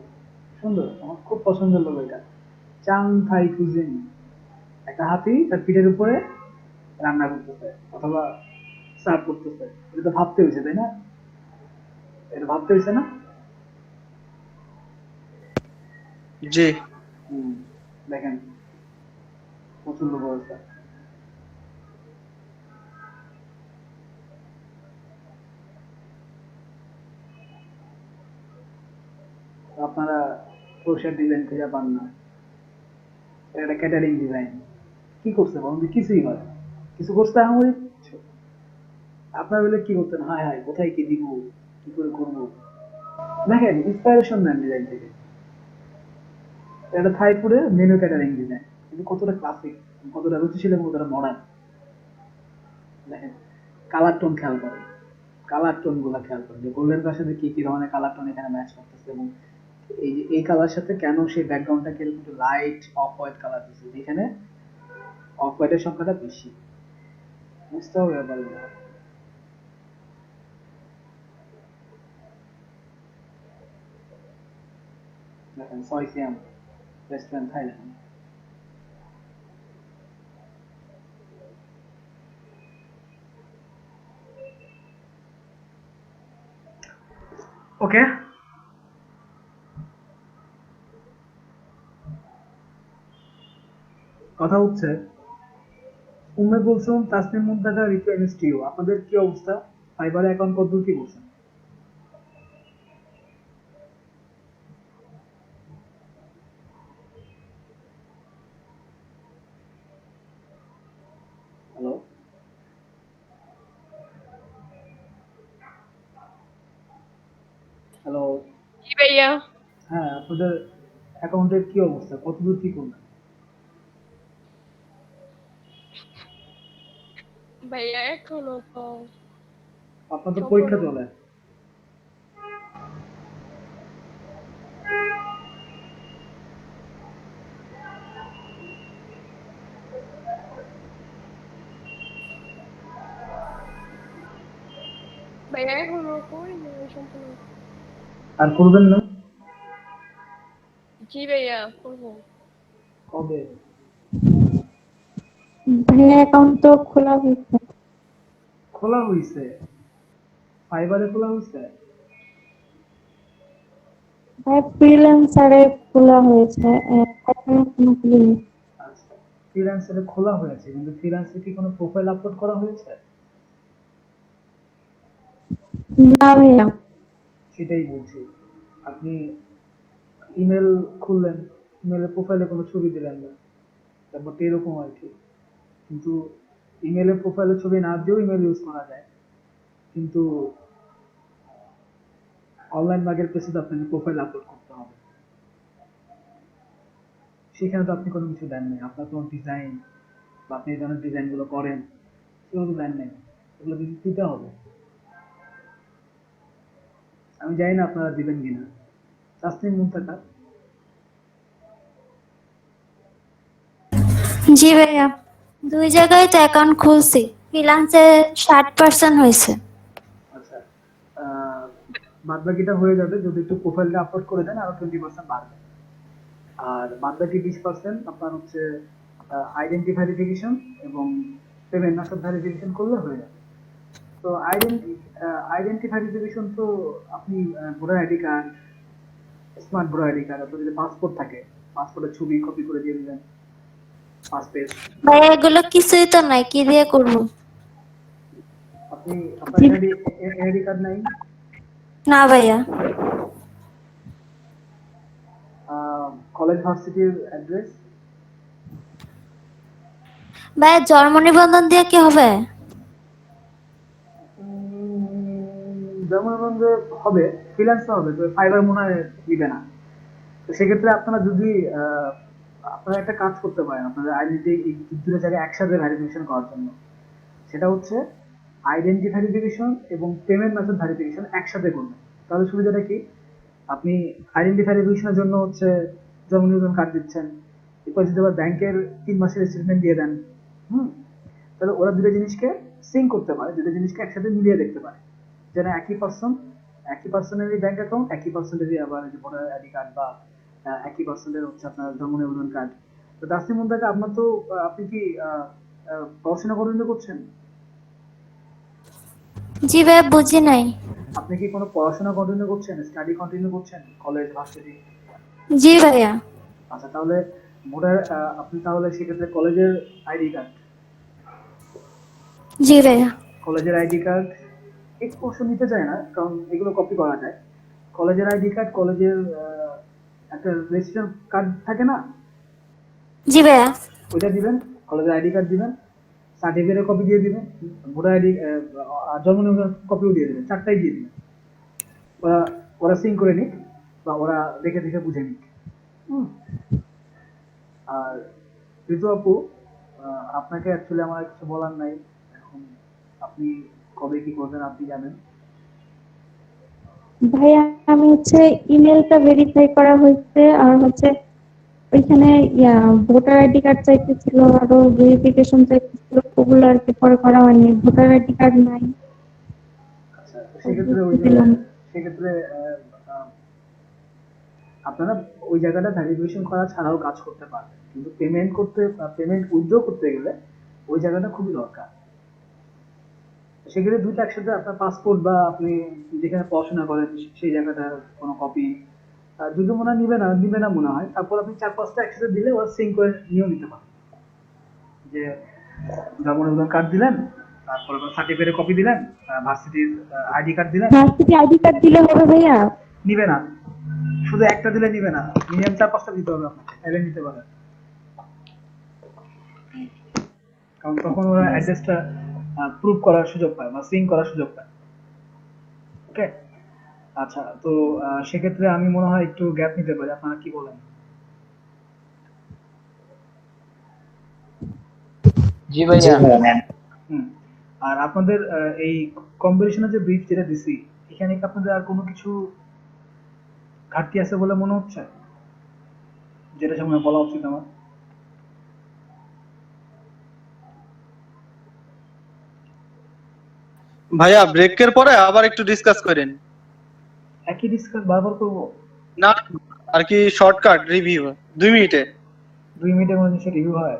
সুন্দর, আমার খুব পছন্দের লোগো এটা। চাং থাই কুজিন, একটা হাতি তার পিঠের উপরে রান্না করতেছে অথবা সার্ভ করতেছে। এটা তো ভাবতে হয়েছে, তাই না? এটা ভাবতে হয়েছে না? জি। দেখেন প্রচুর লোক অবস্থা। আপনারা ক্রোশের ডিজাইন খুঁজে পান না, এটা একটা ক্যাটারিং ডিজাইন। কি করছে বলুন তো? কিছুই হয়, কিছু করতে আমার আপনার বলে কি করতেন? হায় হায়, কোথায় কি দিব, কি করে করবো? দেখেন ইন্সপাইরেশন নেন ডিজাইন থেকে। এটা থাই ফুডের মেনু ক্যাটারিং ডিজাইন, কিন্তু কতটা ক্লাসিক, কতটা রুচিশীল এবং কতটা মডার্ন। দেখেন কালার টোন খেয়াল করেন, কালার টোন গুলা খেয়াল করেন যে গোল্ডেন কার সাথে কি কি ধরনের কালার টোন এখানে ম্যাচ করতেছে, এবং এই যে এই কালার সাথে কেন সেই ব্যাকগ্রাউন্ডটাকে এরকম একটু লাইট অফ হোয়াইট কালার দিচ্ছে, যেখানে অফ হোয়াইটের সংখ্যাটা বেশি। বুঝতে হবে ব্যাপারগুলো। দেখেন সয় সিয়াম রেস্টুরেন্ট থাইল্যান্ড। ওকে, কথা হচ্ছে উম্মে কুলসুম, তাসনিম মুনতাজা, রিতু, এনএসটিইউ, আপনাদের কি অবস্থা? ফাইবারে অ্যাকাউন্ট কতদূর কি করছেন? Hello, hello. জি ভাইয়া। হ্যাঁ, আপনাদের অ্যাকাউন্টের কি অবস্থা, কতদূর কি করলেন? ভাইয়া এখনো তো আপনার তো সফল পরীক্ষা চলে। ভাইয়া এখনো করিনি সম্পূর্ণ। আর করবেন না? জি ভাইয়া করবো। কবে? ভাইয়া অ্যাকাউন্ট তো খোলা হয়েছে। খোলা হয়েছে? ফাইবারে খোলা হয়েছে? ভাই ফ্রিল্যান্সারে খোলা হয়েছে, এখনো কোনো খুলিনি। আচ্ছা, ফ্রিল্যান্সারে খোলা হয়েছে, কিন্তু ফ্রিল্যান্সে কি কোনো প্রোফাইল আপলোড করা হয়েছে? না ভাইয়া। সেটাই বলছি। আপনি ইমেল খুললেন, ইমেলের প্রোফাইলে কোনো ছবি দিলেন না, ব্যাপারটা এরকম আর কি। কিন্তু ইমেলের প্রোফাইলে ছবি না দিয়েও ইমেল ইউজ করা যায়, কিন্তু অনলাইন মার্কেট প্লেসে তো আপনাকে প্রোফাইল আপলোড করতে হবে। সেখানে তো আপনি কোনো কিছু দেন নাই, আপনার কোনো ডিজাইন বা আপনি এই ধরনের ডিজাইনগুলো করেন সেগুলো তো দেন নাই, এগুলো দিতে হবে। আমি জানি না আপনারা দিবেন কিনা। তাসনিম মুনতাজা। জি ভাইয়া, 2 জায়গায় তো অ্যাকাউন্ট খুলছি, ফ্রিল্যান্সে 60% হয়েছে। আচ্ছা, বাদ বাকিটা হয়ে যাবে যদি একটু প্রোফাইলটা আপলোড করে দেন, আরো 20% বাড়বে। আর বাদ বাকি 20% আপনার হচ্ছে আইডেন্টি ভেরিফিকেশন এবং পেমেন্ট মেথড ভেরিফিকেশন করলে হয়ে যাবে। তো আইডেন্টি ভেরিফিকেশন তো আপনি voter ID card, smart voter ID card, আপনার যদি পাসপোর্ট থাকে পাসপোর্টের ছবি কপি করে দিয়ে দিবেন 5 পেজ। ভাইয়া এগুলো কিছুই তো নাই, কি দিয়ে করব? আপনি আপনার আইডি কার্ড নাই? না ভাইয়া। কলেজ ভার্সিটির অ্যাড্রেস? ভাইয়া জন্ম নিবন্ধন দিয়ে কি হবে? যেমন হবে, ফ্রিল্যান্স হবে, তো ফাইবার মনে হয় দিবে না। তো সেক্ষেত্রে আপনারা যদি আপনারা একটা কাজ করতে পারেন আপনাদের আইডেন্টি দুটো জায়গায় একসাথে ভেরিফিকেশন করার জন্য। সেটা হচ্ছে আইডেন্টি ভেরিফিকেশন এবং পেমেন্ট মেথড ভেরিফিকেশন একসাথে করবেন। তাহলে সুবিধাটা কি? আপনি আইডেন্টিফাই ভেরিফিকেশনের জন্য হচ্ছে জন্ম নিবন্ধন কার্ড দিচ্ছেন, এরপর যদি আবার ব্যাংকের 3 মাসের স্টেটমেন্ট দিয়ে দেন, তাহলে ওরা দুটো জিনিসকে সিঙ্ক করতে পারে, দুটো জিনিসকে একসাথে মিলিয়ে দেখতে পারে, যেন একই পার্সনেরই ব্যাংক অ্যাকাউন্ট, একই পার্সনেরই আবার যে ভোটার আইডি কার্ড বা একই পার্সনের হচ্ছে আপনার জন্ম নিবন্ধন কার্ড। তো তাসনিম মুমতাজ, আপনার তো আপনি কি পড়াশোনা কন্টিনিউ করছেন? জি ভাইয়া, বুঝি নাই। আপনি কি কোনো পড়াশোনা কন্টিনিউ করছেন, স্টাডি কন্টিনিউ করছেন, কলেজ ভার্সিটি? জি ভাইয়া। আচ্ছা, তাহলে ভোটার আপনি তাহলে সেক্ষেত্রে কলেজের আইডি কার্ড, জি ভাইয়া। কলেজের আইডি কার্ড একটু অবশ্য নিতে চায় না, কারণ এগুলো কপি করা যায়। কলেজের আইডি কার্ড, কলেজের একটা রেজিস্ট্রেশন কার্ড থাকে না, জি ভাইয়া। ওইটা দিবেন, কলেজের আইডি কার্ড দিবেন, সার্টিফিকেটের কপি দিয়ে দিবেন, ভোটার আইডি জন্ম নিবন্ধন কপিও দিয়ে দিবেন, 4টাই দিয়ে দিবেন। ওরা সিং করে নিক বা ওরা দেখে দেখে বুঝে নিক। আর ঋতু আপু, আপনাকে অ্যাকচুয়ালি আমার কিছু বলার নাই, এখন আপনি কবে কি করবেন আপনি জানেন। ভাইয়া আমি হচ্ছে ইমেলটা ভেরিফাই করা হয়েছে, আর হচ্ছে ওইখানে ভোটার আইডি কার্ড চাইতেছিল, আরো ভেরিফিকেশন চাইতেছিল, ওগুলো আর কি পরে করা হয়নি। ভোটার আইডি কার্ড নাই। আচ্ছা, সেক্ষেত্রে সেক্ষেত্রে আপনারা ওই জায়গাটা ভেরিফিকেশন করা ছাড়াও কাজ করতে পারবেন, কিন্তু পেমেন্ট উইথড্র করতে গেলে ওই জায়গাটা খুবই দরকার। সেক্ষেত্রে দুইটা একসাথে, আপনার পাসপোর্ট বা আপনি যেখানে পড়াশোনা করেন সেই জায়গাটার কোনো কপি দুটো মনে হয় নিবে না মনে হয়। তারপর আপনি 4-5টা একসাথে দিলে ওরা সিঙ্ক করে নিয়েও নিতে পারে, যে জন্ম নিবন্ধন কার্ড দিলেন, তারপর সার্টিফিকেটের কপি দিলেন, ভার্সিটির আইডি কার্ড দিলেন। ভার্সিটি আইডি কার্ড দিলে হবে ভাইয়া? নিবে না, শুধু একটা দিলে নিবে না, মিনিমাম 4-5টা দিতে হবে আপনাকে, তাহলে নিতে পারে। কারণ তখন ওরা অ্যাড্রেসটা প্রুভ করার সুযোগ পায় বা সিঙ্ক করার সুযোগ পায়। ওকে, আচ্ছা, তো সেক্ষেত্রে আমি মনে হয় একটু গ্যাপ নিতে পারি, আপনারা কি বলেন? জি ভাইয়া। আর আপনাদের এই কম্পিটিশনের যে ব্রিফ যেটা দিছি, এখানে কি আপনাদের আর কোনো কিছু ঘাটতি আছে বলে মনে হচ্ছে, যেটা সামনে বলা উচিত আমার? ভাইয়া ব্রেকের পরে আবার একটু ডিসকাস করেন। একই ডিসকাস বারবার করব না, আর কি শর্টকাট রিভিউ 2 মিনিটে। 2 মিনিটের মধ্যে সে রিভিউ হয়?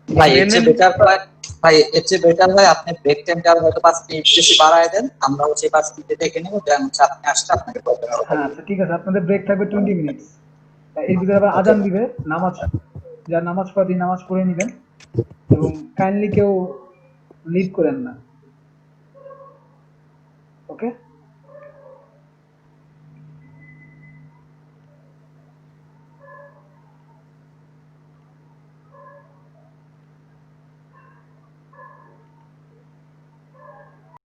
ভাই এর চেয়ে বেটার হয় আপনি ব্রেক টাইমটা হয়তো 5 মিনিট বেশি বাড়ায় দেন, আমরা হচ্ছে 5 মিনিটে দেখে নেব, দেন হচ্ছে আপনি আসলে আপনাকে বলবেন। হ্যাঁ, আচ্ছা ঠিক আছে, আপনাদের ব্রেক থাকবে 20 মিনিট। এর ভিতরে আবার আজান দিবে, নামাজ পড়ে নামাজ পড়ে নেবেন, এবং কাইন্ডলি কেউ লিভ করেন না।